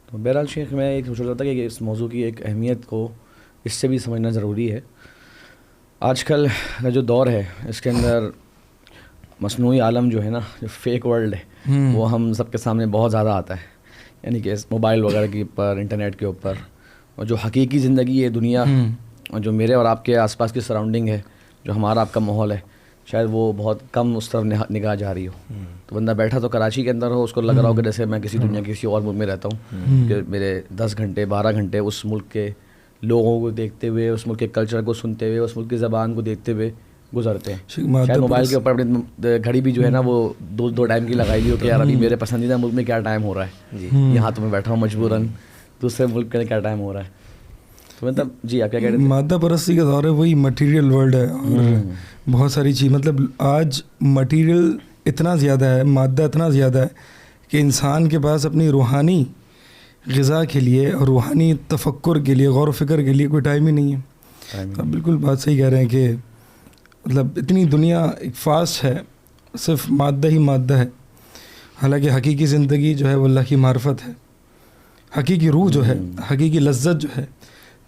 تو بہرحال شیخ میں ایک سوچ رہا تھا کہ اس موضوع کی ایک اہمیت کو اس سے بھی سمجھنا ضروری ہے. آج کل کا جو دور ہے اس کے اندر مصنوعی عالم جو ہے نا، جو فیک ورلڈ ہے، وہ ہم سب کے سامنے بہت زیادہ آتا ہے. یعنی کہ موبائل وغیرہ کے اوپر، انٹرنیٹ کے اوپر، اور جو حقیقی زندگی ہے دنیا، اور جو میرے اور آپ کے آس پاس کی سراؤنڈنگ ہے، جو ہمارا آپ کا ماحول ہے، شاید وہ بہت کم اس طرف نگاہ جا رہی ہو. تو بندہ بیٹھا تو کراچی کے اندر ہو، اس کو لگ رہا ہو کہ جیسے میں کسی دنیا کے کسی اور ملک میں رہتا ہوں، کہ میرے 10 گھنٹے 12 گھنٹے اس ملک کے لوگوں کو دیکھتے ہوئے، اس ملک کے کلچر کو سنتے ہوئے، اس ملک کی زبان کو دیکھتے ہوئے گزرتے ہیں. شاید موبائل کے اوپر اپنی گھڑی بھی جو ہے نا وہ دو ٹائم کی لگائی ہوئی ہو کہ یار ابھی میرے پسندیدہ ملک میں کیا ٹائم ہو رہا ہے، یہاں تو میں بیٹھا ہوں مجبوراً، دوسرے ملک کے کیا ٹائم ہو رہا ہے. تو مطلب جی آپ کیا کہہ رہے تھے؟ مادہ پرستی کا دور ہے، وہی مٹیریل ورلڈ ہے، اور بہت ساری چیز، مطلب آج مٹیریل اتنا زیادہ ہے، مادہ اتنا زیادہ ہے کہ انسان کے پاس اپنی روحانی غذا کے لیے اور روحانی تفکر کے لیے، غور و فکر کے لیے کوئی ٹائم ہی نہیں ہے. آپ بالکل بات صحیح کہہ رہے ہیں کہ مطلب اتنی دنیا ایک فاسٹ ہے، صرف مادہ ہی مادہ ہے، حالانکہ حقیقی زندگی جو ہے وہ اللہ کی معرفت ہے. حقیقی روح جو ہے، حقیقی لذت جو ہے،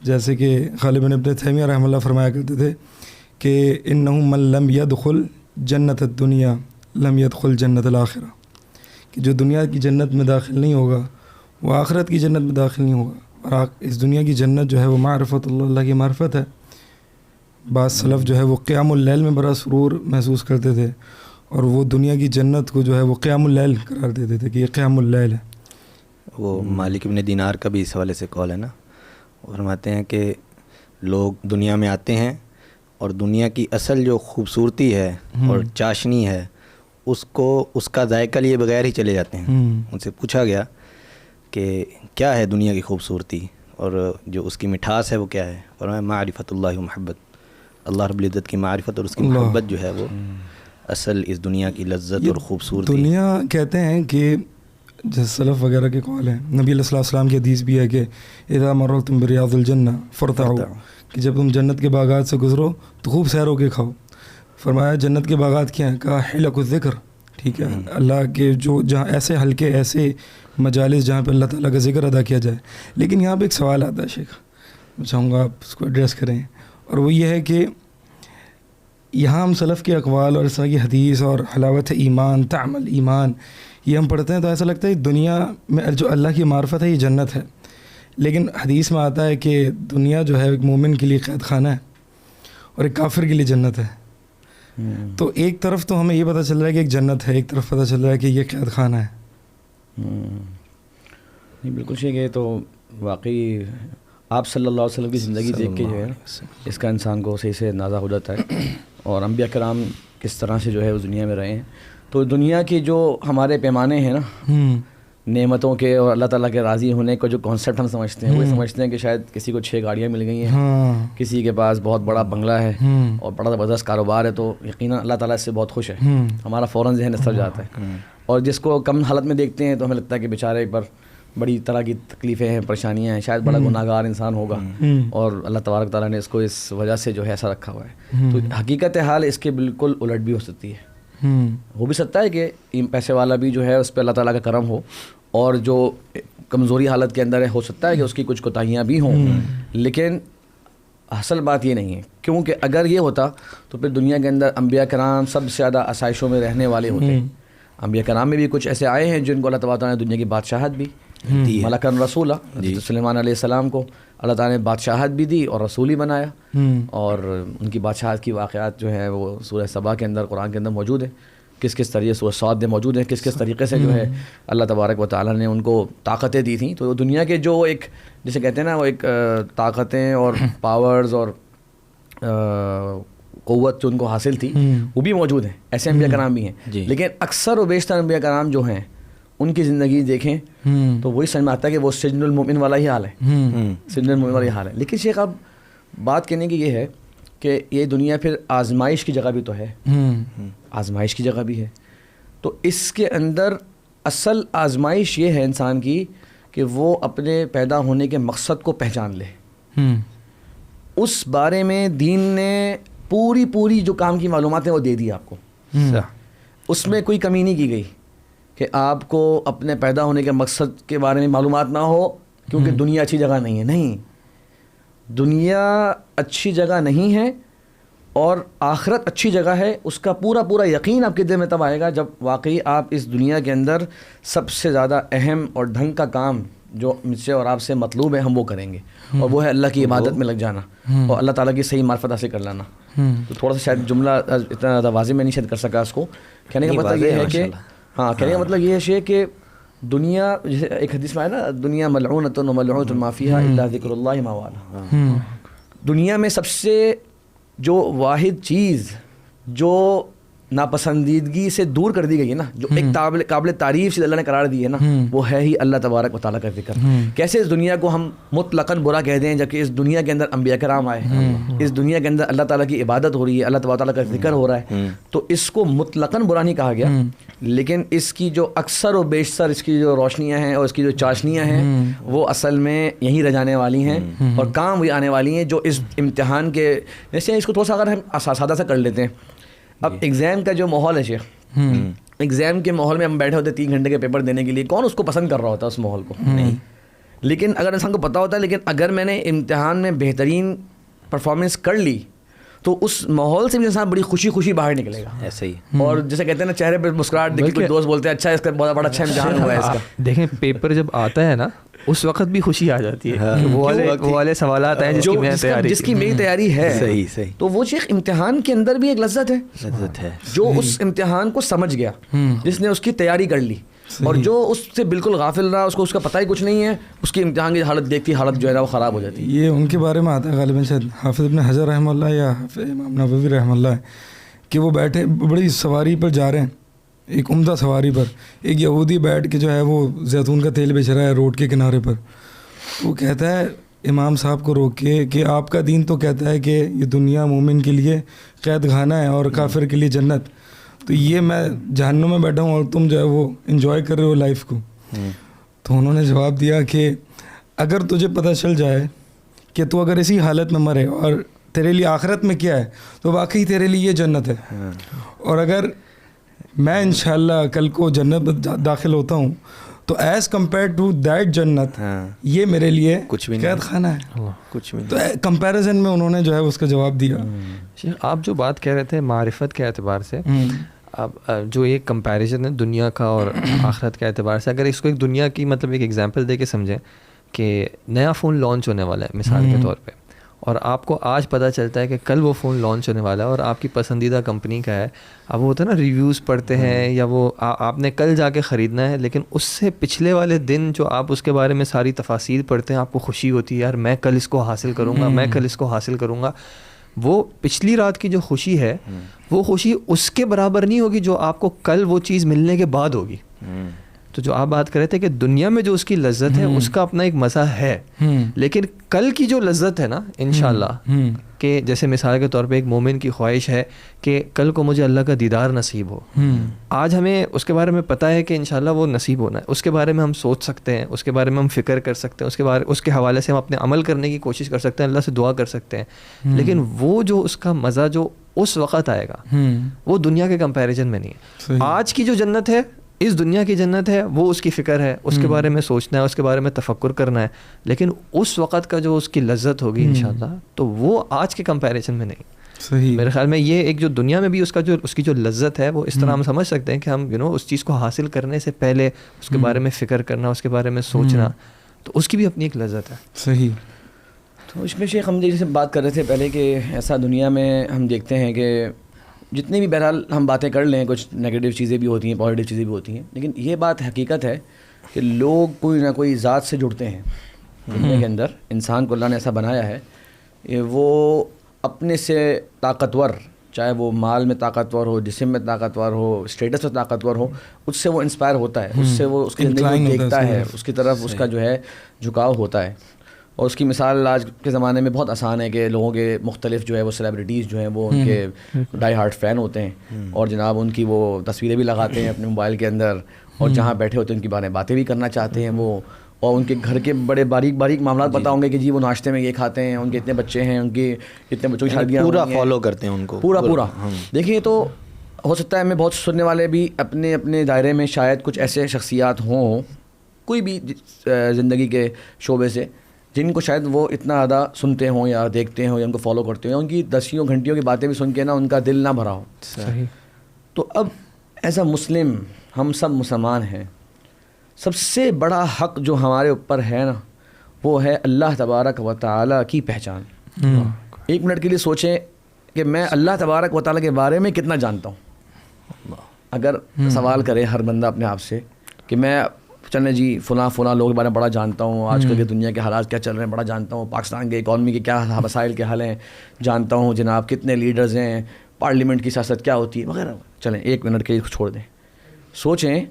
جیسے کہ غالباً ابن تیمیہ رحمہ اللہ فرمایا کرتے تھے کہ انہ من لم يدخل جنت الدنیا لم يدخل جنت الآخرہ، کہ جو دنیا کی جنت میں داخل نہیں ہوگا وہ آخرت کی جنت میں داخل نہیں ہوگا. اور اس دنیا کی جنت جو ہے وہ معرفت اللہ کی معرفت ہے. بعض سلف جو ہے وہ قیام اللیل میں بڑا سرور محسوس کرتے تھے، اور وہ دنیا کی جنت کو جو ہے وہ قیام اللیل قرار دیتے تھے کہ یہ قیام اللیل ہے. وہ مالک ابن دینار کا بھی اس حوالے سے قول ہے نا، وہ فرماتے ہیں کہ لوگ دنیا میں آتے ہیں اور دنیا کی اصل جو خوبصورتی ہے اور چاشنی ہے اس کا ذائقہ لیے بغیر ہی چلے جاتے ہیں. ان سے پوچھا گیا کہ کیا ہے دنیا کی خوبصورتی اور جو اس کی مٹھاس ہے وہ کیا ہے؟ فرمایا معرفت اللہ و محبت، اللہ رب العزت کی معرفت اور اس کی محبت جو ہے وہ اصل اس دنیا کی لذت اور خوبصورتی. دنیا کہتے ہیں کہ جیسے سلف وغیرہ کے قول ہیں، نبی علیہ السلام کی حدیث بھی ہے کہ اذا مررتم بریاض الجنہ فرتعوا، کہ جب تم جنت کے باغات سے گزرو تو خوب سیر ہو کے کھاؤ. فرمایا جنت کے باغات کیا ہیں؟ کہا حلق الذکر، ٹھیک ہے، اللہ کے جو جہاں ایسے حلقے، ایسے مجالس جہاں پہ اللہ تعالیٰ کا ذکر ادا کیا جائے. لیکن یہاں پہ ایک سوال آتا ہے شیخ، میں چاہوں گا آپ اس کو ایڈریس کریں، اور وہ یہ ہے کہ یہاں ہم سلف کے اقوال اور اس طرح کی حدیث اور حلاوت ایمان، طعم الایمان، یہ ہم پڑھتے ہیں تو ایسا لگتا ہے دنیا میں جو اللہ کی معرفت ہے یہ جنت ہے. لیکن حدیث میں آتا ہے کہ دنیا جو ہے ایک مومن کے لیے قید خانہ ہے اور ایک کافر کے لیے جنت ہے. تو ایک طرف تو ہمیں یہ پتہ چل رہا ہے کہ ایک جنت ہے، ایک طرف پتہ چل رہا ہے کہ یہ قید خانہ ہے. نہیں بالکل ٹھیک ہے. تو واقعی آپ صلی اللہ علیہ وسلم کی زندگی دیکھ کے جو ہے اس کا انسان کو صحیح سے اندازہ ہو جاتا ہے، اور انبیاء کرام کس طرح سے جو ہے اس دنیا میں رہے ہیں. تو دنیا کی جو ہمارے پیمانے ہیں نا نعمتوں کے اور اللہ تعالیٰ کے راضی ہونے کا جو کانسیپٹ ہم سمجھتے ہیں، وہ سمجھتے ہیں کہ شاید کسی کو 6 گاڑیاں مل گئی ہیں، کسی کے پاس بہت بڑا بنگلہ ہے اور بڑا زبردست کاروبار ہے، تو یقیناً اللہ تعالیٰ اس سے بہت خوش ہے. ہمارا فوراً ذہن اس طرف جاتا ہے. اور جس کو کم حالت میں دیکھتے ہیں تو ہمیں لگتا ہے کہ بیچارے پر بڑی طرح کی تکلیفیں ہیں، پریشانیاں ہیں، شاید بڑا گناہ گار انسان ہوگا، اور اللہ تبارک تعالیٰ نے اس کو اس وجہ سے جو ہے ایسا رکھا ہوا ہے. تو حقیقت حال اس کے بالکل الٹ بھی ہو سکتی ہے. ہو بھی سکتا ہے کہ پیسے والا بھی جو ہے اس پہ اللہ تعالیٰ کا کرم ہو، اور جو کمزوری حالت کے اندر ہے ہو سکتا ہے کہ اس کی کچھ کوتاہیاں بھی ہوں، لیکن اصل بات یہ نہیں ہے. کیونکہ اگر یہ ہوتا تو پھر دنیا کے اندر انبیاء کرام سب سے زیادہ آسائشوں میں رہنے والے ہوتے ہیں. انبیاء کرام میں بھی کچھ ایسے آئے ہیں جن کو اللہ تعالیٰ نے دنیا کی بادشاہت بھی دی، ملکن رسولہ، سلیمان علیہ السلام کو اللہ تعالیٰ نے بادشاہت بھی دی اور رسول ہی بنایا. اور ان کی بادشاہت کی واقعات جو ہیں وہ سورہ سبا کے اندر، قرآن کے اندر موجود ہیں. کس کس طریقے سورہ صاد میں موجود ہیں، کس کس طریقے سے جو ہے اللہ تبارک و تعالیٰ نے ان کو طاقتیں دی تھیں. تو دنیا کے جو ایک جسے کہتے ہیں نا وہ ایک طاقتیں اور پاورز اور قوت جو ان کو حاصل تھی وہ بھی موجود ہیں. ایسے انبیاء کرام بھی ہیں، لیکن اکثر و بیشتر انبیاء کرام جو ہیں ان کی زندگی دیکھیں تو وہی سمجھ میں آتا ہے کہ وہ سجن المؤمن والا ہی حال ہے، سجن المؤمن والا ہی حال ہے. لیکن شیخ اب بات کہنے کی یہ ہے کہ یہ دنیا پھر آزمائش کی جگہ بھی تو ہے، آزمائش کی جگہ بھی ہے. تو اس کے اندر اصل آزمائش یہ ہے انسان کی کہ وہ اپنے پیدا ہونے کے مقصد کو پہچان لے. اس بارے میں دین نے پوری جو کام کی معلومات ہیں وہ دے دی آپ کو، اس میں کوئی کمی نہیں کی گئی کہ آپ کو اپنے پیدا ہونے کے مقصد کے بارے میں معلومات نہ ہو کیونکہ دنیا اچھی جگہ نہیں ہے. نہیں, دنیا اچھی جگہ نہیں ہے اور آخرت اچھی جگہ ہے. اس کا پورا یقین آپ کے دل میں تب آئے گا جب واقعی آپ اس دنیا کے اندر سب سے زیادہ اہم اور ڈھنگ کا کام جو مجھ سے اور آپ سے مطلوب ہے ہم وہ کریں گے, اور وہ ہے اللہ کی عبادت میں لگ جانا اور اللہ تعالیٰ کی صحیح معرفت حاصل کر لانا. تو تھوڑا سا شاید جملہ اتنا زیادہ واضح میں نہیں شاید کر سکا اس کو. کہنے کا مطلب یہ ہے کہ کہنے کا مطلب یہ ہے کہ دنیا, جیسے ایک حدیث میں ہے نا, دنیا ملعونۃ و ملعونۃ ما فیہا الا ذکر اللہ ما والہ. دنیا میں سب سے جو واحد چیز جو ناپسندیدگی سے دور کر دی گئی ہے نا, جو ایک قابل تعریف سے اللہ نے قرار دی ہے نا, وہ ہے ہی اللہ تبارک و تعالیٰ کا ذکر. کیسے اس دنیا کو ہم مطلقاً برا کہہ دیں جبکہ اس دنیا کے اندر انبیاء کرام آئے, اس دنیا کے اندر اللہ تعالیٰ کی عبادت ہو رہی ہے, اللہ تبارک و تعالیٰ کا ذکر ہو رہا ہے, تو اس کو مطلقاً برا نہیں کہا گیا. لیکن اس کی جو اکثر و بیشتر اس کی جو روشنیاں ہیں اور اس کی جو چاشنیاں ہیں وہ اصل میں یہیں رہ جانے والی ہیں اور کام وہی آنے والی ہیں جو اس امتحان کے, جیسے اس کو تھوڑا سا اگر ہم سادہ سا کر لیتے ہیں. اب ایگزام کا جو ماحول ہے شیخ, ایگزام کے ماحول میں ہم بیٹھے ہوتے 3 گھنٹے کے پیپر دینے کے لیے, کون اس کو پسند کر رہا ہوتا ہے اس ماحول کو؟ نہیں. لیکن اگر انسان کو پتہ ہوتا ہے, لیکن اگر میں نے امتحان میں بہترین پرفارمنس کر لی تو اس ماحول سے بھی انسان بڑی خوشی باہر نکلے گا. ایسے ہی. اور جیسے کہتے ہیں نا, چہرے پہ مسکراہٹ دیکھ کے کوئی دوست بولتے ہیں اچھا اس کا بہت بڑا اچھا امتحان ہوا ہے اس کا. دیکھیں پیپر جب آتا ہے نا اس وقت بھی خوشی آ جاتی ہے, وہ والے سوالات ہیں جس کی میری تیاری ہے. صحیح. تو وہ شیخ امتحان کے اندر بھی ایک لذت ہے, جو اس امتحان کو سمجھ گیا, جس نے اس کی تیاری کر لی, اور جو اس سے بالکل غافل رہا, اس کو اس کا پتہ ہی کچھ نہیں ہے, اس کی امتحان کی حالت دیکھتی حالت جو ہے نا وہ خراب ہو جاتی ہے. یہ ان کے بارے میں آتا ہے غالباً شاید حافظ ابن حجر رحمہ اللہ یا حافظ امام نووی رحمہ اللہ ہے کہ وہ بیٹھے بڑی سواری پر جا رہے ہیں, ایک عمدہ سواری پر. ایک یہودی بیٹھ کے جو ہے وہ زیتون کا تیل بیچ رہا ہے روڈ کے کنارے پر. وہ کہتا ہے امام صاحب کو روک کے کہ آپ کا دین تو کہتا ہے کہ یہ دنیا مومن کے لیے قید خانہ ہے اور کافر کے لیے جنت, تو یہ میں جہنم میں بیٹھا ہوں اور تم جو ہے وہ انجوائے کر رہے ہو لائف کو. تو انہوں نے جواب دیا کہ اگر تجھے پتہ چل جائے کہ تو اگر اسی حالت میں مرے اور تیرے لیے آخرت میں کیا ہے, تو واقعی تیرے لیے یہ جنت ہے. اور اگر میں انشاءاللہ کل کو جنت داخل ہوتا ہوں تو ایز کمپیئر ٹو دیٹ جنت یہ میرے لیے کچھ بھی قید خانہ ہے, کچھ بھی. تو کمپیریزن میں انہوں نے جو ہے اس کا جواب دیا. آپ جو بات کہہ رہے تھے معرفت کے اعتبار سے, اب جو ایک کمپیریزن ہے دنیا کا اور آخرت کے اعتبار سے, اگر اس کو ایک دنیا کی مطلب ایک ایگزامپل دے کے سمجھیں کہ نیا فون لانچ ہونے والا ہے مثال کے طور پہ, اور آپ کو آج پتہ چلتا ہے کہ کل وہ فون لانچ ہونے والا ہے اور آپ کی پسندیدہ کمپنی کا ہے. اب وہ ہوتا ہے نا ریویوز پڑھتے ہیں یا وہ آپ نے کل جا کے خریدنا ہے, لیکن اس سے پچھلے والے دن جو آپ اس کے بارے میں ساری تفاصیل پڑھتے ہیں آپ کو خوشی ہوتی ہے, یار میں کل اس کو حاصل کروں گا, میں کل اس کو حاصل کروں گا. وہ پچھلی رات کی جو خوشی ہے وہ خوشی اس کے برابر نہیں ہوگی جو آپ کو کل وہ چیز ملنے کے بعد ہوگی. تو جو آپ بات کر رہے تھے کہ دنیا میں جو اس کی لذت ہے اس کا اپنا ایک مزہ ہے, لیکن کل کی جو لذت ہے نا انشاءاللہ, کہ جیسے مثال کے طور پہ ایک مومن کی خواہش ہے کہ کل کو مجھے اللہ کا دیدار نصیب ہو. آج ہمیں اس کے بارے میں پتہ ہے کہ انشاءاللہ وہ نصیب ہونا ہے, اس کے بارے میں ہم سوچ سکتے ہیں, اس کے بارے میں ہم فکر کر سکتے ہیں, اس کے حوالے سے ہم اپنے عمل کرنے کی کوشش کر سکتے ہیں, اللہ سے دعا کر سکتے ہیں, لیکن وہ جو اس کا مزہ جو اس وقت آئے گا وہ دنیا کے کمپیریزن میں نہیں ہے. آج کی جو جنت ہے, اس دنیا کی جنت ہے, وہ اس کی فکر ہے, اس کے بارے میں سوچنا ہے, اس کے بارے میں تفکر کرنا ہے, لیکن اس وقت کا جو اس کی لذت ہوگی انشاءاللہ تو وہ آج کے کمپیریزن میں نہیں. صحیح. میرے خیال میں یہ ایک جو دنیا میں بھی اس کی جو لذت ہے وہ اس طرح ہم سمجھ سکتے ہیں کہ ہم اس چیز کو حاصل کرنے سے پہلے اس کے بارے میں فکر کرنا, اس کے بارے میں سوچنا, تو اس کی بھی اپنی ایک لذت ہے. صحیح. تو اس میں شیخ ہم جیسے بات کر رہے تھے پہلے کہ ایسا دنیا میں ہم دیکھتے ہیں کہ جتنی بھی بہرحال ہم باتیں کر لیں, کچھ نگیٹو چیزیں بھی ہوتی ہیں, پازیٹیو چیزیں بھی ہوتی ہیں, لیکن یہ بات حقیقت ہے کہ لوگ کوئی نہ کوئی ذات سے جڑتے ہیں دنیا کے اندر. انسان کو اللہ نے ایسا بنایا ہے وہ اپنے سے طاقتور, چاہے وہ مال میں طاقتور ہو, جسم میں طاقتور ہو, اسٹیٹس میں طاقتور ہو, اس سے وہ انسپائر ہوتا ہے, اس سے وہ اس کی زندگی کو دیکھتا ہے, اس کی طرف اس کا جو ہے جھکاؤ ہوتا ہے. اور اس کی مثال آج کے زمانے میں بہت آسان ہے کہ لوگوں کے مختلف جو ہے وہ سیلیبریٹیز جو ہیں وہ ان کے ڈائی ہارٹ فین ہوتے ہیں, اور جناب ان کی وہ تصویریں بھی لگاتے ہیں اپنے موبائل کے اندر, اور جہاں بیٹھے ہوتے ہیں ان کے بارے میں باتیں بھی کرنا چاہتے ہیں وہ, اور ان کے گھر کے بڑے باریک معاملات پتہ ہوں گے کہ جی وہ ناشتے میں یہ کھاتے ہیں, ان کے اتنے بچے ہیں, ان کے اتنے بچوں کی شادیاں, پورا فالو کرتے ہیں ان کو پورا. دیکھیے تو ہو سکتا ہے ہمیں بہت سننے والے بھی اپنے اپنے دائرے میں شاید کچھ ایسے شخصیات ہوں کوئی بھی زندگی کے شعبے سے جن کو شاید وہ اتنا زیادہ سنتے ہوں یا دیکھتے ہوں یا ان کو فالو کرتے ہوں یا ان کی دسیوں گھنٹیوں کی باتیں بھی سن کے نا ان کا دل نہ بھرا ہو. صحیح. تو اب ایز اے مسلم ہم سب مسلمان ہیں, سب سے بڑا حق جو ہمارے اوپر ہے نا وہ ہے اللہ تبارک و تعالیٰ کی پہچان. ایک منٹ کے لیے سوچیں کہ میں اللہ تبارک و تعالیٰ کے بارے میں کتنا جانتا ہوں. اگر سوال کرے ہر بندہ اپنے آپ سے کہ میں چلیں جی فلاں لوگوں کے بارے میں بڑا جانتا ہوں, آج کل کے دنیا کے حالات کیا چل رہے ہیں بڑا جانتا ہوں, پاکستان کے اکانومی کے کیا مسائل کے حل ہیں جانتا ہوں, جناب کتنے لیڈرز ہیں, پارلیمنٹ کی سیاست کیا ہوتی ہے وغیرہ. چلیں ایک منٹ کے لیے چھوڑ دیں, سوچیں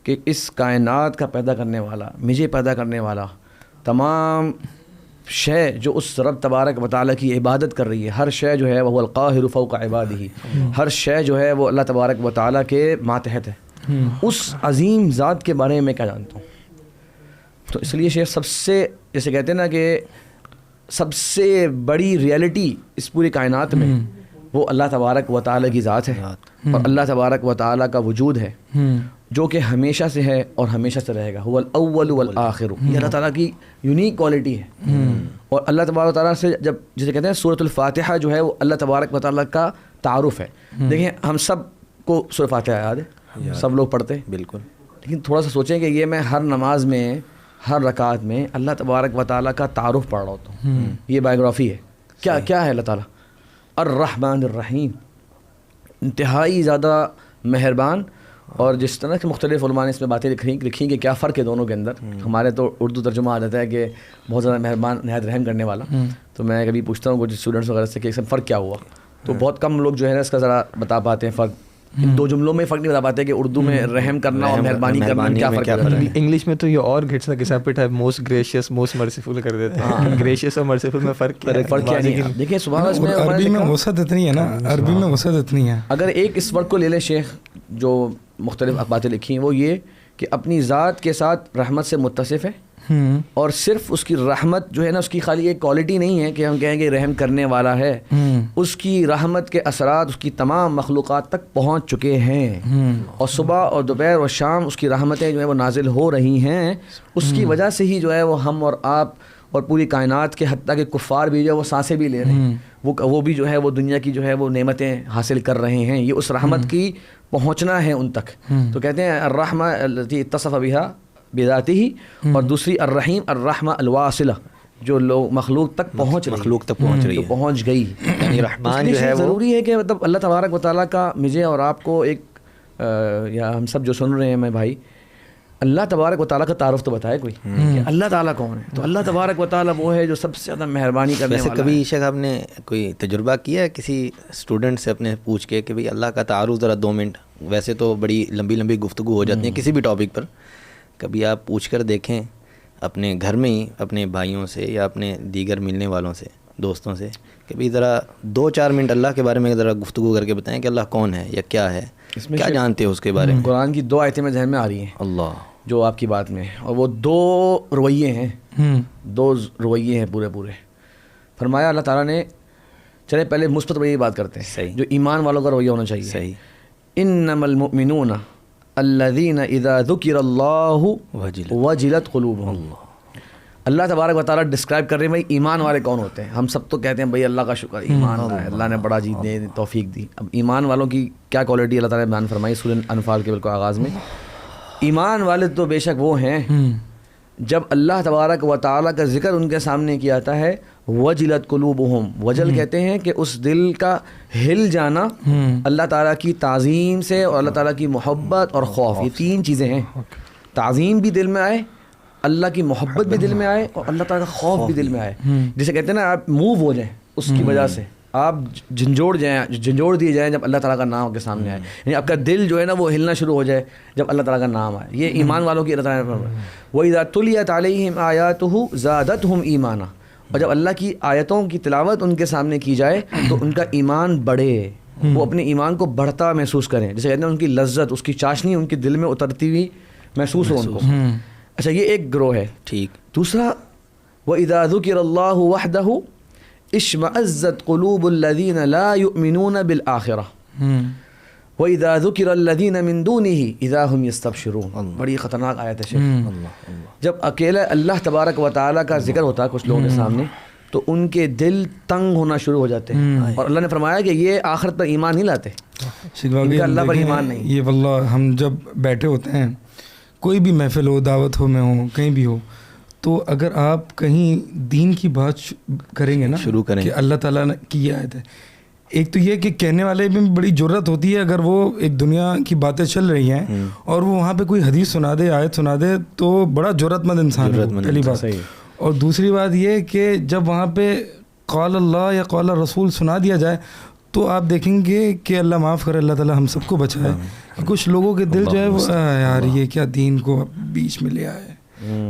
کہ اس کائنات کا پیدا کرنے والا, مجھے پیدا کرنے والا, تمام شے جو اس رب تبارک و تعالیٰ کی عبادت کر رہی ہے, ہر شے جو ہے وہ القاہر فوق عبادہ, ہر شے جو ہے وہ اللہ تبارک و تعالیٰ کے ماتحت ہے, اس عظیم ذات کے بارے میں میں کیا جانتا ہوں. تو اس لیے شیخ سب سے جیسے کہتے ہیں نا کہ سب سے بڑی ریئلٹی اس پوری کائنات میں وہ اللہ تبارک و تعالیٰ کی ذات ہے اور اللہ تبارک و تعالیٰ کا وجود ہے جو کہ ہمیشہ سے ہے اور ہمیشہ سے رہے گا. هو الاول والآخر, یہ اللہ تعالیٰ کی یونیک کوالٹی ہے. اور اللہ تبارک و تعالیٰ سے جب جسے کہتے ہیں سورۃ الفاتحہ جو ہے وہ اللہ تبارک و تعالیٰ کا تعارف ہے. دیکھیں ہم سب کو سورۃ فاتحہ یاد ہے, سب لوگ پڑھتے ہیں بالکل, لیکن تھوڑا سا سوچیں کہ یہ میں ہر نماز میں ہر رکعت میں اللہ تبارک و تعالیٰ کا تعارف پڑھ رہا ہوتا ہوں. یہ بایوگرافی ہے. کیا ہے اللہ تعالیٰ؟ الرحمن الرحیم, انتہائی زیادہ مہربان. اور جس طرح کے مختلف علماء نے اس میں باتیں لکھی کہ کیا فرق ہے دونوں کے اندر. ہمارے تو اردو ترجمہ آ جاتا ہے کہ بہت زیادہ مہربان نہایت رحم کرنے والا. تو میں کبھی پوچھتا ہوں کچھ اسٹوڈنٹس وغیرہ سے کہ اس میں فرق کیا ہوا, تو بہت کم لوگ جو ہے نا اس کا ذرا بتا پاتے ہیں فرق. ان دو جملوں میں فرق نہیں بتا پاتے کہ اردو میں رحم کرنا اور مہربانی کرنا کیا فرق ہے. انگلش میں تو یہ اور گھٹسا گھساپٹ ہے, موسٹ گریشیس موسٹ مرسیفل کر دیتے ہیں. گریشیس اور مرسیفل میں فرق کیا نہیں ہے. دیکھیں سبحان اللہ, عربی میں وسعت اتنی ہے نا, عربی میں وسعت اتنی ہے. اگر ایک اس ورڈ کو لے لیں شیخ, جو مختلف باتیں لکھی ہیں وہ یہ کہ اپنی ذات کے ساتھ رحمت سے متصف ہے, اور صرف اس کی رحمت جو ہے نا اس کی خالی ایک کوالٹی نہیں ہے کہ ہم کہیں گے رحم کرنے والا ہے, اس کی رحمت کے اثرات اس کی تمام مخلوقات تک پہنچ چکے ہیں, اور صبح اور دوپہر اور شام اس کی رحمتیں جو ہے وہ نازل ہو رہی ہیں. اس کی وجہ سے ہی جو ہے وہ ہم اور آپ اور پوری کائنات کے حتیٰ کہ کفار بھی جو ہے وہ سانسیں بھی لے رہے ہیں, وہ بھی جو ہے وہ دنیا کی جو ہے وہ نعمتیں حاصل کر رہے ہیں. یہ اس رحمت کی پہنچنا ہے ان تک. تو کہتے ہیں الرحمہ التی اتصف بہا بذاتہ, اور دوسری الرحیم الرحمہ الواصلہ, جو لوگ مخلوق تک پہنچ رہی ہے, پہنچ گئی. یعنی رحمان جو ہے وہ ضروری ہے کہ مطلب اللہ تبارک و تعالیٰ کا مجھے اور آپ کو ایک یا ہم سب جو سن رہے ہیں میں بھائی, اللہ تبارک و تعالیٰ کا تعارف تو بتائے کوئی کہ اللہ تعالیٰ کون ہے. تو اللہ تبارک و تعالیٰ وہ ہے جو سب سے زیادہ مہربانی کرنے والا ہے. کبھی شیخ آپ نے کوئی تجربہ کیا ہے کسی اسٹوڈنٹ سے اپنے پوچھ کے کہ بھئی اللہ کا تعارف ذرا 2 منٹ, ویسے تو بڑی لمبی گفتگو ہو جاتی ہیں کسی بھی ٹاپک پر, کبھی آپ پوچھ کر دیکھیں اپنے گھر میں ہی اپنے بھائیوں سے یا اپنے دیگر ملنے والوں سے, دوستوں سے, کہ بھئی ذرا 2-4 منٹ اللہ کے بارے میں ذرا گفتگو کر کے بتائیں کہ اللہ کون ہے یا کیا ہے, کیا جانتے ہو اس کے بارے میں. قرآن کی 2 آیتیں میں ذہن میں آ رہی ہیں اللہ جو آپ کی بات میں, اور وہ 2 رویے ہیں, 2 رویے ہیں پورے. فرمایا اللہ تعالیٰ نے, چلے پہلے مثبت رویے کی بات کرتے ہیں. صحیح, جو ایمان والوں کا رویہ ہونا چاہیے. صحیح. انما المؤمنون الذین اذا ذکر اللہ وجلت قلوبہم. اللہ تبارک و تعالیٰ ڈسکرائب کر رہے ہیں بھائی ایمان والے کون ہوتے ہیں. ہم سب تو کہتے ہیں بھائی اللہ کا شکر, ایمان ہے, اللہ نے بڑا چیز توفیق دی. اب ایمان والوں کی کیا کوالٹی اللہ تعالیٰ نے بیان فرمائی سورہ انفال کے بالکل آغاز میں. ایمان والے تو بے شک وہ ہیں جب اللہ تبارک و تعالیٰ کا ذکر ان کے سامنے کیا جاتا ہے, وجلت قلوبہم, وجل کہتے ہیں کہ اس دل کا ہل جانا اللہ تعالیٰ کی تعظیم سے اور اللہ تعالیٰ کی محبت اور خوف. یہ 3 چیزیں ہیں. تعظیم بھی دل میں آئے, اللہ کی محبت بھی دل میں آئے, اور اللہ تعالیٰ کا خوف بھی دل میں آئے. جسے کہتے ہیں نا آپ موو ہو جائیں اس کی وجہ سے, آپ جھنجھوڑ دیے جائیں جب اللہ تعالیٰ کا نام آپ کے سامنے آئے. یعنی آپ کا دل جو ہے نا وہ ہلنا شروع ہو جائے جب اللہ تعالیٰ کا نام آئے. یہ ایمان والوں کی اللہ تعالیٰ نے وَإِذَا تُلِيَتْ عَلَيْهِمْ آيَاتُهُ زَادَتْهُمْ ایمانا, اور جب اللہ کی آیتوں کی تلاوت ان کے سامنے کی جائے تو ان کا ایمان بڑھے, وہ اپنے ایمان کو بڑھتا محسوس کریں. جیسے کہتے ہیں ان کی لذت, اس کی چاشنی ان کے دل میں اترتی ہوئی محسوس ہو ان کو. اچھا یہ ایک گروہ ہے. ٹھیک. دوسرا وَإِذَا ذُكِرَ اللَّهُ وَحْدَهُ اشمئزت قلوب الذین لا یؤمنون بالآخرہ. وَإِذَا ذُكِرَ الَّذِينَ مِن دُونِهِ إِذَا هُمْ يَسْتَبْشِرُونَ. بڑی خطرناک آیت ہے شیخ. جب اکیلا اللہ تبارک و تعالیٰ کا ذکر ہوتا ہے کچھ لوگوں کے سامنے تو ان کے دل تنگ ہونا شروع ہو جاتے ہیں, اور اللہ نے فرمایا کہ یہ آخرت پر ایمان نہیں لاتے, ان کا اللہ پر ایمان نہیں. یہ واللہ ہم جب بیٹھے ہوتے ہیں, کوئی بھی محفل ہو, دعوت ہو, میں ہوں, کہیں بھی ہو, تو اگر آپ کہیں دین کی بات کریں گے نا, شروع کریں کہ اللہ تعالیٰ نے کی آیت ہے, ایک تو یہ کہ کہنے والے میں بڑی جرت ہوتی ہے, اگر وہ ایک دنیا کی باتیں چل رہی ہیں اور وہ وہاں پہ کوئی حدیث سنا دے, آیت سنا دے, تو بڑا جرت مند انسان ہے, پہلی بات. اور دوسری بات یہ کہ جب وہاں پہ قال اللہ یا قال رسول سنا دیا جائے تو آپ دیکھیں گے کہ اللہ معاف کرے, اللہ تعالیٰ ہم سب کو بچائے. کچھ لوگوں کے دل جو ہے وہ یار یہ کیا دین کو بیچ میں لے آئے,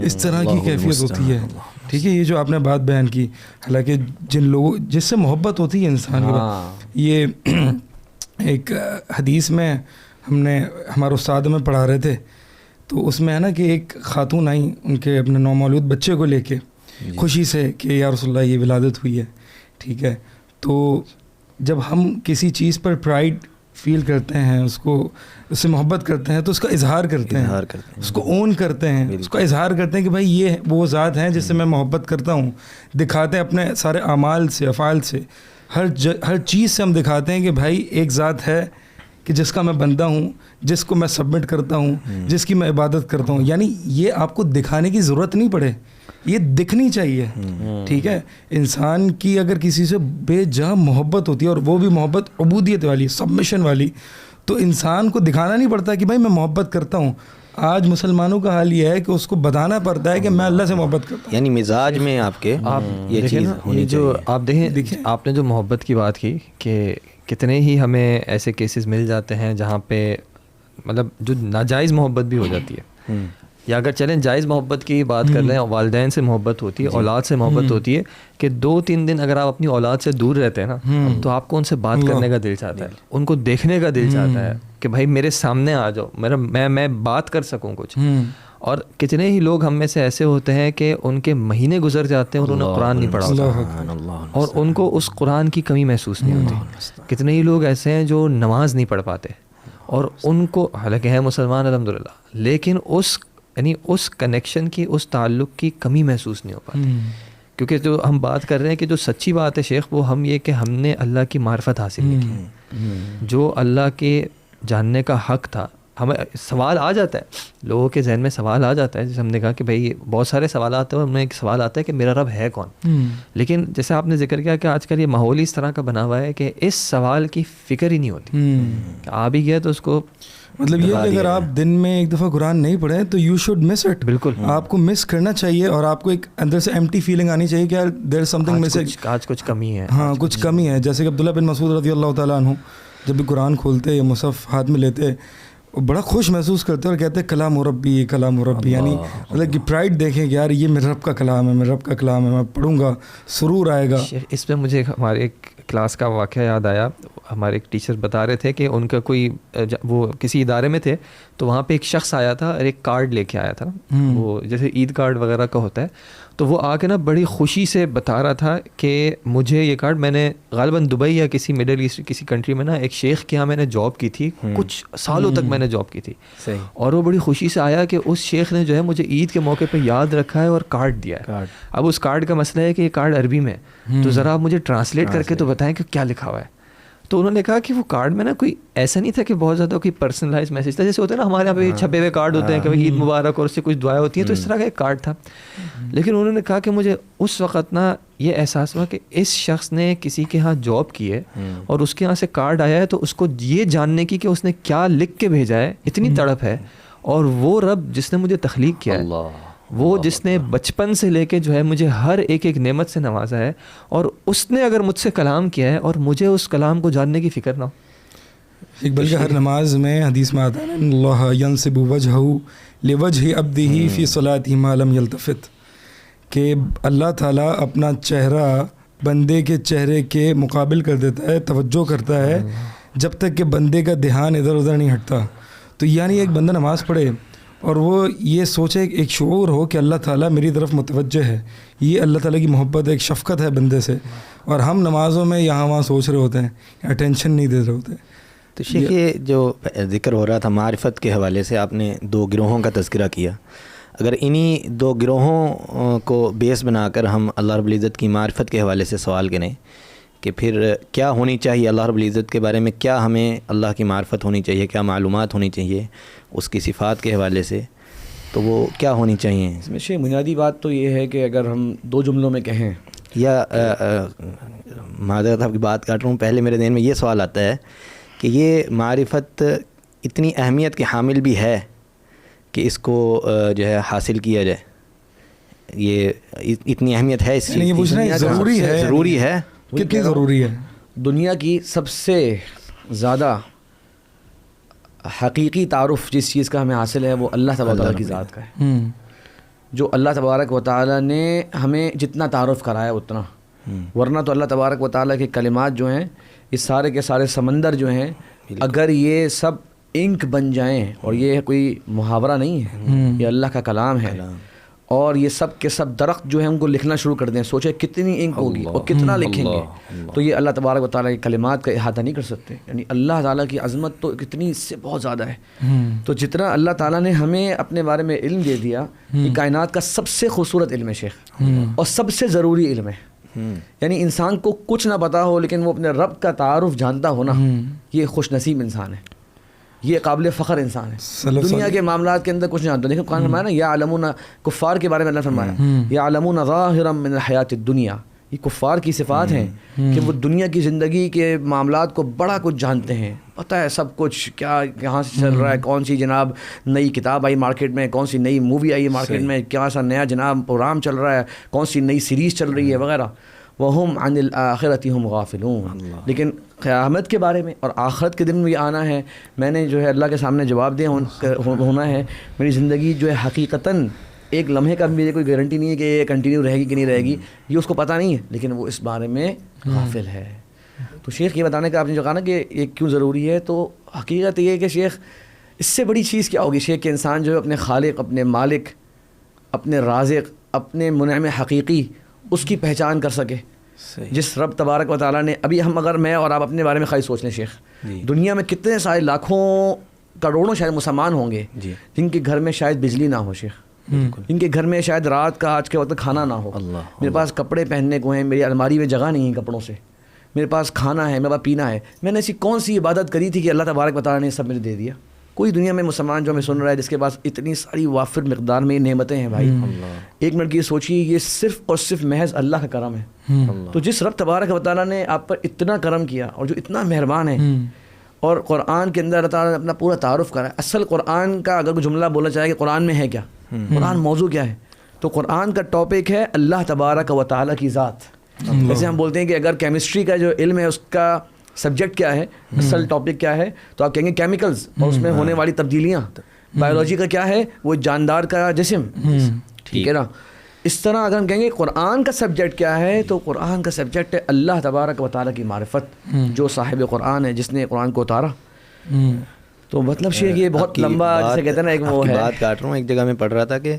اس طرح کی کیفیت ہوتی ہے. ٹھیک ہے, یہ جو آپ نے بات بیان کی, حالانکہ جن لوگوں جس سے محبت ہوتی ہے انسان کے, یہ ایک حدیث میں ہم نے ہمارے استاد میں پڑھا رہے تھے, تو اس میں ہے نا کہ ایک خاتون آئیں ان کے اپنے نومولود بچے کو لے کے خوشی سے کہ یا رسول اللہ یہ ولادت ہوئی ہے. ٹھیک ہے, تو جب ہم کسی چیز پر پرائڈ فیل کرتے ہیں, اس سے محبت کرتے ہیں, تو اس کا اظہار کرتے ہیں, اس کو اون کرتے ہیں, اس کا اظہار کرتے ہیں کہ بھائی یہ وہ ذات ہیں جس سے میں محبت کرتا ہوں. دکھاتے ہیں اپنے سارے اعمال سے, افعال سے, ہر چیز سے ہم دکھاتے ہیں کہ بھائی ایک ذات ہے کہ جس کا میں بندہ ہوں, جس کو میں سبمٹ کرتا ہوں, جس کی میں عبادت کرتا ہوں. یعنی یہ آپ کو دکھانے کی ضرورت نہیں پڑے, یہ دکھنی چاہیے. ٹھیک ہے, انسان کی اگر کسی سے بے جا محبت ہوتی ہے, اور وہ بھی محبت عبودیت والی, سبمیشن والی, تو انسان کو دکھانا نہیں پڑتا کہ بھائی میں محبت کرتا ہوں. آج مسلمانوں کا حال یہ ہے کہ اس کو بتانا پڑتا ہے کہ میں اللہ سے محبت کرتا ہوں. یعنی مزاج میں آپ کے یہ چیز ہونی جو آپ دیکھیں, آپ نے جو محبت کی بات کی کہ کتنے ہی ہمیں ایسے کیسز مل جاتے ہیں جہاں پہ مطلب جو ناجائز محبت بھی ہو جاتی ہے, یا اگر چلیں جائز محبت کی بات کر لیں, والدین سے محبت ہوتی ہے, اولاد سے محبت ہوتی ہے, کہ 2-3 دن اگر آپ اپنی اولاد سے دور رہتے ہیں نا, تو آپ کو ان سے بات کرنے کا دل چاہتا ہے, ان کو دیکھنے کا دل چاہتا ہے کہ بھائی میرے سامنے آ جاؤ, میں بات کر سکوں کچھ. اور کتنے ہی لوگ ہم میں سے ایسے ہوتے ہیں کہ ان کے مہینے گزر جاتے ہیں اور انہیں قرآن نہیں پڑھا ہوتا, اور ان کو اس قرآن کی کمی محسوس نہیں ہوتی. کتنے ہی لوگ ایسے ہیں جو نماز نہیں پڑھ پاتے, اور ان کو حالانکہ ہیں مسلمان الحمدللہ, لیکن اس کنیکشن کی, اس تعلق کی کمی محسوس نہیں ہو پاتی. کیونکہ جو ہم بات کر رہے ہیں کہ جو سچی بات ہے شیخ, وہ ہم یہ کہ ہم نے اللہ کی معرفت حاصل نہیں کی, جو اللہ کے جاننے کا حق تھا. ہمیں سوال آ جاتا ہے, لوگوں کے ذہن میں سوال آ جاتا ہے, جیسے ہم نے کہا کہ بھائی بہت سارے سوالات ہیں, اور ہمیں ایک سوال آتا ہے کہ میرا رب ہے کون. لیکن جیسے آپ نے ذکر کیا کہ آج کل یہ ماحول اس طرح کا بنا ہوا ہے کہ اس سوال کی فکر ہی نہیں ہوتی. آ بھی گیا تو اس کو مطلب یہ کہ اگر آپ دن میں ایک دفعہ قرآن نہیں پڑھیں تو یو شوڈ مس اٹ. بالکل, آپ کو مس کرنا چاہیے, اور آپ کو ایک اندر سے ایمٹی فیلنگ آنی چاہیے کہ دیر از سم تھنگ مسنگ, آج کچھ کمی ہے. ہاں کچھ کمی ہے. جیسے کہ عبداللہ بن مسعود رضی اللہ تعالیٰ عنہ جب بھی قرآن کھولتے, مصحف ہاتھ میں لیتے, بڑا خوش محسوس کرتے اور کہتے کلام ربی, کلام ربی. یعنی مطلب کہ پرائڈ دیکھیں کہ یار یہ میرے رب کا کلام ہے, میرے رب کا کلام ہے, میں پڑھوں گا, سرور آئے گا. اس پہ مجھے ہمارے ایک کلاس کا واقعہ یاد آیا. ہمارے ایک ٹیچر بتا رہے تھے کہ ان کا کوئی, وہ کسی ادارے میں تھے, تو وہاں پہ ایک شخص آیا تھا اور ایک کارڈ لے کے آیا تھا, وہ جیسے عید کارڈ وغیرہ کا ہوتا ہے. تو وہ آ کے نا بڑی خوشی سے بتا رہا تھا کہ مجھے یہ کارڈ, میں نے غالباً دبئی یا کسی مڈل ایسٹ کسی کنٹری میں نا ایک شیخ کے یہاں میں نے جاب کی تھی, کچھ سالوں تک میں نے جاب کی تھی, اور وہ بڑی خوشی سے آیا کہ اس شیخ نے جو ہے مجھے عید کے موقع پہ یاد رکھا ہے اور کارڈ دیا ہے. اب اس کارڈ کا مسئلہ ہے کہ یہ کارڈ عربی میں, تو ذرا آپ مجھے ٹرانسلیٹ کر کے تو بتائیں کہ کیا لکھا ہوا ہے. تو انہوں نے کہا کہ وہ کارڈ میں نا کوئی ایسا نہیں تھا کہ بہت زیادہ کوئی پرسنلائز میسیج تھا, جیسے ہوتا ہے نا ہمارے یہاں پہ چھپے ہوئے کارڈ ہوتے ہیں کہ عید مبارک اور اس سے کچھ دعائیں ہوتی ہیں, تو اس طرح کا ایک کارڈ تھا. لیکن انہوں نے کہا کہ مجھے اس وقت نا یہ احساس ہوا کہ اس شخص نے کسی کے ہاں جاب کی ہے, اور اس کے یہاں سے کارڈ آیا ہے, تو اس کو یہ جاننے کی کہ اس نے کیا لکھ کے بھیجا ہے اتنی تڑپ ہے. اور وہ رب جس نے مجھے تخلیق کیا ہے, وہ جس نے بچپن سے لے کے جو ہے مجھے ہر ایک نعمت سے نوازا ہے, اور اس نے اگر مجھ سے کلام کیا ہے اور مجھے اس کلام کو جاننے کی فکر نہ ہو. بلکہ ہر نماز میں حدیث میں آتا ہے اللہ ینصب وجہہ لوجہ عبدہ فی صلاتہ ما لم یلتفت, کہ اللہ تعالیٰ اپنا چہرہ بندے کے چہرے کے مقابل کر دیتا ہے, توجہ کرتا ہے جب تک کہ بندے کا دھیان ادھر ادھر نہیں ہٹتا. تو یعنی ایک بندہ نماز پڑھے اور وہ یہ سوچے, ایک شعور ہو کہ اللہ تعالیٰ میری طرف متوجہ ہے, یہ اللہ تعالیٰ کی محبت, ایک شفقت ہے بندے سے. اور ہم نمازوں میں یہاں وہاں سوچ رہے ہوتے ہیں, اٹینشن نہیں دے رہے ہوتے. تو شیخ یہ جو ذکر ہو رہا تھا معرفت کے حوالے سے، آپ نے 2 گروہوں کا تذکرہ کیا. اگر انہی 2 گروہوں کو بیس بنا کر ہم اللہ رب العزت کی معرفت کے حوالے سے سوال کریں کہ پھر کیا ہونی چاہیے اللہ رب العزت کے بارے میں، کیا ہمیں اللہ کی معرفت ہونی چاہیے، کیا معلومات ہونی چاہیے اس کی صفات کے حوالے سے، تو وہ کیا ہونی چاہیے؟ اس میں بنیادی بات تو یہ ہے کہ اگر ہم 2 جملوں میں کہیں، یا معذرت آپ کی بات کاٹ رہا ہوں، پہلے میرے ذہن میں یہ سوال آتا ہے کہ یہ معرفت اتنی اہمیت کے حامل بھی ہے کہ اس کو جو ہے حاصل کیا جائے، یہ اتنی اہمیت ہے اس یہ پوچھنا ہے ضروری ہے کتنی ضروری ہے؟ دنیا کی سب سے زیادہ حقیقی تعارف جس چیز کا ہمیں حاصل ہے وہ اللہ تبارک و تعالیٰ کی ذات کا ہے. جو اللہ تبارک و تعالیٰ نے ہمیں جتنا تعارف کرایا اتنا، ورنہ تو اللہ تبارک و تعالیٰ کے کلمات جو ہیں، اس سارے کے سارے سمندر جو ہیں، اگر یہ سب انک بن جائیں، اور یہ کوئی محاورہ نہیں ہے، یہ اللہ کا کلام ہے، اور یہ سب کے سب درخت جو ہیں ان کو لکھنا شروع کر دیں، سوچے کتنی انک ہوگی اور کتنا لکھیں گے، تو یہ اللہ تبارک و تعالیٰ کے کلمات کا احاطہ نہیں کر سکتے. یعنی اللہ تعالیٰ کی عظمت تو کتنی اس سے بہت زیادہ ہے. تو جتنا اللہ تعالیٰ نے ہمیں اپنے بارے میں علم دے دیا، یہ کائنات کا سب سے خوبصورت علم ہے شیخ، اور سب سے ضروری علم ہے. یعنی انسان کو کچھ نہ پتا ہو لیکن وہ اپنے رب کا تعارف جانتا ہو نا، یہ خوش نصیب انسان ہے، یہ قابل فخر انسان ہے. دنیا کے معاملات کے اندر کچھ نہیں جانتا. لیکن قرآن فرمایا نا، یعلمون، کفار کے بارے میں اللہ فرمایا یعلمون ظاہرا من الحیات الدنیا، یہ کفار کی صفات ہیں کہ وہ دنیا کی زندگی کے معاملات کو بڑا کچھ جانتے ہیں، پتہ ہے سب کچھ، کیا کہاں سے چل رہا ہے، کون سی جناب نئی کتاب آئی مارکیٹ میں، کون سی نئی مووی آئی مارکیٹ میں، کیا سا نیا جناب پروگرام چل رہا ہے، کون سی نئی سیریز چل رہی ہے وغیرہ. وَهُمْ عَنِ الْآخِرَةِ هُمْ غَافِلُونَ. لیکن قیامت کے بارے میں اور آخرت کے دن میں آنا ہے، میں نے جو ہے اللہ کے سامنے جواب دے ہونا ہے، میری زندگی جو ہے حقیقتاً ایک لمحے کا بھی کوئی گارنٹی نہیں ہے کہ یہ کنٹینیو رہے گی کہ نہیں رہے گی، یہ اس کو پتہ نہیں ہے، لیکن وہ اس بارے میں غافل ہے. تو شیخ یہ بتانے کا آپ نے جو کہا نا کہ یہ کیوں ضروری ہے، تو حقیقت یہ ہے کہ شیخ اس سے بڑی چیز کیا ہوگی شیخ، کہ انسان جو ہے اپنے خالق، اپنے مالک، اپنے رازق، اپنے منعم حقیقی اس کی پہچان کر سکے. جس رب تبارک و تعالیٰ نے، ابھی ہم اگر میں اور آپ اپنے بارے میں خالی سوچ لیں شیخ، دنیا میں کتنے سارے لاکھوں کروڑوں شاید مسلمان ہوں گے جن کے گھر میں شاید بجلی نہ ہو شیخ، جن کے گھر میں شاید رات کا آج کے وقت کھانا نہ ہو. میرے پاس کپڑے پہننے کو ہیں، میری الماری میں جگہ نہیں ہے کپڑوں سے، میرے پاس کھانا ہے، میرے پاس پینا ہے. میں نے ایسی کون سی عبادت کری تھی کہ اللہ تبارک و تعالیٰ نے سب مجھے دے دیا؟ کوئی دنیا میں مسلمان جو ہمیں سن رہا ہے جس کے پاس اتنی ساری وافر مقدار میں نعمتیں ہیں بھائی، ایک منٹ کی سوچیے، یہ صرف اور صرف محض اللہ کا کرم ہے. تو جس رب تبارک و تعالیٰ نے آپ پر اتنا کرم کیا اور جو اتنا مہربان ہے، اور قرآن کے اندر اللہ تعالیٰ نے اپنا پورا تعارف کرا ہے. اصل قرآن کا اگر کوئی جملہ بولا چاہے کہ قرآن میں ہے کیا، قرآن موضوع کیا ہے، تو قرآن کا ٹاپک ہے اللہ تبارک و تعالیٰ کی ذات. جیسے ہم بولتے ہیں کہ اگر کیمسٹری کا جو علم ہے اس کا سبجیکٹ کیا ہے، اصل ٹاپک کیا ہے، تو آپ کہیں گے کیمیکلز اور اس میں ہونے والی تبدیلیاں. بایولوجی کا کیا ہے، وہ جاندار کا جسم، ٹھیک ہے نا. اس طرح اگر ہم کہیں گے قرآن کا سبجیکٹ کیا ہے، تو قرآن کا سبجیکٹ ہے اللہ تبارک و تعالیٰ کی معرفت، جو صاحب قرآن ہے، جس نے قرآن کو اتارا. تو مطلب شیخ یہ بہت لمبا، جسے کہتے ہیں نا، ایک وہ ہے. بات کاٹ رہا ہوں، ایک جگہ میں پڑھ رہا تھا کہ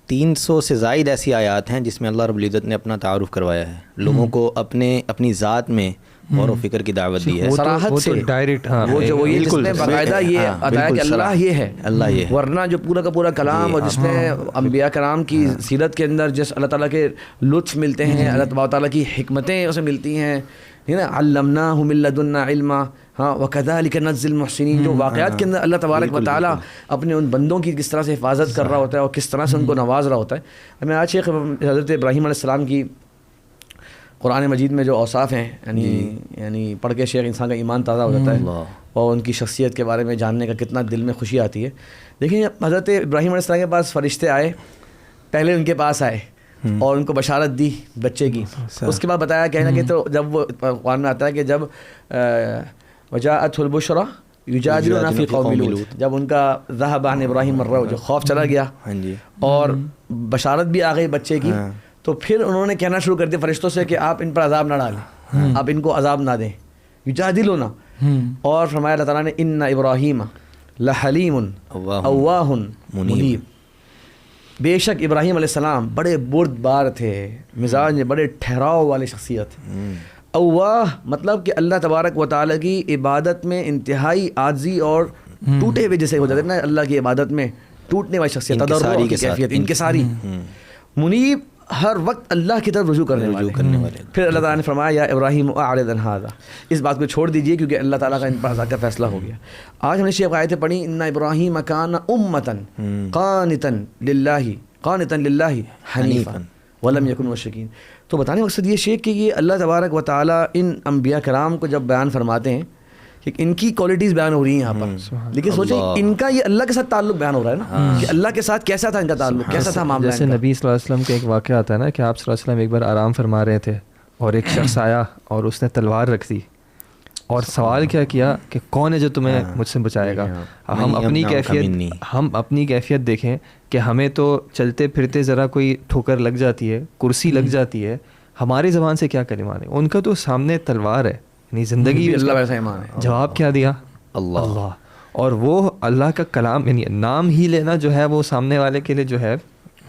300 سے زائد ایسی آیات ہیں جس میں اللہ رب العزت نے اپنا تعارف کروایا ہے، لوگوں کو اپنی ذات میں غور و فکر کی دعوت دی ہے صراحت سے ڈائریکٹ. وہ جو یہ جس میں باقاعدہ یہ بتایا کہ اللہ یہ ہے، اللہ یہ ہے، ورنہ جو پورا کا پورا کلام اور جس میں انبیاء کرام کی سیرت کے اندر جس اللہ تعالیٰ کے لطف ملتے ہیں، اللہ تعالیٰ کی حکمتیں اسے ملتی ہیں، علمناہ من لدنا علما، ہاں وکذالک نجزی المحسنین، جو واقعات کے اندر اللہ تبارک و تعالیٰ اپنے ان بندوں کی کس طرح سے حفاظت کر رہا ہوتا ہے اور کس طرح سے ان کو نواز رہا ہوتا ہے. میں آج شیخ حضرت ابراہیم علیہ السلام کی قرآن مجید میں جو اوصاف ہیں، یعنی پڑھ کے شیخ انسان کا ایمان تازہ ہو جاتا ہے اور ان کی شخصیت کے بارے میں جاننے کا کتنا دل میں خوشی آتی ہے. دیکھیں حضرت ابراہیم علیہ السلام کے پاس فرشتے آئے، پہلے ان کے پاس آئے اور ان کو بشارت دی بچے کی. اس کے بعد بتایا کہنا کہ تو جب وہ قرآن میں آتا ہے کہ جب وجاءت البشرا یجادلنا فی قوم لوط، جب ان کا ذهب عن ابراہیم الروع، جو خوف چلا گیا اور بشارت بھی آ گئی بچے کی، تو پھر انہوں نے کہنا شروع کر دیا فرشتوں سے کہ آپ ان پر عذاب نہ ڈالیں، آپ ان کو عذاب نہ دیں، یجادلونا. اور فرمایا اللہ تعالیٰ نے ان ابراہیم لحلیم اواہ منیب، بے شک ابراہیم علیہ السلام بڑے بردبار تھے، مزاج میں بڑے ٹھہراؤ والے شخصیت، اواہ مطلب کہ اللہ تبارک و تعالیٰ کی عبادت میں انتہائی عاجزی اور ٹوٹے ہوئے جیسے ہو جاتے ہیں نا, اللہ کی عبادت میں ٹوٹنے والی شخصیت, تضرع کی کیفیت, انکساری. منیب ہر وقت اللہ کی طرف رجوع کرنے والے. پھر اللہ تعالیٰ نے فرمایا یا ابراہیم اعرض عن ھذا, اس بات کو چھوڑ دیجئے کیونکہ اللہ تعالیٰ کا ان پر کا فیصلہ ہو گیا. آج ہم نے شیخ آیتیں پڑھی, ان ابراہیم کان امۃ قانتا للہ حنیفا ولم یکن مشرکین. تو بتانے مقصد یہ شیخ کہ یہ اللہ تبارک و تعالیٰ ان انبیاء کرام کو جب بیان فرماتے ہیں کہ ان کی کوالٹیز بیان ہو رہی ہیں یہاں پر, لیکن سوچیں ان کا یہ اللہ کے ساتھ تعلق بیان ہو رہا ہے نا, کہ اللہ کے ساتھ کیسا تھا ان کا تعلق, کیسا تھا معاملہ. جیسے نبی صلی اللہ علیہ وسلم کا ایک واقعہ آتا ہے نا کہ آپ صلی اللہ علیہ وسلم ایک بار آرام فرما رہے تھے اور ایک شخص آیا اور اس نے تلوار رکھ دی اور سوال کیا کہ کون ہے جو تمہیں مجھ سے بچائے گا. ہم اپنی کیفیت دیکھیں کہ ہمیں تو چلتے پھرتے ذرا کوئی ٹھوکر لگ جاتی ہے, کرسی لگ جاتی ہے, ہماری زبان سے کیا کلمات ہیں, ان کا تو سامنے تلوار ہے, یعنی زندگی. جواب کیا دیا؟ اللہ. اور وہ اللہ کا کلام, یعنی نام ہی لینا جو ہے وہ سامنے والے کے لیے جو ہے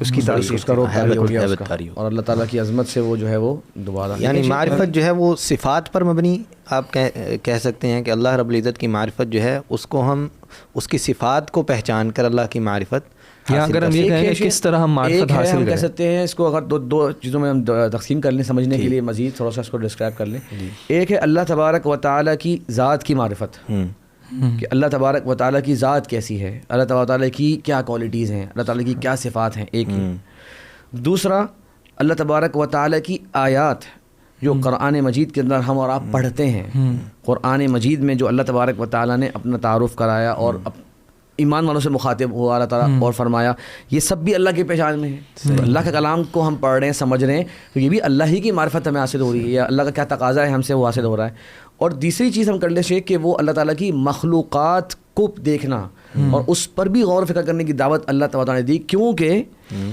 اس کی تعریف اور اللہ تعالیٰ کی عظمت سے وہ جو ہے وہ دوبارہ, یعنی معرفت جو ہے وہ صفات پر مبنی آپ کہہ سکتے ہیں کہ اللہ رب العزت کی معرفت جو ہے اس کو ہم اس کی صفات کو پہچان کر اللہ کی معرفت, یا اگر ہم یہ کہیں کس طرح ہم معرفت حاصل کریں, کہہ سکتے ہیں اس کو اگر دو چیزوں میں ہم تقسیم کر لیں سمجھنے کے لیے مزید تھوڑا سا اس کو ڈسکرائب کر لیں. ایک ہے اللہ تبارک و تعالیٰ کی ذات کی معرفت, کہ اللہ تبارک و تعالیٰ کی ذات کیسی ہے, اللہ تبارک و تعالیٰ کی کیا کوالٹیز ہیں, اللہ تعالیٰ کی کیا صفات ہیں, ایک ہی. دوسرا اللہ تبارک و تعالیٰ کی آیات جو قرآن مجید کے اندر ہم اور آپ پڑھتے ہیں. قرآن مجید میں جو اللہ تبارک و تعالیٰ نے اپنا تعارف کرایا اور ایمان والوں سے مخاطب ہوا اللہ تعالیٰ اور فرمایا, یہ سب بھی اللہ کی پہچان میں ہے. اللہ کے کلام کو ہم پڑھ رہے ہیں, سمجھ رہے ہیں, تو یہ بھی اللہ ہی کی معرفت ہمیں حاصل ہو رہی ہے, یا اللہ کا کیا تقاضا ہے ہم سے وہ حاصل ہو رہا ہے. اور تیسری چیز ہم کر لیں شیخ کہ وہ اللہ تعالیٰ کی مخلوقات کو دیکھنا اور اس پر بھی غور و فکر کرنے کی دعوت اللہ تعالیٰ نے دی, کیونکہ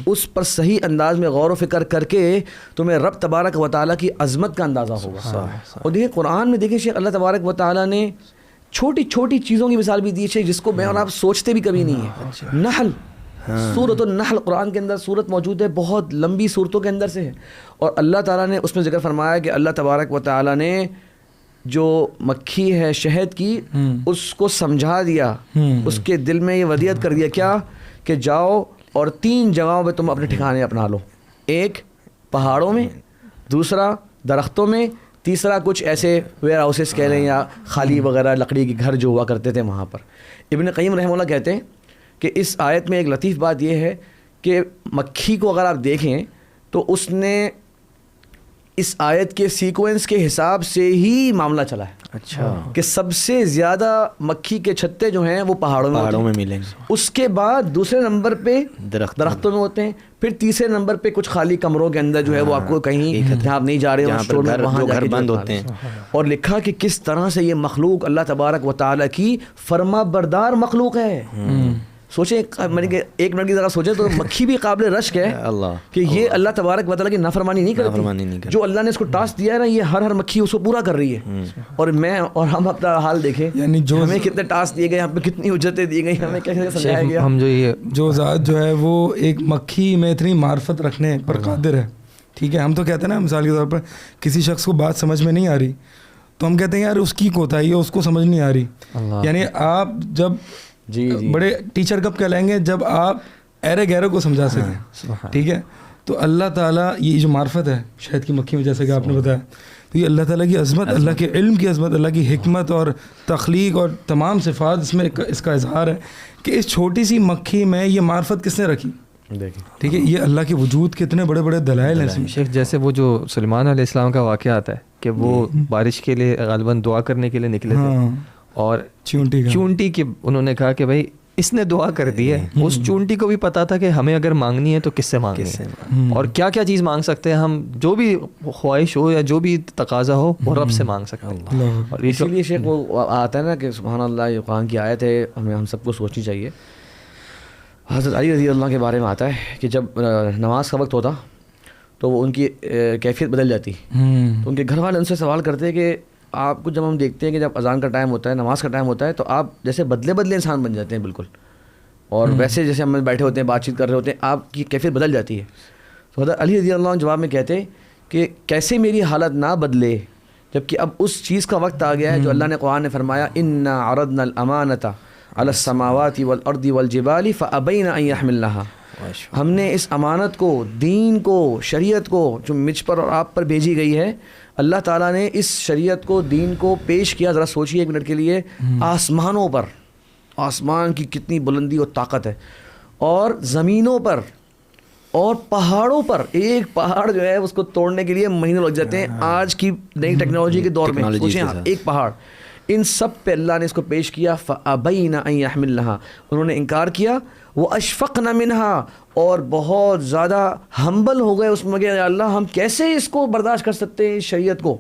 اس پر صحیح انداز میں غور و فکر کر کے تمہیں رب تبارک و تعالیٰ کی عظمت کا اندازہ ہوگا. اور دیکھیں قرآن میں دیکھیں شیخ اللہ تبارک و تعالیٰ نے چھوٹی چھوٹی چیزوں کی مثال بھی دی ہے جس کو میں اور آپ سوچتے بھی کبھی نہیں ہیں. نحل, سورۃ النحل قرآن کے اندر سورت موجود ہے, بہت لمبی صورتوں کے اندر سے ہے, اور اللہ تعالیٰ نے اس میں ذکر فرمایا کہ اللہ تبارک و تعالیٰ نے جو مکھی ہے شہد کی اس کو سمجھا دیا, اس کے دل میں یہ ودیعت کر دیا کیا کہ جاؤ اور 3 جگہوں پہ تم اپنے ٹھکانے اپنا لو, ایک پہاڑوں میں, دوسرا درختوں میں, تیسرا کچھ ایسے ویئر ہاؤسز کہہ لیں یا خالی وغیرہ لکڑی کے گھر جو ہوا کرتے تھے وہاں پر. ابن قیم رحمہ اللہ کہتے ہیں کہ اس آیت میں ایک لطیف بات یہ ہے کہ مکھی کو اگر آپ دیکھیں تو اس نے اس آیت کے سیکوینس کے حساب سے ہی معاملہ چلا ہے. اچھا, کہ سب سے زیادہ مکھی کے چھتے جو ہیں وہ پہاڑوں میں ملیں گے, اس کے بعد دوسرے نمبر پہ درختوں میں ہوتے ہیں, پھر تیسرے نمبر پہ کچھ خالی کمروں کے اندر جو ہے وہ آپ کو کہیں جہاں آپ نہیں جا رہے ہو گھر بند ہوتے ہیں. اور لکھا کہ کس طرح سے یہ مخلوق اللہ تبارک و تعالیٰ کی فرما بردار مخلوق ہے. سوچیں ایک منٹ کی ذرا سوچیں تو مکھی بھی قابل رشک ہے کہ یہ اللہ تبارک و تعالیٰ کی نافرمانی نہیں کرتی. جو اللہ نے اس کو ٹاسک دیا ہے نا, یہ ہر مکھی اس کو پورا کر رہی ہے. اور میں اور ہم اپنا حال دیکھیں, یعنی جو ہمیں کتنے ٹاسک دیے گئے, ہمیں کتنی اجرتیں دی گئی, ہمیں کیسے سمجھایا گیا. ہم جو ذات جو ہے وہ ایک مکھی میں اتنی معرفت رکھنے پر قادر ہے. ٹھیک ہے, ہم تو کہتے ہیں نا مثال کے طور پر کسی شخص کو بات سمجھ میں نہیں آ رہی تو ہم کہتے ہیں یار اس کی کوتاہی ہے, اس کو سمجھ نہیں آ رہی. یعنی آپ جب بڑے ٹیچر کب کہلائیں گے جب آپ ایرے گہرے کو سمجھا سکیں. ٹھیک ہے, تو اللہ تعالیٰ یہ جو معرفت ہے شہد کی مکھی میں جیسے کہ آپ نے بتایا, تو یہ اللہ تعالیٰ کی عظمت, اللہ کے علم کی عظمت, اللہ کی حکمت اور تخلیق اور تمام صفات اس میں اس کا اظہار ہے کہ اس چھوٹی سی مکھی میں یہ معرفت کس نے رکھی. ٹھیک ہے, یہ اللہ کے وجود کے اتنے بڑے بڑے دلائل ہیں. شیخ جیسے وہ جو سلیمان علیہ السلام کا واقعہ آتا ہے کہ وہ بارش کے لیے غالباً دعا کرنے کے لیے نکلے تھے اور چونٹی کی انہوں نے کہا کہ بھائی اس نے دعا کر دی ہے. اس چونٹی کو بھی پتا تھا کہ ہمیں اگر مانگنی ہے تو کس سے مانگنی ہے اور کیا کیا چیز مانگ سکتے ہیں ہم, جو بھی خواہش ہو یا جو بھی تقاضا ہو وہ رب سے مانگ سکتے ہیں. اور اسی لیے شیخ وہ آتا ہے نا کہ سبحان اللہ, یہ قرآن کی آیت ہے, ہم سب کو سوچنی چاہیے. حضرت علی رضی اللہ کے بارے میں آتا ہے کہ جب نماز کا وقت ہوتا تو وہ ان کی کیفیت بدل جاتی. تو ان کے گھر والے ان سے سوال کرتے کہ آپ کو جب ہم دیکھتے ہیں کہ جب اذان کا ٹائم ہوتا ہے, نماز کا ٹائم ہوتا ہے, تو آپ جیسے بدلے انسان بن جاتے ہیں بالکل, اور ویسے جیسے ہم بیٹھے ہوتے ہیں بات چیت کر رہے ہوتے ہیں آپ کی کیفیت بدل جاتی ہے. تو حضرت علی رضی اللہ عنہ جواب میں کہتے کہ کیسے میری حالت نہ بدلے جبکہ اب اس چیز کا وقت آ گیا ہے جو اللہ نے قرآن نے فرمایا انا عرضنا الامانۃ علی السماوات والارض والجبال فابین ان یحملنها، ہم نے اس امانت کو، دین کو، شریعت کو جو مجھ پر اور آپ پر بھیجی گئی ہے، اللہ تعالیٰ نے اس شریعت کو، دین کو پیش کیا. ذرا سوچیے ایک منٹ کے لیے، آسمانوں پر، آسمان کی کتنی بلندی اور طاقت ہے، اور زمینوں پر اور پہاڑوں پر. ایک پہاڑ جو ہے اس کو توڑنے کے لیے مہینوں لگ جاتے ہیں آج کی نئی ٹیکنالوجی کے دور میں. سوچیں ایک پہاڑ، ان سب پہ اللہ نے اس کو پیش کیا. فَأَبَيْنَ أَن يَحْمِلْنَهَا، انہوں نے انکار کیا. وَأَشْفَقْنَ مِنْهَا، اور بہت زیادہ ہمبل ہو گئے اس میں کہ اللہ ہم کیسے اس کو برداشت کر سکتے ہیں اس شریعت کو.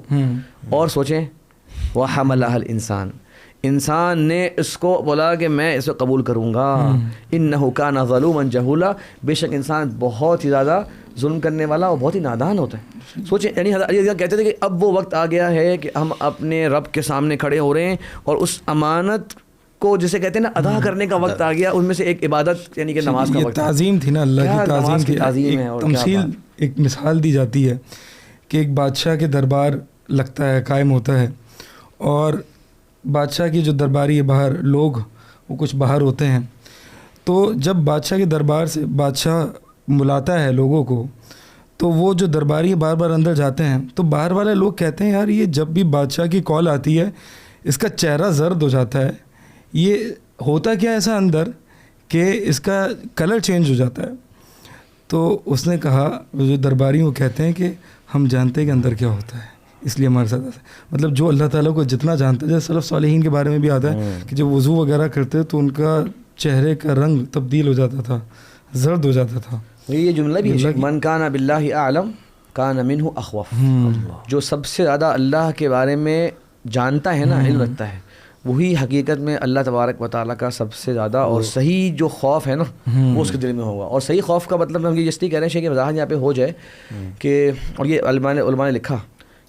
اور سوچیں وَحَمَلَهَا الْإِنسان، انسان نے اس کو بولا کہ میں اس کو قبول کروں گا. انہ کان ظلوما جہولا، بے شک انسان بہت ہی زیادہ ظلم کرنے والا اور بہت ہی نادان ہوتا ہے. سوچیں یعنی حضرت علی کہتے تھے کہ اب وہ وقت آ گیا ہے کہ ہم اپنے رب کے سامنے کھڑے ہو رہے ہیں اور اس امانت کو جسے کہتے ہیں نا ادا کرنے کا وقت آ گیا. ان میں سے ایک عبادت یعنی کہ نماز کا وقت. تعظیم تھی نا اللہ کی تعظیم تھی. ایک تمثیل، ایک مثال دی جاتی ہے کہ ایک بادشاہ کے دربار لگتا ہے، قائم ہوتا ہے، اور بادشاہ کی جو درباری باہر لوگ وہ کچھ باہر ہوتے ہیں، تو جب بادشاہ کے دربار سے بادشاہ بلاتا ہے لوگوں کو، تو وہ جو درباری بار بار اندر جاتے ہیں تو باہر والے لوگ کہتے ہیں یار یہ جب بھی بادشاہ کی کال آتی ہے اس کا چہرہ زرد ہو جاتا ہے، یہ ہوتا کیا ایسا اندر کہ اس کا کلر چینج ہو جاتا ہے. تو اس نے کہا، جو درباری وہ کہتے ہیں کہ ہم جانتے ہیں کہ اندر کیا ہوتا ہے، اس لیے ہمارے ساتھ ایسا. مطلب جو اللہ تعالیٰ کو جتنا جانتا ہے، جیسے سلف صالحین کے بارے میں بھی آتا ہے کہ جب وضو وغیرہ کرتے تو ان کا چہرے کا رنگ تبدیل ہو جاتا تھا، زرد ہو جاتا تھا. یہ جملہ بھی من کان باللہ اعلم کان منہ اخوف، جو سب سے زیادہ اللہ کے بارے میں جانتا ہے نا، علم رکھتا ہے، وہی حقیقت میں اللہ تبارک و تعالیٰ کا سب سے زیادہ اور صحیح جو خوف ہے نا وہ اس کے دل میں ہوگا. اور صحیح خوف کا مطلب ہم یہ جس طرح کہہ رہے ہیں کہ وضاحت یہاں پہ ہو جائے کہ، اور یہ علماء نے لکھا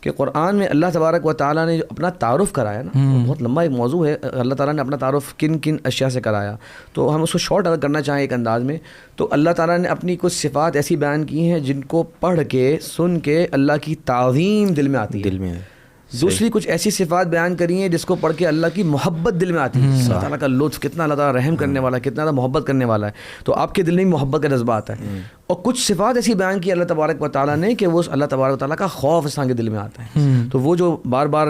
کہ قرآن میں اللہ تبارک و تعالیٰ نے جو اپنا تعارف کرایا نا، بہت لمبا ایک موضوع ہے. اللہ تعالیٰ نے اپنا تعارف کن کن اشیاء سے کرایا، تو ہم اس کو شارٹ اگر کرنا چاہیں ایک انداز میں، تو اللہ تعالیٰ نے اپنی کچھ صفات ایسی بیان کی ہیں جن کو پڑھ کے سن کے اللہ کی تعظیم دل میں آتی ہے. دل میں دوسری کچھ ایسی صفات بیان کری ہیں جس کو پڑھ کے اللہ کی محبت دل میں آتی ہے. اللہ تعالیٰ کا لطف کتنا، اللہ تعالیٰ رحم کرنے والا ہے، کتنا زیادہ محبت کرنے والا ہے، تو آپ کے دل میں محبت کا جذبہ آتا ہے. اور کچھ صفات ایسی بیان کی اللہ تبارک و تعالیٰ نے کہ وہ اللہ تبارک و تعالیٰ کا خوف انسان کے دل میں آتا ہے. تو وہ جو بار بار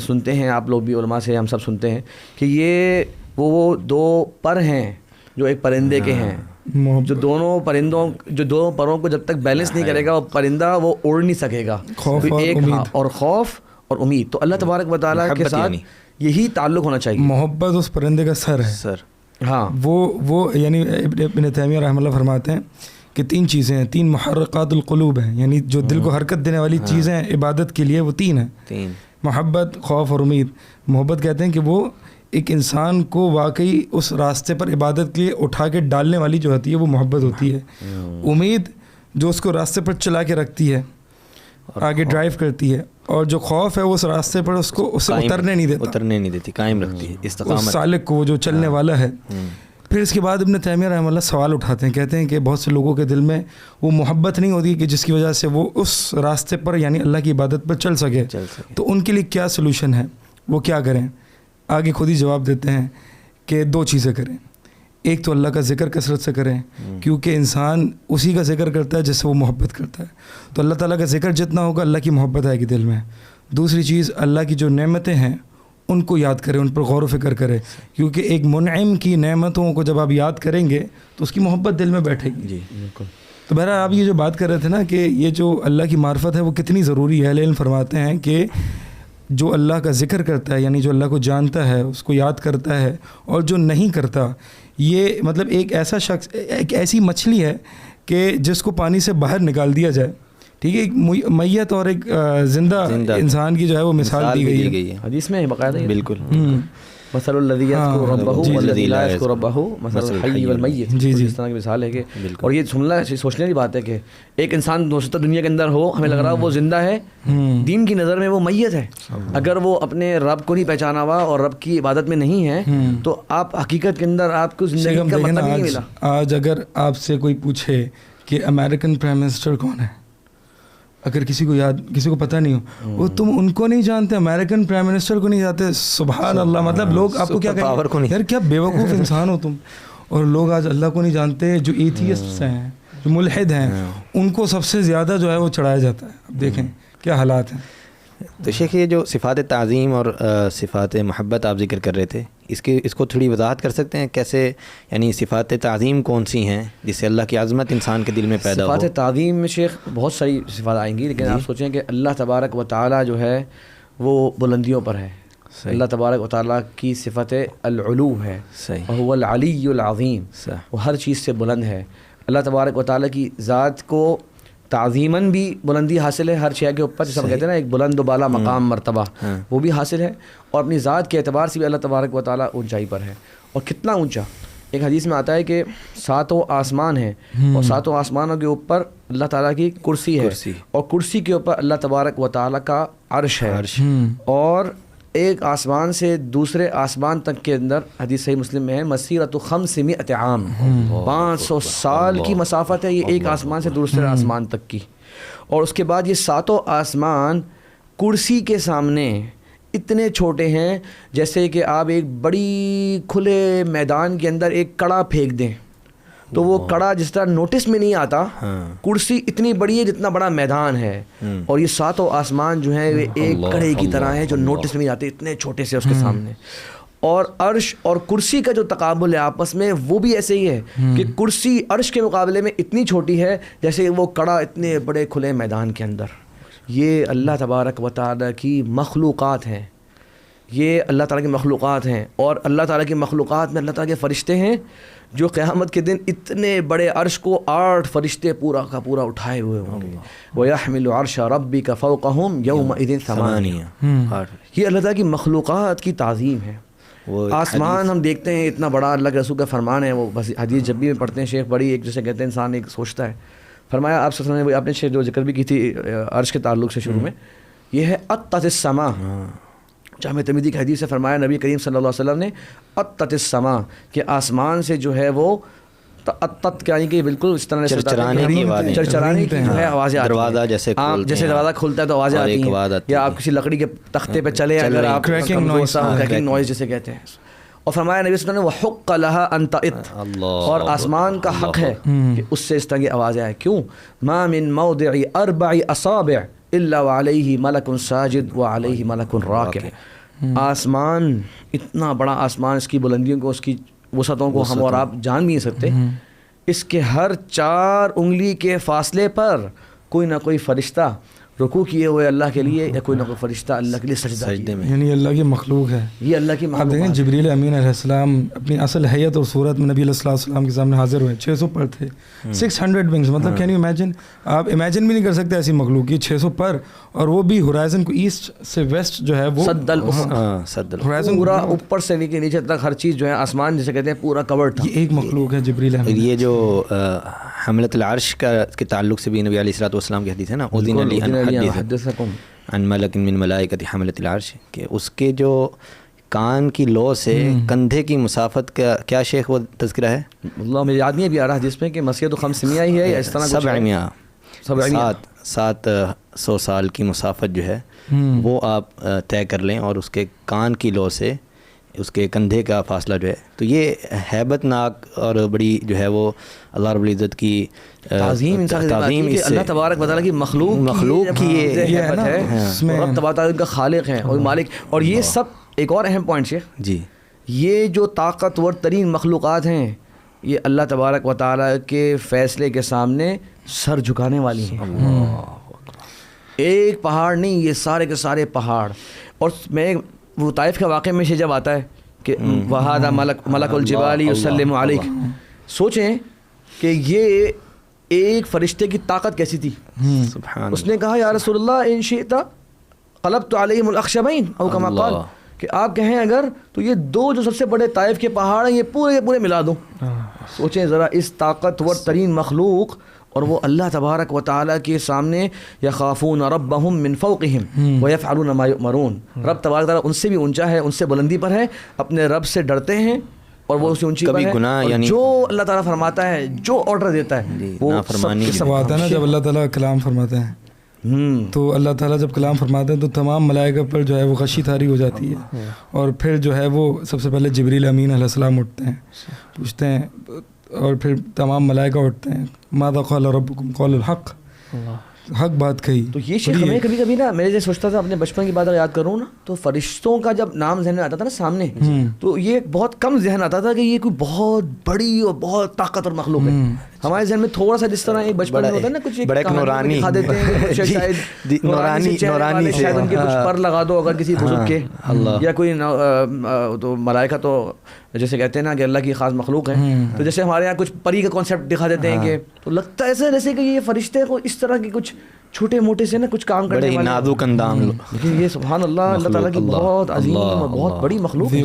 سنتے ہیں آپ لوگ بھی، علماء سے ہم سب سنتے ہیں کہ یہ وہ دو پر ہیں جو ایک پرندے کے ہیں، جو دونوں پرندوں، جو دو پروں کو جب تک بیلنس نہیں کرے گا وہ پرندہ وہ اڑ نہیں سکے گا. اور خوف اور امید. تو اللہ تبارک و تعالیٰ کے ساتھ یہی تعلق ہونا چاہیے. محبت اس پرندے کا سر ہے. ہاں وہ یعنی ابن تیمیہ رحمہ اللہ فرماتے ہیں کہ 3 چیزیں ہیں، 3 محرکات القلوب ہیں، یعنی جو دل کو حرکت دینے والی چیزیں عبادت کے لیے وہ 3 ہیں، محبت، خوف اور امید. محبت کہتے ہیں کہ وہ ایک انسان کو واقعی اس راستے پر عبادت کے لیے اٹھا کے ڈالنے والی جو ہوتی ہے وہ محبت ہوتی ہے. امید جو اس کو راستے پر چلا کے رکھتی ہے، آگے ڈرائیو کرتی ہے. اور جو خوف ہے وہ اس راستے پر اس کو اسے اترنے نہیں دیتی، قائم رکھتی ہے استقامت، اس سالک کو جو چلنے والا ہے. پھر اس کے بعد ابن تیمیہ رحمہ اللہ سوال اٹھاتے ہیں، کہتے ہیں کہ بہت سے لوگوں کے دل میں وہ محبت نہیں ہوتی کہ جس کی وجہ سے وہ اس راستے پر یعنی اللہ کی عبادت پر چل سکے. تو ان کے لیے کیا سلوشن ہے، وہ کیا کریں؟ آگے خود ہی جواب دیتے ہیں کہ 2 چیزیں کریں. ایک تو اللہ کا ذکر کثرت سے کریں، کیونکہ انسان اسی کا ذکر کرتا ہے جس سے وہ محبت کرتا ہے. تو اللہ تعالیٰ کا ذکر جتنا ہوگا اللہ کی محبت آئے گی دل میں. دوسری چیز، اللہ کی جو نعمتیں ہیں ان کو یاد کریں، ان پر غور و فکر کریں، کیونکہ ایک منعم کی نعمتوں کو جب آپ یاد کریں گے تو اس کی محبت دل میں بیٹھے گی. جی بالکل. تو بہرحال آپ یہ جو بات کر رہے تھے نا کہ یہ جو اللہ کی معرفت ہے وہ کتنی ضروری ہے. اہل علم فرماتے ہیں کہ جو اللہ کا ذکر کرتا ہے یعنی جو اللہ کو جانتا ہے، اس کو یاد کرتا ہے، اور جو نہیں کرتا، یہ مطلب ایک ایسا شخص، ایک ایسی مچھلی ہے کہ جس کو پانی سے باہر نکال دیا جائے، ٹھیک ہے، ایک میت اور ایک زندہ انسان کی جو ہے وہ مثال دی گئی ہے حدیث میں باقاعدہ. بالکل. مثل الذی یذکر ربہ والذی لا یذکر ربہ مثل الحی والمیت. جی اس طرح کی مثال ہے کہ، اور یہ سوچنے کی بات ہے کہ ایک انسان دوسرا دنیا کے اندر ہو، ہمیں لگ رہا وہ زندہ ہے، دین کی نظر میں وہ میت ہے. اگر وہ اپنے رب کو نہیں پہچانا ہوا اور رب کی عبادت میں نہیں ہے تو آپ حقیقت کے اندر آپ کو زندگی کا مطلب نہیں ملا. آج اگر آپ سے کوئی پوچھے کہ امریکن پرائم منسٹر کون ہے، اگر کسی کو پتہ نہیں ہو, وہ تم ان کو نہیں جانتے, امریکن پرائم منسٹر کو نہیں جانتے, سبحان اللہ. مطلب لوگ آپ کو کیا کہیں یار کیا بیوقوف انسان ہو تم. اور لوگ آج اللہ کو نہیں جانتے. جو ایتھیسٹس ہیں, جو ملحد ہیں, ان کو سب سے زیادہ جو ہے وہ چڑھایا جاتا ہے. اب دیکھیں کیا حالات ہیں. تو شیخ یہ جو صفات تعظیم اور صفات محبت آپ ذکر کر رہے تھے, اس کو تھوڑی وضاحت کر سکتے ہیں کیسے, یعنی صفات تعظیم کون سی ہیں جس سے اللہ کی عظمت انسان کے دل میں پیدا ہو؟ صفات تعظیم میں شیخ بہت ساری صفات آئیں گی, لیکن آپ سوچیں کہ اللہ تبارک و تعالیٰ جو ہے وہ بلندیوں پر ہے. اللہ تبارک و تعالیٰ کی صفت العلو ہے, وهو العلی العظیم, وہ ہر چیز سے بلند ہے. اللہ تبارک و تعالیٰ کی ذات کو تعظیماً بھی بلندی حاصل ہے, ہر شے کے اوپر جیسے ہم کہتے ہیں نا ایک بلند و بالا مقام مرتبہ, وہ بھی حاصل ہے. اور اپنی ذات کے اعتبار سے بھی اللہ تبارک و تعالیٰ اونچائی پر ہے. اور کتنا اونچا, ایک حدیث میں آتا ہے کہ 7 آسمان ہیں, اور 7 آسمانوں کے اوپر اللہ تعالیٰ کی کرسی ہے, اور کرسی کے اوپر اللہ تبارک و تعالیٰ کا عرش ہے. اور ایک آسمان سے دوسرے آسمان تک کے اندر حدیث صحیح مسلم میں ہے مسیرۃ 500 عام, 500 سال کی مسافت ہے یہ ایک آسمان سے دوسرے آسمان تک کی. اور اس کے بعد یہ 7 آسمان کرسی کے سامنے اتنے چھوٹے ہیں جیسے کہ آپ ایک بڑی کھلے میدان کے اندر ایک کڑا پھینک دیں تو وہ کڑا جس طرح نوٹس میں نہیں آتا, کرسی اتنی بڑی ہے جتنا بڑا میدان ہے. اور یہ 7 آسمان جو ہیں وہ ایک کڑے کی طرح ہیں جو نوٹس میں نہیں آتے, اتنے چھوٹے سے اس کے سامنے. اور عرش اور کرسی کا جو تقابل ہے آپس میں وہ بھی ایسے ہی ہے کہ کرسی عرش کے مقابلے میں اتنی چھوٹی ہے جیسے وہ کڑا اتنے بڑے کھلے میدان کے اندر. یہ اللہ تبارک و تعالیٰ کی مخلوقات ہیں, یہ اللہ تعالیٰ کی مخلوقات ہیں. اور اللہ تعالیٰ کی مخلوقات میں اللہ تعالیٰ کے فرشتے ہیں جو قیامت کے دن اتنے بڑے عرش کو 8 فرشتے پورا کا پورا اٹھائے ہوئے ہوں گے. وَيَحْمِلُ عَرْشَ رَبِّكَ فَوْقَهُمْ يَوْمَئِذٍ 8. یہ اللہ تعالیٰ کی مخلوقات کی تعظیم ہے. آسمان ہم دیکھتے ہیں اتنا بڑا, اللہ کے رسول کا فرمان ہے, وہ بس حدیث جب بھی میں پڑھتے ہیں شیخ بڑی ایک جیسے کہتے ہیں انسان ایک سوچتا ہے. فرمایا آپ نے آپ نے شیخ جو ذکر بھی کی تھی عرش کے تعلق سے شروع میں, یہ ہے اطت السما. جامع ترمذی کی حدیث سے فرمایا نبی کریم صلی اللہ علیہ وسلم نے اطت السما کہ آسمان سے جو ہے وہ اطت کیا کہ بالکل اس طرح چرچرانے کی جو ہے آوازیں آتی ہیں, دروازہ جیسے دروازہ کھلتا ہے تو آوازیں آتی ہیں, یا آپ کسی لکڑی کے تختے پہ چلے اگر آپ کریکنگ نوائز جسے کہتے ہیں. اور فرمایا نبی صلی اللہ علیہ وسلم وحق لها ان تئط, اور آسمان کا حق ہے کہ اس سے اس طرح کی آوازیں آئیں. کیوں؟ ما من موضع 4 اصابع الا وعليه ملک ساجد وعليه ملک راکع. آسمان اتنا بڑا آسمان, اس کی بلندیوں کو, اس کی وسعتوں کو ہم اور آپ جان بھی نہیں سکتے. اس کے ہر 4 انگلی کے فاصلے پر کوئی نہ کوئی فرشتہ رکوع کیے ہوئے اللہ کے لیے, یا کوئی نہ کوئی فرشتہ اللہ کے لیے سجدہ میں. یعنی اللہ کی مخلوق ہے, یہ اللہ کی مخلوق. آپ دیکھیں جبریل امین علیہ السلام اپنی اصل حیت اور صورت میں نبی علیہ السلام کے سامنے حاضر ہوئے, 600 پر تھے, 600 ونگز. مطلب کین یو امیجن, آپ امیجن بھی نہیں کر سکتے ایسی مخلوق کی 600 پر, اور وہ بھی ہورائزن کو ایسٹ سے ویسٹ جو ہے وہ سد ہورائزن پورا اوپر سے نیچے تک ہر چیز جو ہے آسمان جسے کہتے ہیں پورا کورڈ تھا. یہ ایک مخلوق ہے جبریل امین. یہ جو حملۃ العرش کا کے تعلق سے بھی نبی علیہ الصلوۃ والسلام کی حدیث ہے نا, اذن لی ان احدثکم عن ملک من ملائکۃ حملۃ العرش, کہ اس کے جو کان کی لو سے کندھے کی مسافت کا کیا شیخ وہ تذکرہ ہے؟ اللہ مجھے یاد نہیں ابھی آ رہا جس میں کہ مسیرۃ 500 ہی ہے یا اس طرح 700 سال کی مسافت جو ہے وہ آپ طے کر لیں, اور اس کے کان کی لو سے اس کے کندھے کا فاصلہ جو ہے, تو یہ ہیبت ناک اور بڑی جو ہے وہ اللہ رب العزت کی تعظیم کہ اللہ تبارک و تعالیٰ کی مخلوق کی یہ ہیبت ہے, اور رب تبارک ان کا خالق ہے اور مالک. اور یہ سب ایک اور اہم پوائنٹ شیخ جی, یہ جو طاقتور ترین مخلوقات ہیں یہ اللہ تبارک و تعالیٰ کے فیصلے کے سامنے سر جھکانے والی ہیں. ایک پہاڑ نہیں, یہ سارے کے سارے پہاڑ. اور میں وہ طائف کا واقعہ میں سے جب آتا ہے کہ وہذا ملک الجبال یسلم علیک, سوچیں کہ یہ ایک فرشتے کی طاقت کیسی تھی. اس نے کہا یا رسول اللہ ان شئت قلبت علیہم الاخشبین او کما قال, کہ آپ کہیں اگر تو یہ 2 جو سب سے بڑے طائف کے پہاڑ ہیں یہ پورے ملا دوں. سوچیں ذرا اس طاقتور ترین مخلوق اور وہ اللہ تبارک و تعالیٰ کے سامنے یخافون ربہم من فوقہم ویفعلون ما یؤمرون. رب تبارک تعالیٰ ان سے بھی اونچا ہے, ان سے بلندی پر ہے, اپنے رب سے ڈرتے ہیں اور وہ اسے اونچی پر ہے, اور جو اللہ تعالیٰ فرماتا ہے, جو آرڈر دیتا ہے وہ آتا ہے نا جب اللہ تعالیٰ کلام فرماتا ہے تو اللہ تعالیٰ جب کلام فرماتے ہیں تو تمام ملائکہ پر جو ہے وہ غشی طاری ہو جاتی ہے، اور پھر جو ہے وہ سب سے پہلے جبریل امین علیہ السلام اٹھتے ہیں، پوچھتے ہیں، اور پھر تمام ملائکہ اٹھتے ہیں، ماذا قال ربکم قال الحق، حق بات کہی. تو یہ شیخ ہمیں کبھی کبھی نا، میں جیسے سوچتا تھا اپنے بچپن کی بات اگر یاد کروں نا، تو فرشتوں کا جب نام ذہن میں آتا تھا نا سامنے، تو یہ بہت کم ذہن آتا تھا کہ یہ کوئی بہت بڑی اور بہت طاقتور مخلوق ہے. ہمارے ذہن میں تھوڑا سا جس طرح ایک بچپن میں ہوتا ہے نا، کچھ بڑا نورانی دکھا دیتے ہیں، شاید نورانی شاید ان کے کچھ پر لگا دو اگر کسی بزرگ کے، یا کوئی تو ملائکہ تو جیسے کہتے ہیں نا کہ اللہ کی خاص مخلوق ہے، تو جیسے ہمارے یہاں کچھ پری کا کانسیپٹ دکھا دیتے ہیں کہ، تو لگتا ہے ایسا جیسے کہ یہ فرشتے کو اس طرح کے کچھ چھوٹے موٹے سے نا کچھ کام کرنے والے، بڑے نازک اندام، لیکن یہ سبحان اللہ، اللہ تعالیٰ کی بہت عظیم اور بہت بڑی مخلوق ہے.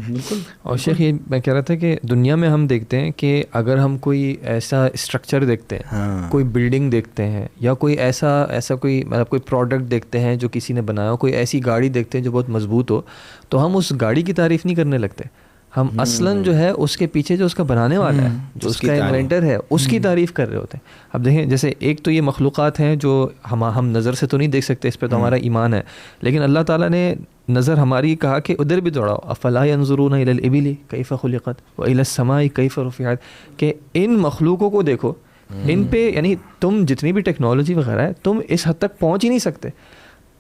بالکل. اور شیخ یہ میں کہہ رہا تھا کہ دنیا میں ہم دیکھتے ہیں کہ اگر ہم کوئی ایسا اسٹرکچر دیکھتے ہیں، کوئی بلڈنگ دیکھتے ہیں، یا کوئی ایسا کوئی مطلب کوئی پروڈکٹ دیکھتے ہیں جو کسی نے بنایا ہو، کوئی ایسی گاڑی دیکھتے ہیں جو بہت مضبوط ہو، تو ہم اس گاڑی کی تعریف نہیں کرنے لگتے، ہم اصلاً جو ہے اس کے پیچھے جو اس کا بنانے والا ہے، جو اس کا انوینٹر ہے، اس کی تعریف کر رہے ہوتے ہیں. اب دیکھیں جیسے ایک تو یہ مخلوقات ہیں جو ہم نظر سے تو نہیں دیکھ سکتے، اس پہ تو ہمارا ایمان ہے، لیکن اللہ تعالیٰ نے نظر ہماری کہا کہ ادھر بھی دوڑاؤ، افلا ينظرون الى الابل کیف خلقت والى السماء کیف رفعت، کہ ان مخلوقوں کو دیکھو، ان پہ یعنی تم جتنی بھی ٹیکنالوجی وغیرہ ہے تم اس حد تک پہنچ ہی نہیں سکتے.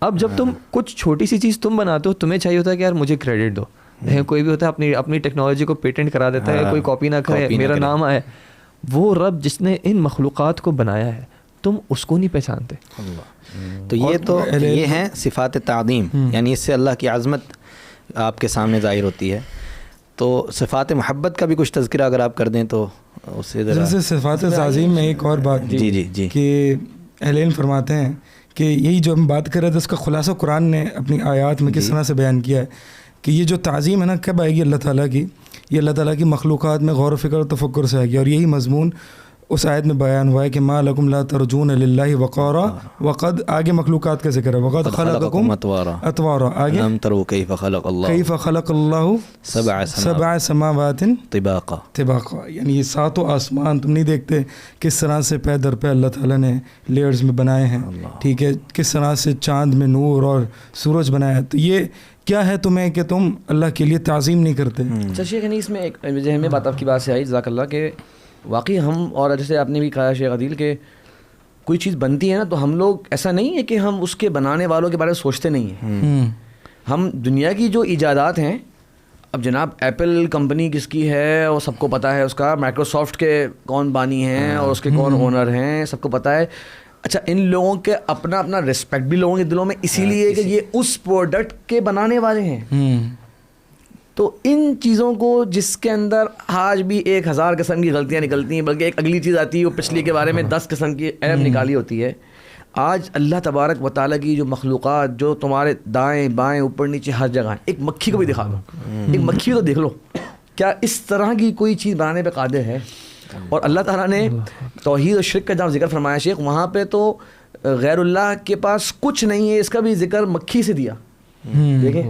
اب جب تم کچھ چھوٹی سی چیز تم بناتے ہو، تمہیں چاہیے ہوتا ہے کہ یار مجھے کریڈٹ دو. کوئی بھی ہوتا ہے اپنی ٹیکنالوجی کو پیٹنٹ کرا دیتا ہے، کوئی کاپی نہ کرے، میرا نام آئے. وہ رب جس نے ان مخلوقات کو بنایا ہے، تم اس کو نہیں پہچانتے. تو یہ ہیں صفات تعظیم، یعنی اس سے اللہ کی عظمت آپ کے سامنے ظاہر ہوتی ہے. تو صفات محبت کا بھی کچھ تذکرہ اگر آپ کر دیں تو اس سے جیسے صفات تعظیم میں ایک اور بات جی کہ اہل علم فرماتے ہیں کہ یہی جو ہم بات کر رہے تھے اس کا خلاصہ قرآن نے اپنی آیات میں کس طرح سے بیان کیا ہے کہ یہ جو تعظیم ہے نا کب آئے گی اللہ تعالیٰ کی، یہ اللہ تعالیٰ کی مخلوقات میں غور و فکر و تفکر سے آئے گی. اور یہی مضمون اس آیت میں بیان ہوا ہے کہ ما لکم لا ترجون للہ وقارا وقد، آگے مخلوقات کا ذکر ہے، وقد خلقکم اطوارا، آگے لم تروا کیف خلق اللہ سبع سماوات طباقا، یعنی یہ ساتوں آسمان تم نہیں دیکھتے کس طرح سے پے در پہ اللہ تعالیٰ نے لیئرز میں بنائے ہیں، ٹھیک ہے، کس طرح سے چاند میں نور اور سورج بنایا ہے. تو یہ کیا ہے تمہیں کہ تم اللہ کے لیے تعظیم نہیں کرتے. اچھا شیخ، یعنی اس میں ایک ذہن میں بات آپ کی بات سے آئی، جزاک اللہ، کہ واقعی ہم، اور جیسے آپ نے بھی کہا شیخ عدیل، کہ کوئی چیز بنتی ہے نا تو ہم لوگ ایسا نہیں ہے کہ ہم اس کے بنانے والوں کے بارے میں سوچتے نہیں ہیں. ہم دنیا کی جو ایجادات ہیں، اب جناب ایپل کمپنی کس کی ہے وہ سب کو پتہ ہے، اس کا مائکروسافٹ کے کون بانی ہیں اور اس کے کون اونر ہیں سب کو پتہ ہے. اچھا، ان لوگوں کے اپنا ریسپیکٹ بھی لوگوں کے دلوں میں اسی لیے کہ یہ اس پروڈکٹ کے بنانے والے ہیں. تو ان چیزوں کو جس کے اندر آج بھی 1000 قسم کی غلطیاں نکلتی ہیں، بلکہ ایک اگلی چیز آتی ہے وہ پچھلی کے بارے میں 10 قسم کی عیب نکالی ہوتی ہے. آج اللہ تبارک و تعالیٰ کی جو مخلوقات جو تمہارے دائیں بائیں اوپر نیچے ہر جگہ ہیں، ایک مکھی کو بھی دکھا دو، ایک مکھی کو دیکھ لو، کیا اس طرح کی کوئی چیز بنانے پہ قادر ہے؟ اور اللہ تعالیٰ نے توحید اور شرک کا جہاں ذکر فرمایا شیخ، وہاں پہ تو غیر اللہ کے پاس کچھ نہیں ہے، اس کا بھی ذکر مکھی سے دیا. دیکھیں،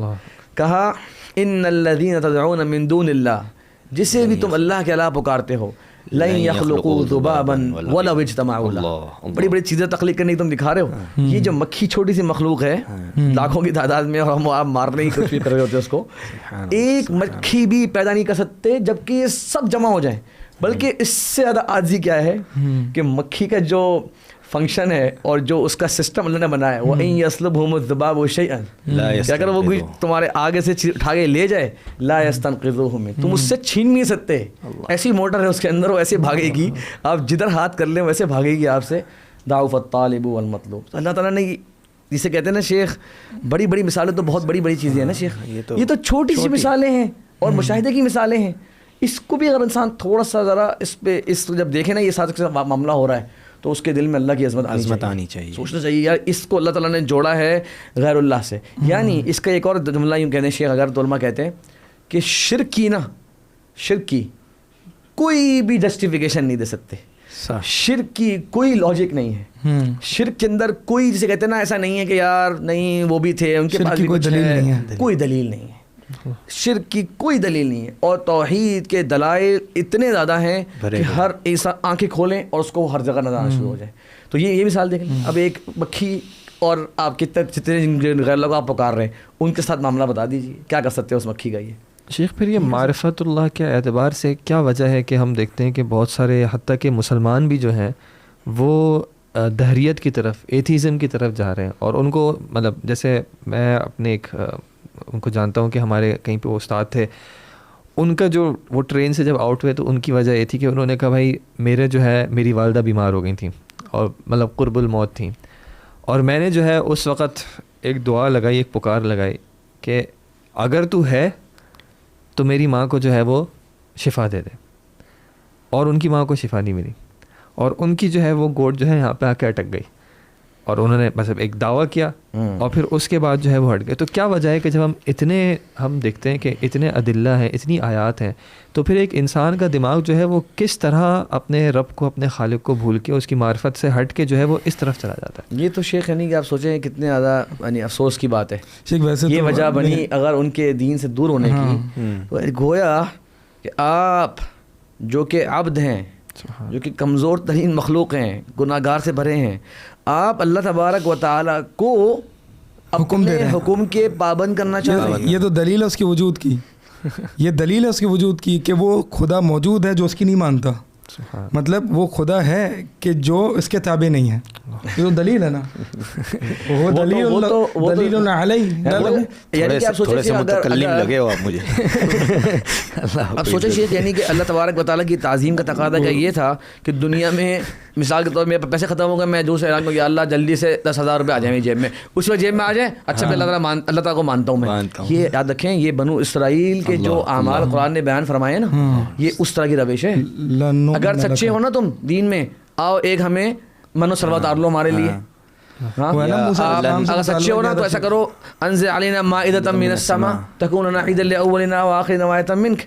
کہا ان الذین تدعون من دون اللہ، جسے بھی تم اللہ کے علاوہ پکارتے ہو، لن یخلقوا ذبابا ولو اجتمعوا له، بڑی بڑی چیزیں تخلیق کرنے کی تم دکھا رہے ہو. یہ جو مکھی چھوٹی سی مخلوق ہے لاکھوں کی تعداد میں، اور ہم آپ مارنے کی کوشش کر رہے ہوتے اس کو، ایک مکھی بھی پیدا نہیں کر سکتے جبکہ یہ سب جمع ہو جائیں. بلکہ اس سے زیادہ عاجزی کیا ہے کہ مکھی کا جو فنکشن ہے اور جو اس کا سسٹم اللہ نے بنایا ہے، وہ ان یسلبہم الذباب شیئا، کہ اگر وہ تمہارے آگے سے اٹھا کے لے جائے، لا یستنقذوہ من، تم اس سے چھین نہیں سکتے. ایسی موٹر ہے اس کے اندر، وہ ایسے بھاگے گی، آپ جدھر ہاتھ کر لیں ویسے بھاگے گی آپ سے. ضعف الطالب والمطلوب. اللہ تعالیٰ نے جسے کہتے ہیں نا شیخ، بڑی بڑی مثالیں تو بہت بڑی بڑی چیزیں ہیں نا شیخ، یہ تو چھوٹی سی مثالیں ہیں اور مشاہدے کی مثالیں ہیں. اس کو بھی اگر انسان تھوڑا سا ذرا اس جب دیکھے نا یہ ساتھ معاملہ ہو رہا ہے تو اس کے دل میں اللہ کی عظمت آنی چاہیے. سوچنا چاہیے یار اس کو اللہ تعالیٰ نے جوڑا ہے غیر اللہ سے. یعنی اس کا ایک اور جملہ یوں کہتے ہیں شیخ، اگر علماء کہتے ہیں کہ شرک کی کوئی بھی جسٹیفیکیشن نہیں دے سکتے، شرک کی کوئی لاجک نہیں ہے، شرک کے اندر کوئی، جسے کہتے ہیں نا ایسا نہیں ہے کہ یار نہیں وہ بھی تھے ان کے پاس بھی کوئی دلیل نہیں ہے، شرک کی کوئی دلیل نہیں ہے، اور توحید کے دلائل اتنے زیادہ ہیں کہ ہر انسان آنکھیں کھولیں اور اس کو ہر جگہ نظر آنا شروع ہو جائے. تو یہ مثال دیکھ لیں. اب ایک مکھی اور آپ جتنے غیر لوگ آپ پکار رہے ہیں ان کے ساتھ معاملہ بتا دیجیے، کیا کر سکتے ہیں اس مکھی کا. یہ شیخ پھر یہ معرفت اللہ کے اعتبار سے کیا وجہ ہے کہ ہم دیکھتے ہیں کہ بہت سارے حتیٰ کہ مسلمان بھی جو ہیں وہ دہریت کی طرف، ایتھیزم کی طرف جا رہے ہیں، اور ان کو مطلب جیسے میں اپنے ایک ان کو جانتا ہوں کہ ہمارے کہیں پہ وہ استاد تھے، ان کا جو وہ ٹرین سے جب آؤٹ ہوئے تو ان کی وجہ یہ تھی کہ انہوں نے کہا بھائی میرے جو ہے میری والدہ بیمار ہو گئی تھیں اور مطلب قرب الموت تھیں، اور میں نے جو ہے اس وقت ایک دعا لگائی، ایک پکار لگائی کہ اگر تو ہے تو میری ماں کو جو ہے وہ شفا دے دے. اور ان کی ماں کو شفا نہیں ملی، اور ان کی جو ہے وہ گوٹ جو ہے یہاں پہ آ کے اٹک گئی، اور انہوں نے مطلب ایک دعویٰ کیا اور پھر اس کے بعد جو ہے وہ ہٹ گئے. تو کیا وجہ ہے کہ جب ہم دیکھتے ہیں کہ اتنے ادلہ ہیں، اتنی آیات ہیں، تو پھر ایک انسان کا دماغ جو ہے وہ کس طرح اپنے رب کو، اپنے خالق کو بھول کے اس کی معرفت سے ہٹ کے جو ہے وہ اس طرف چلا جاتا ہے؟ یہ تو شیخ یعنی کہ آپ سوچیں کتنے زیادہ یعنی افسوس کی بات ہے. ویسے یہ وجہ بنی اگر ان کے دین سے دور ہونے کی، گویا کہ آپ جو کہ عبد ہیں، جو کہ کمزور ترین مخلوق ہیں، گناہ گار سے بھرے ہیں، آپ اللہ تبارک و تعالیٰ کو حکم دے رہے ہیں، حکم کے پابند کرنا چاہ رہے ہیں. یہ تو دلیل ہے اس کے وجود کی، یہ دلیل ہے اس کے وجود کی کہ وہ خدا موجود ہے جو اس کی نہیں مانتا. مطلب وہ خدا ہے کہ جو اس کے تابع نہیں ہے. یہ تو دلیل ہے نا، وہ دلیل علیہ. تھوڑے سے متکلم لگے ہو آپ مجھے. اب سوچیں شیخ یعنی کہ اللہ تبارک و تعالیٰ کی تعظیم کا تقاضا کیا یہ تھا کہ دنیا میں مثال کے طور پر پیسے ختم ہو گئے، میں دوسرے اعلان کو یا اللہ جلدی سے 10,000 روپے آ جائیں میری جیب میں، اس وقت جیب میں آ جائیں، اچھا میں اللہ تعالیٰ کو مانتا ہوں میں. یہ یاد رکھیں، یہ بنو اسرائیل کے جو اعمال قرآن نے بیان فرمائے نا، یہ اس طرح کی روش ہے. اگر سچے ہو نا تم دین میں، آؤ ایک ہمیں منو سلوا اتار لو ہمارے لیے. اگر سچے ہو نا تو ایسا کرو، انزل علینا مائدۃ من السماء تکون لنا عیدا لاولنا وآخرنا وآیۃ منک.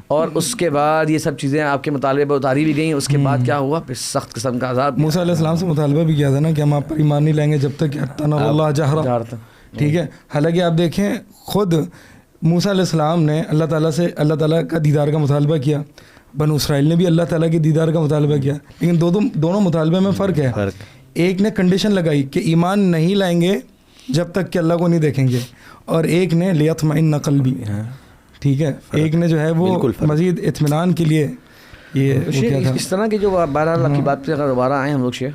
اور اس کے بعد یہ سب چیزیں آپ کے مطالبے پر اتاری بھی گئیں. اس کے بعد کیا ہوا؟ پھر سخت قسم کا عذاب. موسیٰ علیہ السلام سے مطالبہ بھی کیا تھا نا کہ ہم آپ پر ایمان نہیں لائیں گے جب تک کہ حتی نرى اللہ جہرا. ٹھیک ہے، حالانکہ آپ دیکھیں خود موسیٰ علیہ السلام نے اللہ تعالیٰ سے اللہ تعالیٰ کا دیدار کا مطالبہ کیا، بنو اسرائیل نے بھی اللہ تعالیٰ کے دیدار کا مطالبہ کیا، لیکن دونوں مطالبے میں فرق ہے. ایک نے کنڈیشن لگائی کہ ایمان نہیں لائیں گے جب تک کہ اللہ کو نہیں دیکھیں گے، اور ایک نے لیطمئن قلبی. ٹھیک ہے، ایک نے جو ہے وہ مزید اطمینان کے لیے یہ کیا تھا. اس طرح کی جو بہرحال آپ کی بات پہ اگر دوبارہ آئیں ہم لوگ شیخ،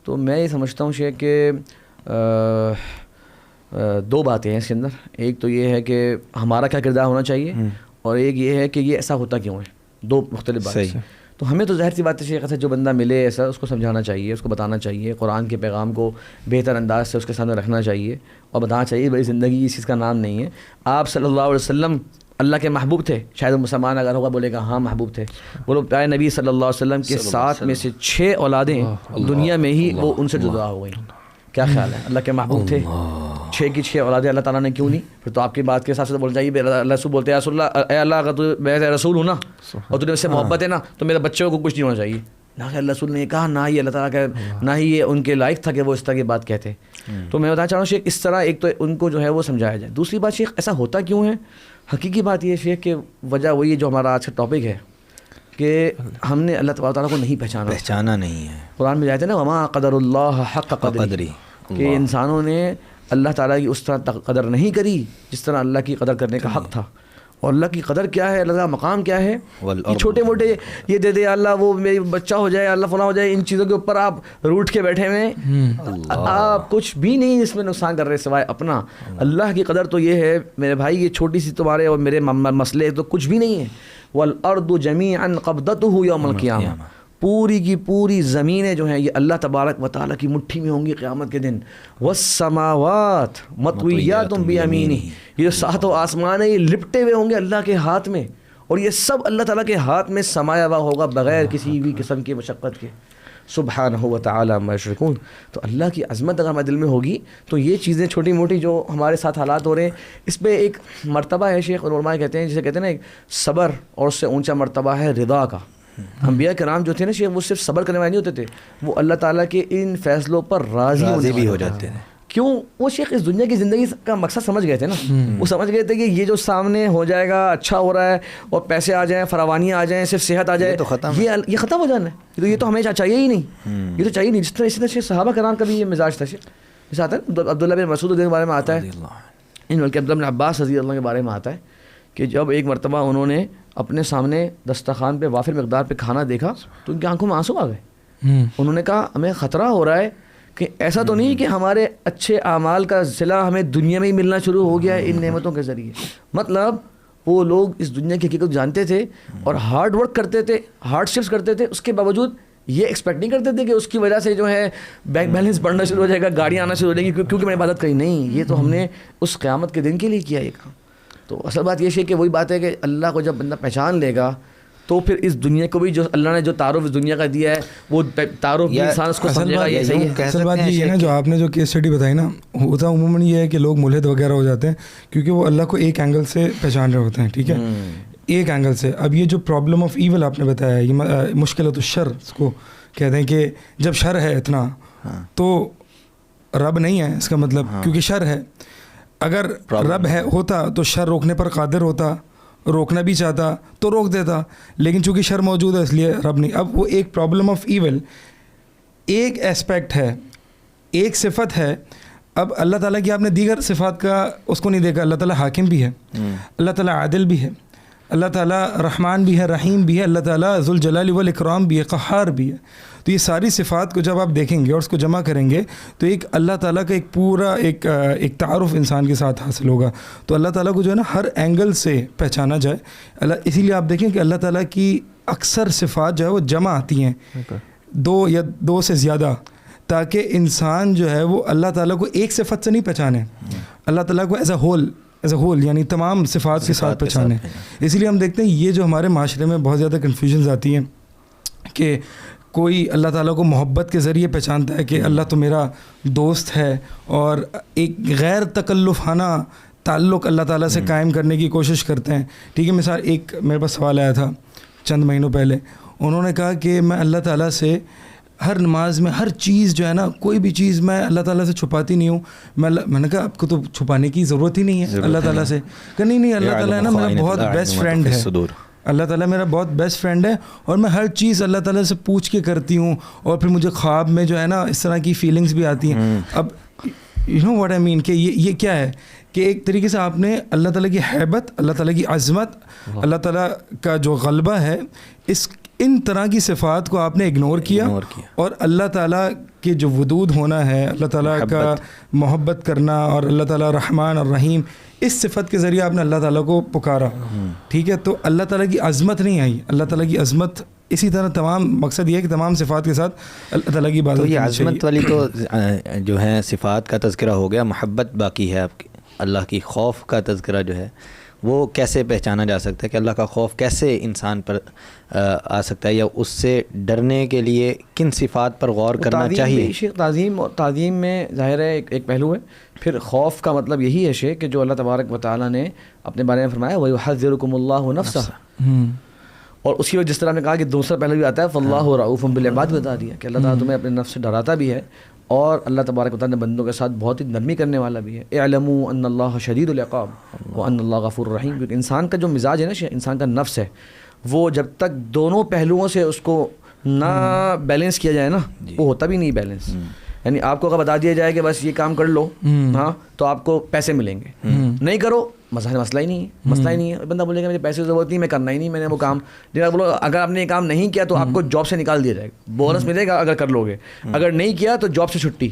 تو میں یہ سمجھتا ہوں شیخ کہ دو باتیں ہیں اس کے اندر. ایک تو یہ ہے کہ ہمارا کیا کردار ہونا چاہیے، اور ایک یہ ہے کہ یہ ایسا ہوتا کیوں ہے. دو مختلف باتیں. تو ہمیں تو ظاہر سی بات ہے شیخ ایسا جو بندہ ملے ایسا اس کو سمجھانا چاہیے، اس کو بتانا چاہیے، قرآن کے پیغام کو بہتر انداز سے اس کے سامنے رکھنا چاہیے اور بتانا چاہیے بھائی زندگی اس چیز کا نام نہیں ہے. آپ صلی اللہ علیہ وسلم اللہ کے محبوب تھے. شاید مسلمان اگر ہوگا بولے گا ہاں محبوب تھے. بولو پیارے نبی صلی اللہ علیہ وسلم کے 7 میں سے 6 اولادیں دنیا میں ہی وہ ان سے جدا ہو گئیں. کیا خیال ہے؟ اللہ کے محبوب تھے، 6 کی 6 اولادیں اللہ تعالیٰ نے کیوں نہیں؟ پھر تو آپ کی بات کے حساب سے بولنا چاہیے. اللہ رسول بولتے ہیں رسول اللہ، اے اللہ اگر تو میں رسول ہوں نا اور تجھے اس سے محبت ہے نا تو میرے بچوں کو کچھ نہیں ہونا چاہیے. نہ اللہ رسول نے یہ کہا، نہ ہی اللہ تعالیٰ کا، نہ ہی یہ ان کے لائق تھا کہ وہ اس طرح کی بات کہتے. تو میں بتانا چاہ رہا ہوں شیخ اس طرح ایک تو ان کو جو ہے وہ سمجھایا جائے. دوسری بات شیخ ایسا ہوتا کیوں ہے، حقیقی بات یہ ہے شیخ کہ وجہ وہی ہے جو ہمارا آج کا ٹاپک ہے کہ ہم نے اللہ تعالیٰ کو نہیں پہچانا نہیں ہے. قرآن میں جاتے ہیں نا وما قدر اللہ حق قدری، کہ انسانوں نے اللہ تعالیٰ کی اس طرح قدر نہیں کری جس طرح اللہ کی قدر کرنے کا حق تھا. اور اللہ کی قدر کیا ہے، اللہ کا مقام کیا ہے. یہ چھوٹے موٹے یہ دے دے اللہ وہ میری بچہ ہو جائے، اللہ فلاں ہو جائے، ان چیزوں کے اوپر آپ روٹ کے بیٹھے ہوئے، آپ کچھ بھی نہیں اس میں نقصان کر رہے سوائے اپنا. اللہ کی قدر تو یہ ہے میرے بھائی، یہ چھوٹی سی تمہارے اور میرے مسئلے تو کچھ بھی نہیں ہے. والارض جميعا قبضته يوم القيامة، پوری کی پوری زمینیں جو ہیں یہ اللہ تبارک و تعالیٰ کی مٹھی میں ہوں گی قیامت کے دن. والسماوات مطویات بیمینہ، یہ 7 آسمان ہیں یہ لپٹے ہوئے ہوں گے اللہ کے ہاتھ میں، اور یہ سب اللہ تعالیٰ کے ہاتھ میں سمایا ہوا ہوگا بغیر کسی بھی قسم کی مشقت کے. سبحانہ و تعالی عما یشرکون. تو اللہ کی عظمت اگر ہمارے دل میں ہوگی تو یہ چیزیں چھوٹی موٹی جو ہمارے ساتھ حالات ہو رہے ہیں اس پہ ایک مرتبہ ہے شیخ علماء کہتے ہیں، جسے کہتے ہیں نا ایک صبر، اور اس سے اونچا مرتبہ ہے رضا کا. انبیاء کرام جو تھے نا شیخ وہ صرف صبر کرنے والے نہیں ہوتے تھے، وہ اللہ تعالیٰ کے ان فیصلوں پر راضی بھی ہو جاتے تھے. کیوں؟ وہ شیخ اس دنیا کی زندگی کا مقصد سمجھ گئے تھے نا. وہ سمجھ گئے تھے کہ یہ جو سامنے ہو جائے گا اچھا ہو رہا ہے اور پیسے آ جائیں, فراوانیاں آ جائیں, صرف صحت آ جائے, یہ ختم ہو جانا ہے. یہ تو ہمیں چاہیے ہی نہیں, یہ تو چاہیے نہیں. جس طرح صحابہ کرام کا بھی یہ مزاج تھا. جیسے آتا ہے عبداللہ بن مسعود کے بارے میں آتا ہے, بلکہ عبداللہ بن عباس رضی اللہ کے بارے میں آتا ہے کہ جب ایک مرتبہ انہوں نے اپنے سامنے دسترخوان پہ وافر مقدار پہ کھانا دیکھا تو ان کی آنکھوں میں آنسو آ گئے. انہوں نے کہا ہمیں خطرہ ہو رہا ہے کہ ایسا تو نہیں کہ ہمارے اچھے اعمال کا صلہ ہمیں دنیا میں ہی ملنا شروع ہو گیا ہے ان نعمتوں کے ذریعے. مطلب وہ لوگ اس دنیا کی حقیقت جانتے تھے اور ہارڈ ورک کرتے تھے, ہارڈ شفٹس کرتے تھے, اس کے باوجود یہ ایکسپیکٹ نہیں کرتے تھے کہ اس کی وجہ سے جو ہے بینک بیلنس بڑھنا شروع ہو جائے گا, گاڑیاں آنا شروع ہو جائیں گی کیونکہ میں نے عبادت کری. نہیں, یہ تو ہم نے اس قیامت کے دن کے لیے کیا یہ کام. تو اصل بات یہ ہے کہ وہی بات ہے کہ اللہ کو جب بندہ پہچان لے گا تو پھر اس دنیا کو بھی جو اللہ نے جو تعارف اس دنیا کا دیا ہے وہ تعارف بھی انسان اس کو سمجھے گا. یہ صحیح ہے. اصل بات یہ ہے نا جو آپ نے جو کیس اسٹڈی بتائی نا, ہوتا عموماً یہ ہے کہ لوگ ملحد وغیرہ ہو جاتے ہیں کیونکہ وہ اللہ کو ایک اینگل سے پہچان رہے ہوتے ہیں. ٹھیک ہے, ایک اینگل سے. اب یہ جو پرابلم آف ایول آپ نے بتایا, یہ مشکلات الشر اس کو کہتے ہیں کہ جب شر ہے اتنا تو رب نہیں ہے اس کا مطلب, کیونکہ شر ہے. اگر رب ہے ہوتا تو شر روکنے پر قادر ہوتا, روکنا بھی چاہتا تو روک دیتا, لیکن چونکہ شر موجود ہے اس لیے رب نہیں. اب وہ ایک پرابلم آف ایول ایک اسپیکٹ ہے, ایک صفت ہے. اب اللہ تعالیٰ کی آپ نے دیگر صفات کا اس کو نہیں دیکھا. اللہ تعالیٰ حاکم بھی ہے, اللہ تعالیٰ عادل بھی ہے, اللہ تعالیٰ رحمان بھی ہے, رحیم بھی ہے, اللہ تعالیٰ ذوالجلال والاکرام بھی ہے, قہار بھی ہے. تو یہ ساری صفات کو جب آپ دیکھیں گے اور اس کو جمع کریں گے تو ایک اللہ تعالیٰ کا ایک پورا ایک تعارف انسان کے ساتھ حاصل ہوگا. تو اللہ تعالیٰ کو جو ہے نا ہر اینگل سے پہچانا جائے. اسی لیے آپ دیکھیں کہ اللہ تعالیٰ کی اکثر صفات جو ہے وہ جمع آتی ہیں, دو یا دو سے زیادہ, تاکہ انسان جو ہے وہ اللہ تعالیٰ کو ایک صفت سے نہیں پہچانے, اللہ تعالیٰ کو ایز اے ہول یعنی تمام صفات کے ساتھ پہچانے. اسی لیے ہم دیکھتے ہیں یہ جو ہمارے معاشرے میں بہت زیادہ کنفیوژنز آتی ہیں کہ کوئی اللہ تعالیٰ کو محبت کے ذریعے پہچانتا ہے کہ اللہ تو میرا دوست ہے, اور ایک غیر تکلفانہ تعلق اللہ تعالیٰ سے قائم کرنے کی کوشش کرتے ہیں. ٹھیک ہے, مثال ایک میرے پاس سوال آیا تھا چند مہینوں پہلے. انہوں نے کہا کہ میں اللہ تعالیٰ سے ہر نماز میں ہر چیز جو ہے نا, کوئی بھی چیز میں اللہ تعالیٰ سے چھپاتی نہیں ہوں. میں نے کہا آپ کو تو چھپانے کی ضرورت ہی نہیں ہے اللہ تعالیٰ سے. کہ نہیں اللہ تعالیٰ ہے نا میرا بہت بیسٹ فرینڈ ہے, اللہ تعالیٰ میرا بہت بیسٹ فرینڈ ہے, اور میں ہر چیز اللہ تعالیٰ سے پوچھ کے کرتی ہوں, اور پھر مجھے خواب میں جو ہے نا اس طرح کی فیلنگس بھی آتی ہیں. اب یو نو واٹ آئی مین کہ یہ کیا ہے کہ ایک طریقے سے آپ نے اللہ تعالیٰ کی ہیبت, اللہ تعالیٰ کی عظمت, اللہ تعالیٰ کا جو غلبہ ہے, ان طرح کی صفات کو آپ نے اگنور کیا, اور اللہ تعالیٰ کے جو ودود ہونا ہے, اللہ تعالیٰ کا محبت کرنا, اور اللہ تعالیٰ رحمان اور رحیم, اس صفت کے ذریعے آپ نے اللہ تعالیٰ کو پکارا. ٹھیک ہے, تو اللہ تعالیٰ کی عظمت نہیں آئی. اللہ تعالیٰ کی عظمت اسی طرح تمام مقصد یہ ہے کہ تمام صفات کے ساتھ اللہ تعالیٰ کی عبادت. تو یہ عظمت والی تو جو ہے صفات کا تذکرہ ہو گیا, محبت باقی ہے آپ کی, اللہ کی خوف کا تذکرہ جو ہے وہ کیسے پہچانا جا سکتا ہے کہ اللہ کا خوف کیسے انسان پر آ سکتا ہے, یا اس سے ڈرنے کے لیے کن صفات پر غور کرنا چاہیے؟ تعظیم میں ظاہر ہے ایک پہلو ہے. پھر خوف کا مطلب یہی ہے شیخ کہ جو اللہ تبارک و تعالیٰ نے اپنے بارے میں فرمایا وَيُحَذِّرُكُمُ اللَّهُ نَفْسَهُ, اور اسی وجہ جس طرح نے کہا کہ دوسرا پہلو بھی آتا ہے فَاللَّهُ رَؤُوفٌ بِالْعِبَادِ, بتا دیا کہ اللہ تعالیٰ تمہیں اپنے نفس سے ڈراتا بھی ہے, اور اللہ تبارک و تعالیٰ نے بندوں کے ساتھ بہت ہی نرمی کرنے والا بھی ہے. اعلموا ان اللہ شدید العقاب وان اللہ غفور رحیم. کیونکہ انسان کا جو مزاج ہے نا, انسان کا نفس ہے, وہ جب تک دونوں پہلوؤں سے اس کو نہ بیلنس کیا جائے نا, وہ ہوتا بھی نہیں بیلنس. یعنی آپ کو اگر بتا دیا جائے کہ بس یہ کام کر لو ہاں تو آپ کو پیسے ملیں گے, نہیں کرو مسئلہ ہی نہیں ہے, مسئلہ ہی نہیں ہے. بندہ بولے گا مجھے پیسے کی ضرورت نہیں, میں کرنا ہی نہیں میں نے وہ کام. لیکن بولو اگر آپ نے یہ کام نہیں کیا تو آپ کو جاب سے نکال دیا جائے گا, بونس ملے گا اگر کر لو گے, اگر نہیں کیا تو جاب سے چھٹی.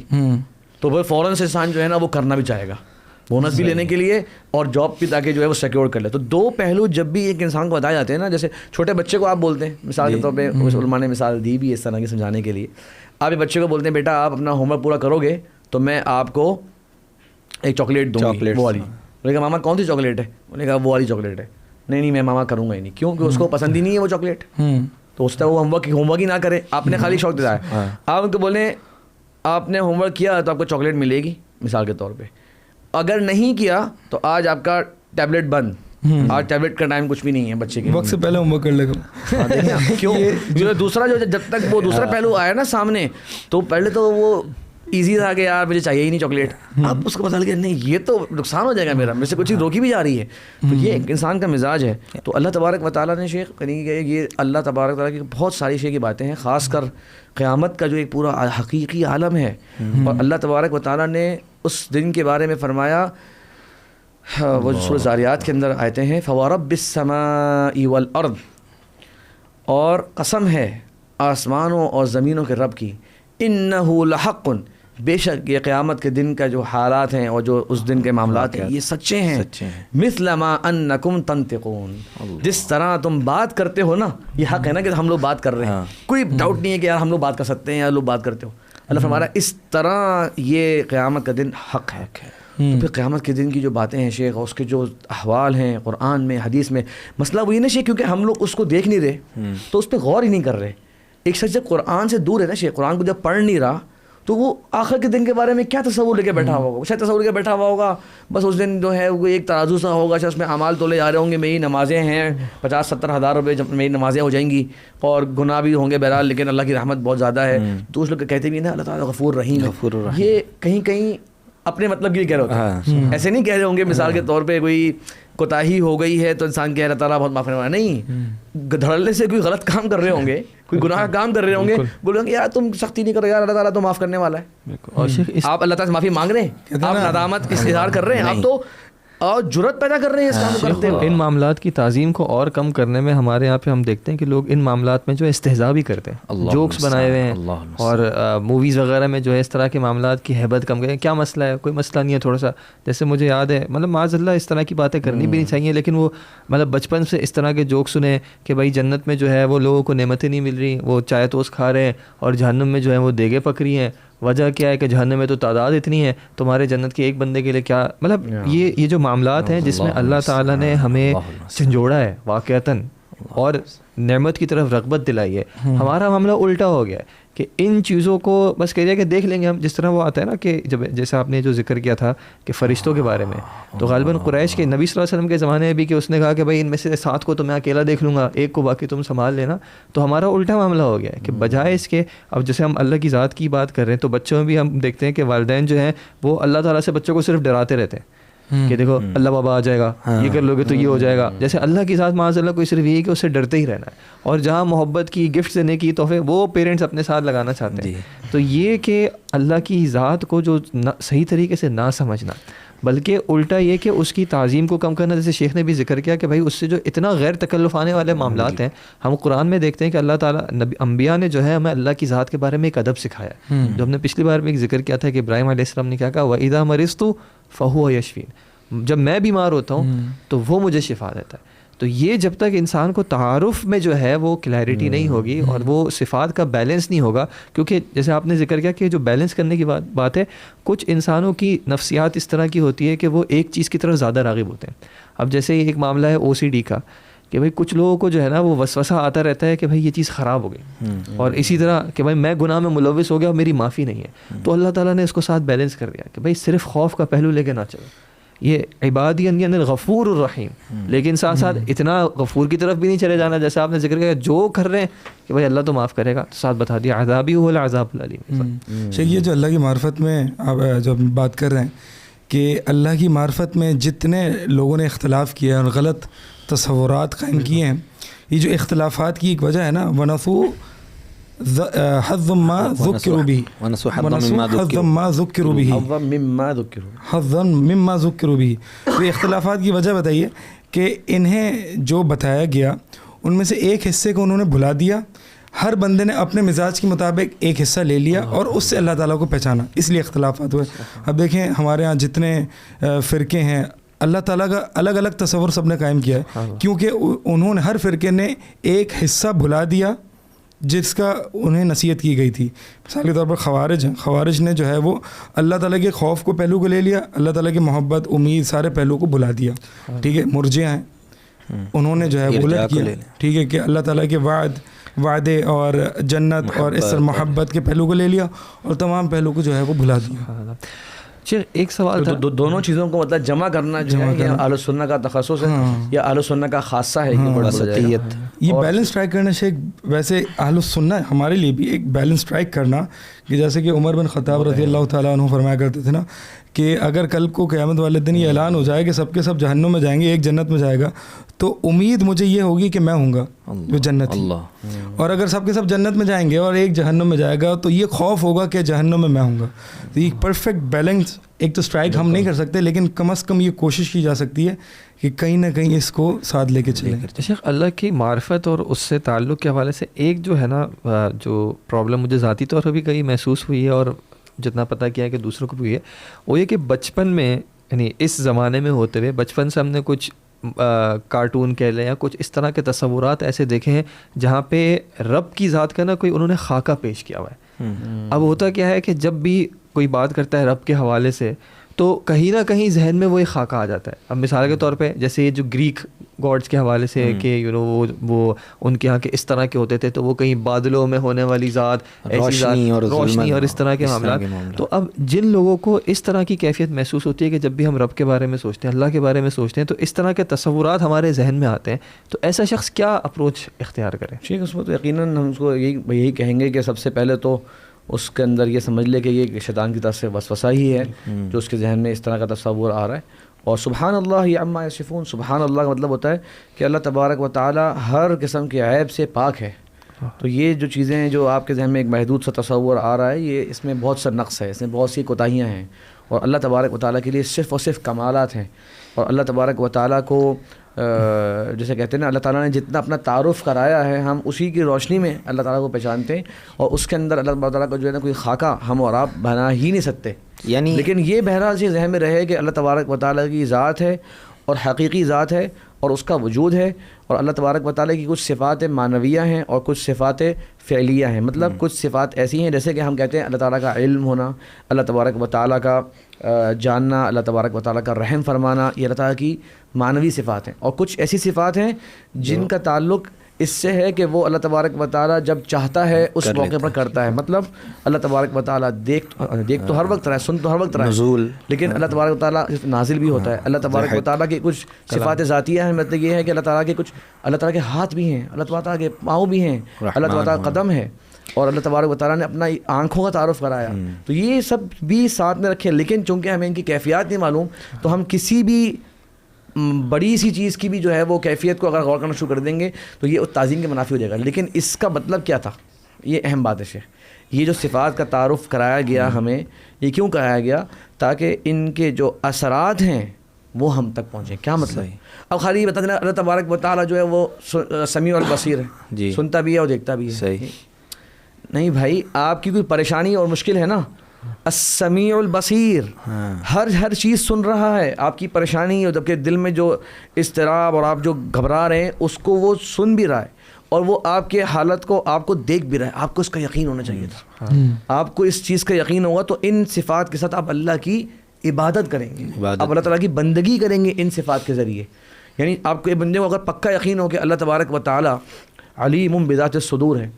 تو وہ فوراً سے انسان جو ہے نا وہ کرنا بھی چاہے گا, بونس بھی لینے کے لیے اور جاب بھی تاکہ جو ہے وہ سیکیور کر لے. تو دو پہلو جب بھی ایک انسان کو بتائے جاتے ہیں نا, جیسے چھوٹے بچے کو آپ بولتے ہیں مثال کے طور پہ, علماء نے مثال دی بھی اس طرح کی سمجھانے کے لیے. آپ ایک بچے کو بولتے ہیں بیٹا آپ اپنا ہوم ورک پورا کرو گے تو میں آپ کو ایک چاکلیٹ دوں گی, وہ والی. بولے کہا ماما کون سی چاکلیٹ ہے؟ انہوں نے کہا وہ والی چاکلیٹ ہے. نہیں میں ماما کروں گا ہی نہیں, کیوں کہ اس کو پسند ہی نہیں ہے وہ چاکلیٹ. تو اس طرح وہ ہوم ورک ہی نہ کرے, آپ نے خالی شوق دلایا. آپ ان کو بولیں آپ نے ہوم ورک کیا تو آپ کو چاکلیٹ ملے گی مثال کے طور پہ, اگر نہیں کیا تو آج آپ کا ٹیبلٹ بند, آج ٹیبلٹ کا ٹائم کچھ بھی نہیں ہے بچے کے, وقت سے پہلے ہوم ورک کر لے گا. کیوں؟ دوسرا جو جب تک وہ دوسرا پہلو آیا نا سامنے, تو پہلے تو وہ ایزی تھا کہ یار مجھے چاہیے ہی نہیں چاکلیٹ. اب اس کو پتا لگا نہیں یہ تو نقصان ہو جائے گا میرا, مجھ سے کچھ چیز روکی بھی جا رہی ہے. تو یہ ایک انسان کا مزاج ہے. تو اللہ تبارک و تعالیٰ نے شیخ کہیں کہ یہ اللہ تبارک و تعالیٰ کی بہت ساری شے کی باتیں ہیں, خاص کر قیامت کا جو ایک پورا حقیقی عالم ہے. اور اللہ تبارک و تعالیٰ نے اس دن کے بارے میں فرمایا, وہ سورۃ ذاریات کے اندر آیتیں ہیں, فورب السماء والارض, اور قسم ہے آسمانوں اور زمینوں کے رب کی, انہ لحق, بے شک یہ قیامت کے دن کا جو حالات ہیں اور جو اس دن کے معاملات ہیں یہ سچے ہیں. مثل ما انکم تنطقون, جس طرح تم بات کرتے ہو نا, یہ حق ہے نا کہ ہم لوگ بات کر رہے ہیں, کوئی ڈاؤٹ نہیں ہے کہ یار ہم لوگ بات کر سکتے ہیں یا لوگ بات کرتے ہو. اللہ فرمایا اس طرح یہ قیامت کا دن حق ہے. تو پھر قیامت کے دن کی جو باتیں ہیں شیخ, اس کے جو احوال ہیں قرآن میں حدیث میں, مسئلہ وہی نا شیخ, کیونکہ ہم لوگ اس کو دیکھ نہیں رہے تو اس پہ غور ہی نہیں کر رہے. ایک شخص جب قرآن سے دور ہے نا شیخ, قرآن کو جب پڑھ نہیں رہا تو وہ آخر کے دن کے بارے میں کیا تصور لے کے بیٹھا ہوا ہوگا. شاید تصور لے کے بیٹھا ہوا ہوگا بس اس دن جو ہے وہ ایک ترازو سا ہوگا, شاید اس میں اعمال تولے جا رہے ہوں گے, میری نمازیں ہیں 50-70 ہزار روپے جب میری نمازیں ہو جائیں گی, اور گناہ بھی ہوں گے بہرحال, لیکن اللہ کی رحمت بہت زیادہ ہے. تو اس لوگ کہتے بھی نا اللہ تعالیٰ غفور رحیم ہے, یہ کہیں کہیں اپنے مطلب کے لیے کہہ رہے ہوتے ہیں, ایسے نہیں کہہ رہے ہوں گے مثال کے طور پہ کوئی کوتاہی ہو گئی ہے تو انسان کہہ رہا تعالیٰ بہت معاف کرنے والا, نہیں, دھڑلے سے کوئی غلط کام کر رہے ہوں گے, کوئی گناہ کام کر رہے ہوں گے, بولیں گے یار تم سختی نہیں کر رہے, یار اللہ تعالیٰ تو معاف کرنے والا ہے. آپ اللہ تعالیٰ سے معافی مانگ رہے ہیں, آپ ندامت کا اظہار کر رہے ہیں, آپ تو اور جرت پیدا کر رہے ہیں اس کام کو کرتے ہوئے. ان معاملات کی تعظیم کو اور کم کرنے میں ہمارے یہاں پہ ہم دیکھتے ہیں کہ لوگ ان معاملات میں جو استہزاء بھی کرتے ہیں, جوکس بنائے ہوئے ہیں, اور موویز وغیرہ میں جو ہے اس طرح کے معاملات کی ہیبت کم کریں. کیا مسئلہ ہے, کوئی مسئلہ نہیں ہے. تھوڑا سا جیسے مجھے یاد ہے, مطلب معاذ اللہ اس طرح کی باتیں کرنی بھی نہیں چاہیے, لیکن وہ مطلب بچپن سے اس طرح کے جوک سنے کہ بھائی جنت میں جو ہے وہ لوگوں کو نعمتیں نہیں مل رہی, وہ چائے توست کھا رہے ہیں, اور جہنم میں جو ہے وہ دیگیں پک رہی ہیں. وجہ کیا ہے کہ جہنم میں تو تعداد اتنی ہے, تمہارے جنت کے ایک بندے کے لیے کیا, مطلب یہ جو معاملات ہیں جس میں اللہ تعالیٰ نے ہمیں جھنجھوڑا ہے واقعتاً اور نعمت کی طرف رغبت دلائی ہے, ہمارا معاملہ الٹا ہو گیا ہے کہ ان چیزوں کو بس کہہ دیا کہ دیکھ لیں گے ہم. جس طرح وہ آتا ہے نا کہ جب جیسا آپ نے جو ذکر کیا تھا کہ فرشتوں کے بارے میں, تو غالباً قریش کے نبی صلی اللہ علیہ وسلم کے زمانے میں بھی کہ اس نے کہا کہ بھائی ان میں سے 7 کو تو میں اکیلا دیکھ لوں گا, ایک کو باقی تم سنبھال لینا. تو ہمارا الٹا معاملہ ہو گیا ہے کہ بجائے اس کے, اب جیسے ہم اللہ کی ذات کی بات کر رہے ہیں تو بچوں میں بھی ہم دیکھتے ہیں کہ والدین جو ہیں وہ اللہ تعالیٰ سے بچوں کو صرف ڈراتے رہتے ہیں کہ دیکھو اللہ بابا آ جائے گا, یہ کر لو گے تو یہ ہو جائے گا. جیسے اللہ کی ذات معاذ اللہ کوئی صرف یہی کہ اس سے ڈرتے ہی رہنا ہے, اور جہاں محبت کی گفٹ دینے کی تحفے وہ پیرنٹس اپنے ساتھ لگانا چاہتے ہیں. تو یہ کہ اللہ کی ذات کو جو صحیح طریقے سے نہ سمجھنا, بلکہ الٹا یہ کہ اس کی تعظیم کو کم کرنا. جیسے شیخ نے بھی ذکر کیا کہ بھائی اس سے جو اتنا غیر تکلف آنے والے معاملات ہیں, ہم قرآن میں دیکھتے ہیں کہ اللہ تعالیٰ انبیاء نے جو ہے ہمیں اللہ کی ذات کے بارے میں ایک ادب سکھایا, جو ہم نے پچھلی بار میں ایک ذکر کیا تھا کہ ابراہیم علیہ السلام نے کیا کہا, وَإِذَا مَرِضْتُ فَهُوَ يَشْفِينِ, جب میں بیمار ہوتا ہوں تو وہ مجھے شفا دیتا ہے. تو یہ جب تک انسان کو تعارف میں جو ہے وہ کلیئرٹی نہیں ہوگی اور وہ صفات کا بیلنس نہیں ہوگا, کیونکہ جیسے آپ نے ذکر کیا کہ جو بیلنس کرنے کی بات ہے, کچھ انسانوں کی نفسیات اس طرح کی ہوتی ہے کہ وہ ایک چیز کی طرف زیادہ راغب ہوتے ہیں. اب جیسے ایک معاملہ ہے OCD کا کہ بھائی کچھ لوگوں کو جو ہے نا وہ وسوسہ آتا رہتا ہے کہ بھائی یہ چیز خراب ہو گئی, اور اسی طرح کہ بھائی میں گناہ میں ملوث ہو گیا اور میری معافی نہیں ہے. تو اللہ تعالیٰ نے اس کو ساتھ بیلنس کر دیا کہ بھائی صرف خوف کا پہلو لے کے نہ چلو, یہ عبادی یعنی الغفور الرحیم, لیکن ساتھ ساتھ اتنا غفور کی طرف بھی نہیں چلے جانا. جیسے آپ نے ذکر کیا جو کر رہے ہیں کہ بھائی اللہ تو معاف کرے گا, تو ساتھ بتا دیا عذابی هو العذاب العلیم. یہ جو اللہ کی معرفت میں آپ جو بات کر رہے ہیں کہ اللہ کی معرفت میں جتنے لوگوں نے اختلاف کیا اور غلط تصورات قائم کیے ہیں, یہ جو اختلافات کی ایک وجہ ہے نا, ونسوا حظ ما ذکروا به, حظ ما ذکروا به. تو اختلافات کی وجہ بتائیے کہ انہیں جو بتایا گیا ان میں سے ایک حصے کو انہوں نے بھلا دیا, ہر بندے نے اپنے مزاج کے مطابق ایک حصہ لے لیا اور اس سے اللہ تعالیٰ کو پہچانا, اس لیے اختلافات ہوئے. اب دیکھیں ہمارے ہاں جتنے فرقے ہیں, اللہ تعالیٰ کا الگ الگ تصور سب نے قائم کیا ہے, کیونکہ انہوں نے ہر فرقے نے ایک حصہ بھلا دیا جس کا انہیں نصیحت کی گئی تھی. مثال کے طور پر خوارج ہیں, خوارج نے جو ہے وہ اللہ تعالیٰ کے خوف کو پہلو کو لے لیا, اللہ تعالیٰ کی محبت امید سارے پہلو کو بھلا دیا. ٹھیک ہے, مرجئہ ہیں, انہوں نے جو ہے الٹ کیا, ٹھیک ہے, کہ اللہ تعالیٰ کے وعدے اور جنت اور اس محبت کے پہلو کو لے لیا اور تمام پہلو کو جو ہے وہ بھلا دیا. ایک سوال تھا, دونوں چیزوں کو مطلب جمع کرنا جو ہے یہ اہل سنت کا تخصص ہے یا اہل سنت کا خاصہ ہے, یہ بڑا سطحیت. یہ بیلنس ٹرائی کرنا شیخ, ویسے اہل سنت ہمارے لیے بھی ایک بیلنس ٹرائی کرنا, کہ جیسے کہ عمر بن خطاب رضی اللہ تعالیٰ عنہ فرمایا کرتے تھے نا کہ اگر کل کو قیامت والے دن یہ اعلان ہو جائے کہ سب کے سب جہنم میں جائیں گے, ایک جنت میں جائے گا, تو امید مجھے یہ ہوگی کہ میں ہوں گا جو جنتی, اور اگر سب کے سب جنت میں جائیں گے اور ایک جہنم میں جائے گا تو یہ خوف ہوگا کہ جہنم میں ہوں گا. تو یہ پرفیکٹ بیلنس, ایک تو اسٹرائک ہم نہیں کر سکتے لیکن کم از کم یہ کوشش کی جا سکتی ہے کہ کہیں نہ کہیں اس کو ساتھ لے کے چلیں. شیخ اللہ کی معرفت اور اس سے تعلق کے حوالے سے ایک جو ہے نا جو پرابلم مجھے ذاتی طور پر بھی کہیں محسوس ہوئی ہے اور جتنا پتہ کیا ہے کہ دوسروں کو بھی ہوئی ہے, وہ یہ کہ بچپن میں یعنی اس زمانے میں ہوتے ہوئے بچپن سے ہم نے کچھ کارٹون کہہ لیں یا کچھ اس طرح کے تصورات ایسے دیکھے ہیں جہاں پہ رب کی ذات کا نا کوئی انہوں نے خاکہ پیش کیا ہوا ہے. اب ہوتا کیا ہے کہ جب بھی کوئی بات کرتا ہے رب کے حوالے سے تو کہیں نہ کہیں ذہن میں وہ ایک خاکہ آ جاتا ہے. اب مثال کے طور پہ جیسے یہ جو گریک گاڈس کے حوالے سے کہ وہ ان کے یہاں کے اس طرح کے ہوتے تھے, تو وہ کہیں بادلوں میں ہونے والی ذات, ایسی ذات, روشنی اور اس طرح کے معاملات. تو اب جن لوگوں کو اس طرح کی کیفیت محسوس ہوتی ہے کہ جب بھی ہم رب کے بارے میں سوچتے ہیں, اللہ کے بارے میں سوچتے ہیں, تو اس طرح کے تصورات ہمارے ذہن میں آتے ہیں, تو ایسا شخص کیا اپروچ اختیار کرے؟ ٹھیک ہے, اس میں تو یقیناً ہم اس کو یہی کہیں گے کہ سب سے پہلے تو اس کے اندر یہ سمجھ لے کہ یہ شیطان کی طرف سے وسوسہ ہی ہے جو اس کے ذہن میں اس طرح کا تصور آ رہا ہے. اور سبحان اللہ عما یصفون, سبحان اللہ کا مطلب ہوتا ہے کہ اللہ تبارک و تعالی ہر قسم کے عیب سے پاک ہے. تو یہ جو چیزیں ہیں جو آپ کے ذہن میں ایک محدود سا تصور آ رہا ہے, یہ اس میں بہت سا نقص ہے, اس میں بہت سی کوتاہیاں ہیں, اور اللہ تبارک و تعالیٰ کے لیے صرف اور صرف کمالات ہیں. اور اللہ تبارک و تعالیٰ کو جیسے کہتے ہیں نا, اللہ تعالیٰ نے جتنا اپنا تعارف کرایا ہے ہم اسی کی روشنی میں اللہ تعالیٰ کو پہچانتے ہیں, اور اس کے اندر اللہ تعالیٰ کو جو ہے نا کوئی خاکہ ہم اور آپ بنا ہی نہیں سکتے. یعنی لیکن یہ بہرحال سے ذہن میں رہے کہ اللہ تبارک و تعالیٰ کی ذات ہے اور حقیقی ذات ہے اور اس کا وجود ہے, اور اللہ تبارک و تعالیٰ کی کچھ صفات معنویہ ہیں اور کچھ صفات فعلیہ ہیں. مطلب کچھ صفات ایسی ہیں جیسے کہ ہم کہتے ہیں اللہ تعالیٰ کا علم ہونا, اللہ تبارک و تعالیٰ کا جاننا, اللہ تبارک و تعالیٰ کا رحم فرمانا, یہ اللہ تعالیٰ کی معنوی صفات ہیں. اور کچھ ایسی صفات ہیں جن کا تعلق اس سے ہے کہ وہ اللہ تبارک و تعالیٰ جب چاہتا ہے اس موقع پر کرتا ہے. مطلب اللہ تبارک و تعالیٰ دیکھ تو ہر وقت رہا ہے, سن تو ہر وقت رہا ہے, لیکن اللہ تبارک و تعالیٰ نازل بھی ہوتا ہے. اللہ تبارک و تعالیٰ کی کچھ صفات ذاتیہ ہیں, مطلب یہ ہے کہ اللہ تعالیٰ کے ہاتھ بھی ہیں, اللہ تعالیٰ کے پاؤں بھی ہیں, اللہ تعالیٰ کا قدم ہے, اور اللہ تبارک و تعالیٰ نے اپنا آنکھوں کا تعارف کرایا. تو یہ سب بھی ساتھ میں رکھے, لیکن چونکہ ہمیں ان کی کیفیات نہیں معلوم تو ہم کسی بھی بڑی سی چیز کی بھی جو ہے وہ کیفیت کو اگر غور کرنا شروع کر دیں گے تو یہ تعظیم کے منافی ہو جائے گا. لیکن اس کا مطلب کیا تھا, یہ اہم بات ہے شیخ. یہ جو صفات کا تعارف کرایا گیا ہمیں, یہ کیوں کرایا گیا؟ تاکہ ان کے جو اثرات ہیں وہ ہم تک پہنچیں. کیا مطلب ہے؟ اب خالی یہ بتا دینا اللہ تبارک و تعالیٰ جو ہے وہ سمیع البصیر ہے, سنتا بھی ہے اور دیکھتا بھی ہے. صحیح نہیں بھائی, آپ کی کوئی پریشانی اور مشکل ہے نا, السمیع البصیر, ہر چیز سن رہا ہے آپ کی پریشانی, اور جبکہ دل میں جو اضطراب اور آپ جو گھبرا رہے ہیں اس کو وہ سن بھی رہا ہے, اور وہ آپ کے حالت کو آپ کو دیکھ بھی رہا ہے. آپ کو اس کا یقین ہونا چاہیے تھا. آپ کو اس چیز کا یقین ہوگا تو ان صفات کے ساتھ آپ اللہ کی عبادت کریں گے, آپ اللہ تعالیٰ کی بندگی کریں گے ان صفات کے ذریعے. یعنی آپ کو یہ بندے کو اگر پکا یقین ہو کہ اللہ تبارک و تعالیٰ علیم بذات الصدور ہے,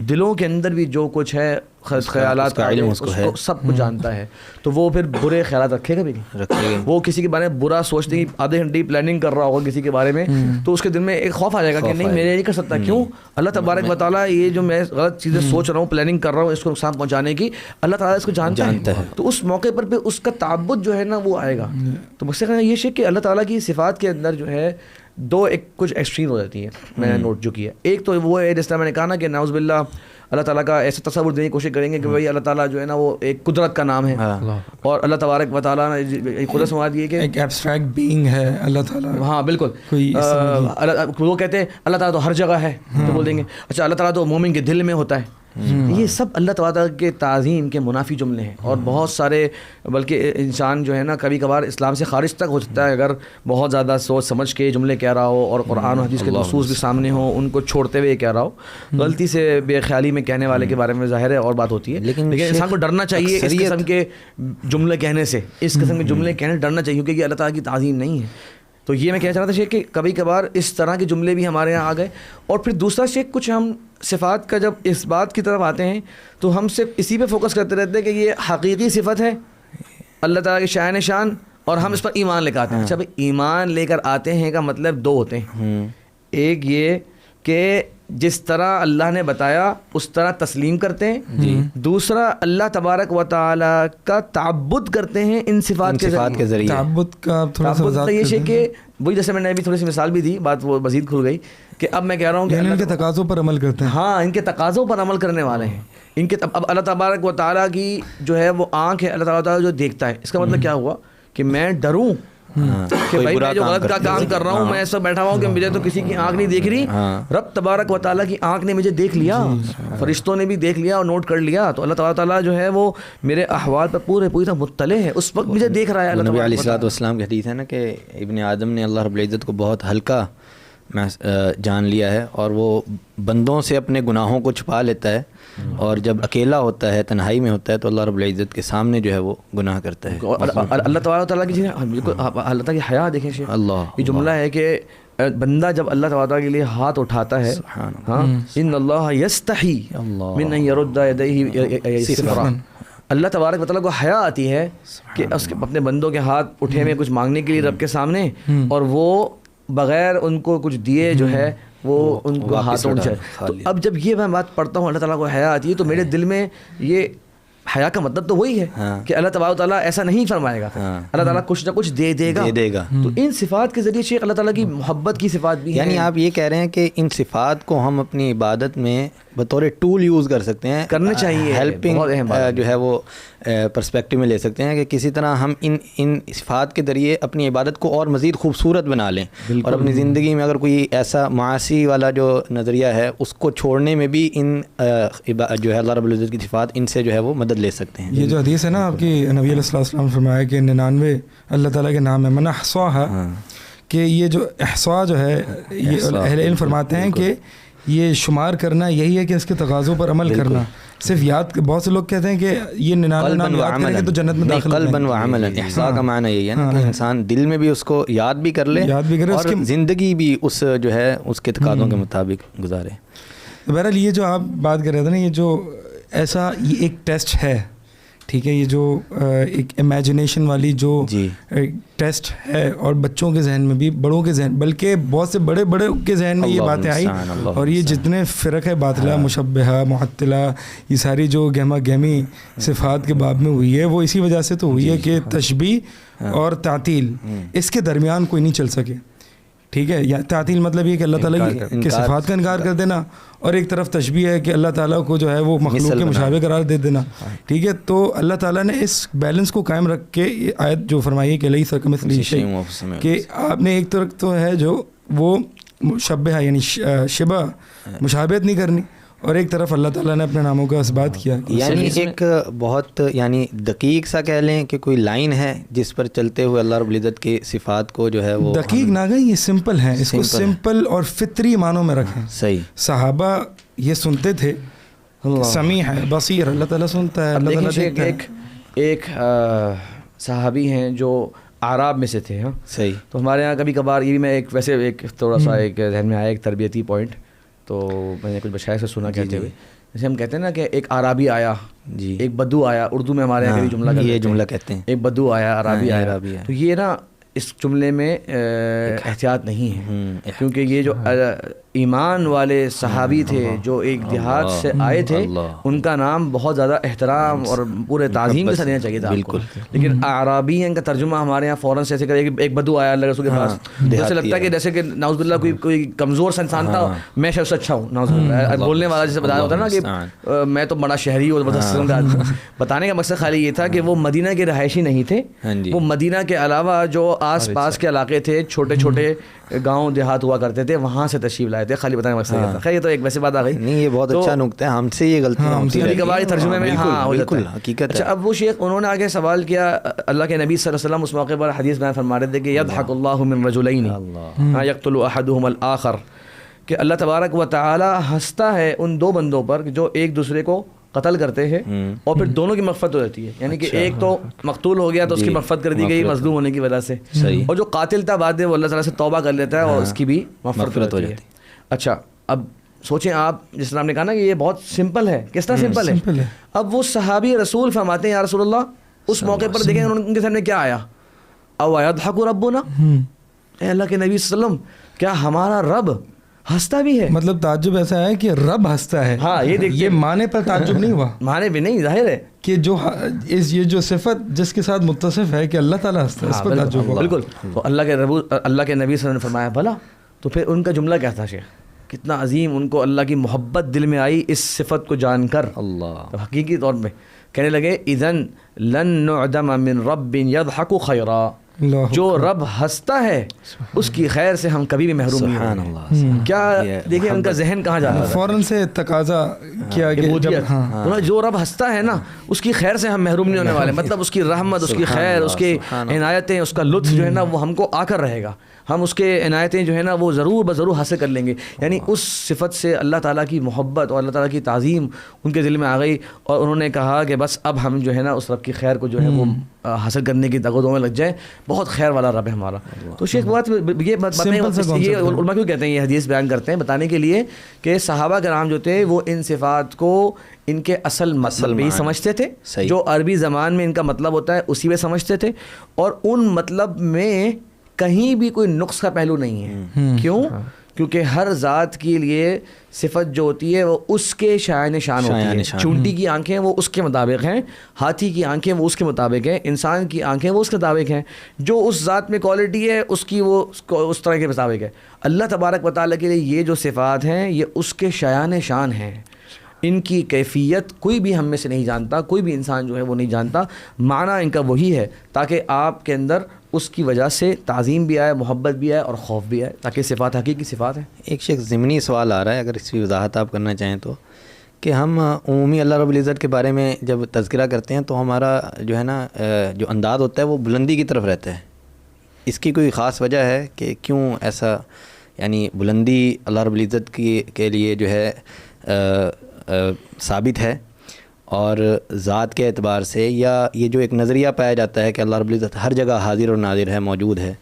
دلوں کے اندر بھی جو کچھ ہے خیالات کا علم اس کو سب کچھ جانتا ہے, تو وہ پھر برے خیالات رکھے گا بھی نہیں. وہ کسی کے بارے میں برا سوچتے ہی آدھے گھنٹے پلاننگ کر رہا ہوگا کسی کے بارے میں, تو اس کے دل میں ایک خوف آ جائے گا کہ نہیں میں نہیں کر سکتا. کیوں؟ اللہ تبارک و تعالیٰ یہ جو میں غلط چیزیں سوچ رہا ہوں, پلاننگ کر رہا ہوں اس کو نقصان پہنچانے کی, اللہ تعالیٰ اس کو جانتا ہے. تو اس موقع پر پھر اس کا تعبد جو ہے نا وہ آئے گا. تو مجھ سے کہنا یہ شک کہ اللہ تعالیٰ کی صفات کے اندر جو ہے دو ایک کچھ ایکسٹریم ہو جاتی ہیں, میں نے نوٹ جو کیا. ایک تو وہ ہے جس طرح میں نے کہا نا کہ نعوذ باللہ اللہ تعالیٰ کا ایسا تصور دینے کی کوشش کریں گے کہ بھائی اللہ تعالیٰ جو ہے نا وہ ایک قدرت کا نام ہے, اور اللہ تبارک و تعالیٰ نے قدرت مراد یہ کہ ایک ایبسٹریکٹ بینگ ہے اللہ تعالیٰ. ہاں بالکل, وہ کہتے ہیں اللہ تعالیٰ تو ہر جگہ ہے, تو بول دیں گے اچھا اللہ تعالیٰ تو مومن کے دل میں ہوتا ہے. یہ سب اللہ تعالیٰ کے تعظیم کے منافی جملے ہیں. اور بہت سارے, بلکہ انسان جو ہے نا کبھی کبھار اسلام سے خارج تک ہو سکتا ہے اگر بہت زیادہ سوچ سمجھ کے جملے کہہ رہا ہو, اور قرآن و حدیث کے نصوص بھی سامنے ہوں, ان کو چھوڑتے ہوئے کہہ رہا ہو. غلطی سے بے خیالی میں کہنے والے کے بارے میں ظاہر ہے اور بات ہوتی ہے, لیکن انسان کو ڈرنا چاہیے اس قسم کے جملے کہنے سے, اس قسم کے جملے کہنے ڈرنا چاہیے, کیونکہ یہ اللہ تعالیٰ کی تعظیم نہیں ہے. تو یہ میں کہنا چاہتا تھا کہ کبھی کبھار اس طرح کے جملے بھی ہمارے یہاں آ گئے. اور پھر دوسرا شیخ, کچھ ہم صفات کا جب اس بات کی طرف آتے ہیں تو ہم صرف اسی پہ فوکس کرتے رہتے ہیں کہ یہ حقیقی صفت ہے اللہ تعالیٰ کی شان شان اور ہم اس پر ایمان لے کر آتے ہیں. اچھا بھائی ایمان لے کر آتے ہیں کا مطلب دو ہوتے ہیں. ایک یہ کہ جس طرح اللہ نے بتایا اس طرح تسلیم کرتے ہیں. دوسرا اللہ تبارک و تعالیٰ کا تعبد کرتے ہیں ان صفات کے ذریعے. تعبد کا تھوڑا سا یہ ہے کہ وہی جیسے میں نے ابھی تھوڑی سی مثال بھی دی, بات وہ مزید کھل گئی کہ اب میں کہہ رہا ہوں کہ ان کے تقاضوں پر عمل کرتے ہیں. ہاں ان کے تقاضوں پر عمل کرنے والے ہیں. ان کے اب اللہ تبارک و تعالیٰ کی جو ہے وہ آنکھ ہے, اللہ تعالیٰ جو دیکھتا ہے. اس کا مطلب کیا ہوا کہ میں ڈروں کہ بھائی میں جو غلط کا کام کر رہا ہوں, میں ایسا بیٹھا ہوا ہوں کہ مجھے تو کسی کی آنکھ نہیں دیکھ رہی, رب تبارک و تعالیٰ کی آنکھ نے مجھے دیکھ لیا, فرشتوں نے بھی دیکھ لیا اور نوٹ کر لیا. تو اللہ تعالیٰ جو ہے وہ میرے احوال پر پوری طرح مطلع ہے, اس وقت مجھے دیکھ رہا ہے. نبی علیہ الصلوۃ والسلام کی حدیث ہے نا کہ ابن آدم نے اللہ رب العزت کو بہت ہلکا جان لیا ہے, اور وہ بندوں سے اپنے گناہوں کو چھپا لیتا ہے, اور جب اکیلا ہوتا ہے, تنہائی میں ہوتا ہے, تو اللہ رب العزت کے سامنے جو ہے وہ گناہ کرتا ہے. اللہ تعالیٰ کی اللہ تعالیٰ کی حیا دیکھیں شیخ, یہ جملہ ہے کہ بندہ جب اللہ تعالیٰ کے لیے ہاتھ اٹھاتا ہے, ہاں ان اللہ یستحی من ان یرد یدیہ صفرا, اللہ تبارک و تعالیٰ کو حیا آتی ہے کہ اس کے اپنے بندوں کے ہاتھ اٹھے میں کچھ مانگنے کے لیے رب کے سامنے, اور وہ بغیر ان کو کچھ دیے جو ہے وہ ان کو ہاتھ اٹھ جائے. تو اب جب یہ میں بات پڑھتا ہوں اللہ تعالیٰ کو حیا آتی ہے, تو میرے دل میں یہ حیا کا مطلب تو وہی ہے کہ اللہ تبارک و تعالیٰ ایسا نہیں فرمائے گا, اللہ تعالیٰ کچھ نہ کچھ دے دے گا. تو ان صفات کے ذریعے شیخ اللہ تعالیٰ کی محبت کی صفات بھی ہیں. یعنی آپ یہ کہہ رہے ہیں کہ ان صفات کو ہم اپنی عبادت میں بطور ٹول یوز کر سکتے ہیں, کرنا چاہیے, ہیلپنگ جو ہے وہ پرسپیکٹو میں لے سکتے ہیں کہ کسی طرح ہم ان صفات کے ذریعے اپنی عبادت کو اور مزید خوبصورت بنا لیں, اور اپنی زندگی میں اگر کوئی ایسا معاشی والا جو نظریہ ہے اس کو چھوڑنے میں بھی ان جو ہے اللہ رب العزت کی صفات ان سے جو ہے وہ مدد لے سکتے ہیں. یہ جو حدیث ہے نا آپ کی, نبی علیہ السلام فرمایا کہ 99 اللہ تعالیٰ کے نام ہے, من احصاها, کہ یہ جو احصاء جو ہے یہ اہل علم فرماتے ہیں کہ یہ شمار کرنا یہی ہے کہ اس کے تقاضوں پر عمل کرنا. صرف یاد, بہت سے لوگ کہتے ہیں کہ یہ 99 نام یاد کریں گے تو جنت میں داخل ہو جائیں گے. قلباً و عملاً, احصاء کا معنی یہی ہے نا کہ انسان دل میں بھی اس کو یاد بھی کر لے, اور زندگی بھی اس جو ہے اس کے تقاضوں کے مطابق گزارے. بہرحال یہ جو آپ بات کر رہے تھے نا, یہ جو ایسا یہ ایک ٹیسٹ ہے, ٹھیک ہے, یہ جو ایک امیجنیشن والی جو ٹیسٹ ہے, اور بچوں کے ذہن میں بھی, بڑوں کے ذہن, بلکہ بہت سے بڑے کے ذہن میں یہ باتیں آئی, اور یہ جتنے فرق ہے باطلہ, مشبہہ, معطلہ, یہ ساری جو گہما گہمی صفات کے باب میں ہوئی ہے, وہ اسی وجہ سے تو ہوئی ہے کہ تشبیہ اور تعطیل اس کے درمیان کوئی نہیں چل سکے. ٹھیک ہے, یا تعطیل مطلب یہ کہ اللہ تعالیٰ کی صفات کا انکار کر دینا, اور ایک طرف تشبیہ ہے کہ اللہ تعالیٰ کو جو ہے وہ مخلوق کے مشابہ قرار دے دینا. ٹھیک ہے, تو اللہ تعالیٰ نے اس بیلنس کو قائم رکھ کے یہ آیت جو فرمائی ہے کہ لیس کمثلہ شیء, کہ آپ نے ایک طرف تو ہے جو وہ مشبہ یعنی شبہ مشابہت نہیں کرنی, اور ایک طرف اللہ تعالیٰ نے اپنے ناموں کا اثبات کیا. یعنی ایک بہت یعنی دقیق سا کہہ لیں کہ کوئی لائن ہے جس پر چلتے ہوئے اللہ رب العزت کی صفات کو جو ہے وہ دقیق نہ گئی, یہ سمپل ہے, اس کو سمپل اور فطری معنوں میں رکھیں. صحیح, صحابہ یہ سنتے تھے, سمیع ہے, بصیر, اللہ تعالیٰ سنتا ہے, اللہ تعالیٰ دیکھتا ہے. ایک صحابی ہیں جو اعراب میں سے تھے, ہاں صحیح, تو ہمارے یہاں کبھی کبھار یہ بھی میں ایک ویسے ایک تھوڑا سا ایک ذہن میں آیا ایک تربیتی پوائنٹ, تو میں نے کچھ بشائر سے سنا کہتے ہوئے, جیسے ہم کہتے ہیں نا کہ ایک عربی آیا, ایک بدو آیا, اردو میں ہمارے یہاں جملہ یہ جملہ کہتے ہیں, ایک بدو آیا, عربی آیا. تو یہ نا اس جملے میں احتیاط نہیں ہے, کیونکہ یہ جو ایمان والے صحابی تھے جو ایک دیہات سے آئے تھے, ان کا نام بہت زیادہ احترام اور پورے تعظیم کے ساتھ دینا چاہیے تھا بالکل. لیکن اعرابی ان کا ترجمہ ہمارے یہاں فوراً سے ایسے کرے کہ ایک بدو آیا اللہ رسول کے پاس, جیسے لگتا ہے کہ جیسے کہ نعوذ باللہ کوئی کمزور سا انسان تھا, میں شخص اچھا ہوں, نعوذ باللہ بولنے والا جیسے بتایا ہوتا ہے نا کہ میں تو بڑا شہری ہوں. بتانے کا مقصد خالی یہ تھا کہ وہ مدینہ کے رہائشی نہیں تھے, وہ مدینہ کے علاوہ جو آس پاس کے علاقے تھے, چھوٹے چھوٹے گاؤں دیہات ہوا کرتے تھے, وہاں سے تشریف لائے تھے. خالی بتانے کا مقصد یہ تھا. خیر یہ تو ایک ویسے بات آ گئی, نہیں یہ بہت اچھا نکتہ ہے, ہم سے یہ غلطی کبھی کبھار ترجمے میں بالکل حقیقت. اچھا اب وہ شیخ انہوں نے آگے سوال کیا, اللہ کے نبی صلی اللہ علیہ وسلم اس موقع پر حدیث بیان فرما رہے تھے کہ یضحک اللہ من رجلین یقتل احدہم الآخر, کہ اللہ تبارک و تعالی ہنستا ہے ان دو بندوں پر جو ایک دوسرے کو قتل کرتے ہیں اور پھر دونوں کی مغفرت ہو جاتی ہے. یعنی کہ ایک تو مقتول ہو گیا تو اس کی مغفرت کر دی گئی مظلوم ہونے کی وجہ سے, اور جو قاتل تھا بعد میں وہ اللہ تعالیٰ سے توبہ کر لیتا ہے اور اس کی بھی مغفرت ہو جاتی ہے. اچھا اب سوچیں آپ, جس طرح آپ نے کہا نا کہ یہ بہت سمپل ہے, کس طرح سمپل ہے. اب وہ صحابی رسول فرماتے ہیں یا رسول اللہ اس موقع پر دیکھیں ان کے سامنے کیا آیا, او یضحک ربنا, اے اللہ کے نبی صلی اللہ علیہ وسلم کیا ہمارا رب ہنستا بھی ہے؟ مطلب تعجب ایسا ہے کہ رب ہنستا ہے. ہاں یہ معنی پر تعجب نہیں ہوا, معنی بھی نہیں, ظاہر ہے کہ یہ جو صفت جس کے ساتھ متصف ہے کہ اللہ تعالیٰ ہنستا ہے, اس پر تعجب ہوا. بالکل. تو اللہ کے نبی صلی اللہ علیہ وسلم نے فرمایا بھلا, تو پھر ان کا جملہ کیا تھا شیخ, کتنا عظیم ان کو اللہ کی محبت دل میں آئی اس صفت کو جان کر. اللہ حقیقی طور پہ کہنے لگے اذن لن نعدم من رب یضحک خیرا, جو رب ہنستا ہے اس کی خیر سے ہم کبھی بھی محروم نہیں سبحان ہوں. اللہ. کیا دیکھیں ان کا ذہن کہاں جا رہا ہے, فوراً سے تقاضا کیا کہ جو رب ہنستا ہے نا اس کی خیر سے ہم محروم نہیں ہونے والے, مطلب اس کی رحمت, اس کی خیر, اس کی عنایتیں, اس کا لطف جو ہے نا وہ ہم کو آ کر رہے گا, ہم اس کے عنایتیں جو ہے نا وہ ضرور بضرور حاصل کر لیں گے. یعنی اس صفت سے اللہ تعالیٰ کی محبت اور اللہ تعالیٰ کی تعظیم ان کے دل میں آ گئی, اور انہوں نے کہا کہ بس اب ہم جو ہے نا اس رب کی خیر کو جو ہے وہ حاصل کرنے کی تگودوں میں لگ جائیں, بہت خیر والا رب ہے ہمارا. تو شیخ یہ باتیں یہ علماء کیوں کہتے ہیں, یہ حدیث بیان کرتے ہیں بتانے کے لیے کہ صحابہ کرام جو تھے وہ ان صفات کو ان کے اصل مطلب بھی سمجھتے تھے, جو عربی زبان میں ان کا مطلب ہوتا ہے اسی میں سمجھتے تھے, اور ان مطلب میں کہیں بھی کوئی نقص کا پہلو نہیں ہے. کیوں؟ کیونکہ ہر ذات کے لیے صفت جو ہوتی ہے وہ اس کے شایان شان ہوتی ہے. چونٹی کی آنکھیں وہ اس کے مطابق ہیں, ہاتھی کی آنکھیں وہ اس کے مطابق ہیں, انسان کی آنکھیں وہ اس کے مطابق ہیں, جو اس ذات میں کوالٹی ہے اس کی وہ اس طرح کے مطابق ہے. اللہ تبارک و تعالیٰ کے لیے یہ جو صفات ہیں یہ اس کے شایان شان ہیں, ان کی کیفیت کوئی بھی ہم میں سے نہیں جانتا, کوئی بھی انسان جو ہے وہ نہیں جانتا. معنی ان کا وہی ہے تاکہ آپ کے اندر اس کی وجہ سے تعظیم بھی آئے, محبت بھی آئے اور خوف بھی آئے, تاکہ صفات حقیقی صفات ہیں. ایک شیخ ضمنی سوال آ رہا ہے, اگر اس کی وضاحت آپ کرنا چاہیں تو, کہ ہم عمومی اللہ رب العزت کے بارے میں جب تذکرہ کرتے ہیں تو ہمارا جو ہے نا جو انداز ہوتا ہے وہ بلندی کی طرف رہتا ہے. اس کی کوئی خاص وجہ ہے کہ کیوں ایسا, یعنی بلندی اللہ رب العزت کے لیے جو ہے ثابت ہے, اور ذات کے اعتبار سے, یا یہ جو ایک نظریہ پایا جاتا ہے کہ اللہ رب العزت ہر جگہ حاضر اور ناظر ہے, موجود ہے,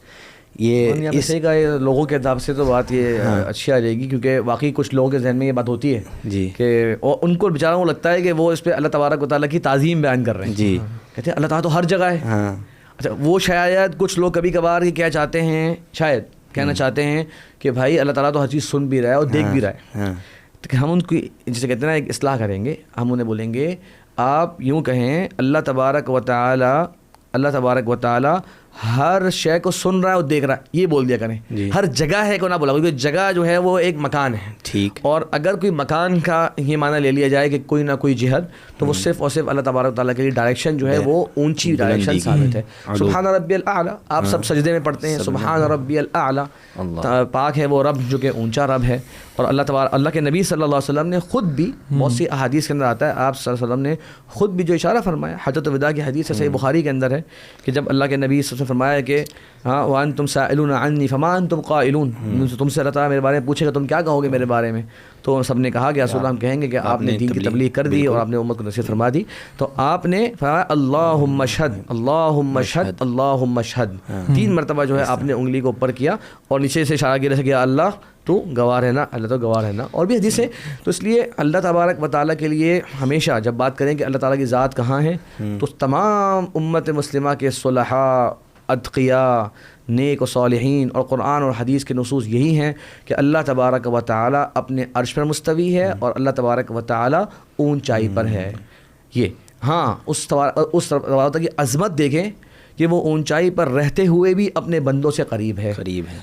یہ اس کا لوگوں کے اعتبار سے تو بات یہ اچھی آ جائے گی, کیونکہ واقعی کچھ لوگوں کے ذہن میں یہ بات ہوتی ہے جی کہ ان کو بیچاروں کو لگتا ہے کہ وہ اس پہ اللہ تبارک و تعالیٰ کی تعظیم بیان کر رہے ہیں. جی کہتے ہیں اللہ تعالیٰ تو ہر جگہ ہے. اچھا, وہ شاید کچھ لوگ کبھی کبھار کیا چاہتے ہیں, شاید کہنا چاہتے ہیں کہ بھائی اللہ تعالیٰ تو ہر چیز سن بھی رہا ہے اور دیکھ بھی رہا ہے. کہ ہم ان کی جسے کہتے ہیں نا ایک اصلاح کریں گے, ہم انہیں بولیں گے آپ یوں کہیں اللہ تبارک و تعالی ہر شے کو سن رہا ہے اور دیکھ رہا ہے, یہ بول دیا کریں. ہر جگہ ہے کو نہ بولا, کیونکہ جگہ جو ہے وہ ایک مکان ہے. ٹھیک. اور اگر کوئی مکان کا یہ معنی لے لیا جائے کہ کوئی نہ کوئی جہت, تو وہ صرف اور صرف اللہ تبارک و تعالیٰ کے لیے ڈائریکشن جو ہے وہ اونچی ڈائریکشن ثابت ہے. سبحان ربی الاعلیٰ, آپ سب سجدے میں پڑھتے ہیں سبحان ربی الاعلیٰ, پاک ہے وہ رب جو کہ اونچا رب ہے. اور اللہ کے نبی صلی اللہ علیہ وسلم نے خود بھی بہت سی احادیث کے اندر آتا ہے, آپ صلی اللہ علیہ وسلم نے خود بھی جو اشارہ فرمایا, حجۃ الوداع کی حدیث ہے, صحیح بخاری کے اندر ہے, کہ جب اللہ کے نبی صلی اللہ علیہ وسلم نے فرمایا کہ ہاں وانتم سائلون عنی فما انتم قائلون, تم سے اللہ تعالیٰ میرے بارے میں پوچھے گا تم کیا کہو گے میرے بارے میں, تو سب نے کہا کہ رسول اللہ ہم کہیں گے کہ آپ نے دین کی تبلیغ کر دی اور آپ نے امت کو نصیحت فرما دی. تو آپ نے فرمایا اللہم اشہد اللہم اشہد اللہم اشہد, 3 مرتبہ جو ہے آپ نے انگلی کو اوپر کیا اور نیچے سے اشارہ کیا کہ اللہ تو گواہ رہنا, اللہ تو گواہ رہنا. اور بھی حدیث ہے. تو اس لیے اللہ تبارک و تعالیٰ کے لیے ہمیشہ جب بات کریں کہ اللہ تعالیٰ کی ذات کہاں ہے, تو تمام امت مسلمہ کے صلحاء, اتقیاء, نیک و صالحین اور قرآن اور حدیث کے نصوص یہی ہیں کہ اللہ تبارک و تعالیٰ اپنے عرش پر مستوی ہے اور اللہ تبارک و تعالیٰ اونچائی پر ہے. یہ ہاں اس تبارک کی عظمت دیکھیں کہ وہ اونچائی پر رہتے ہوئے بھی اپنے بندوں سے قریب ہے,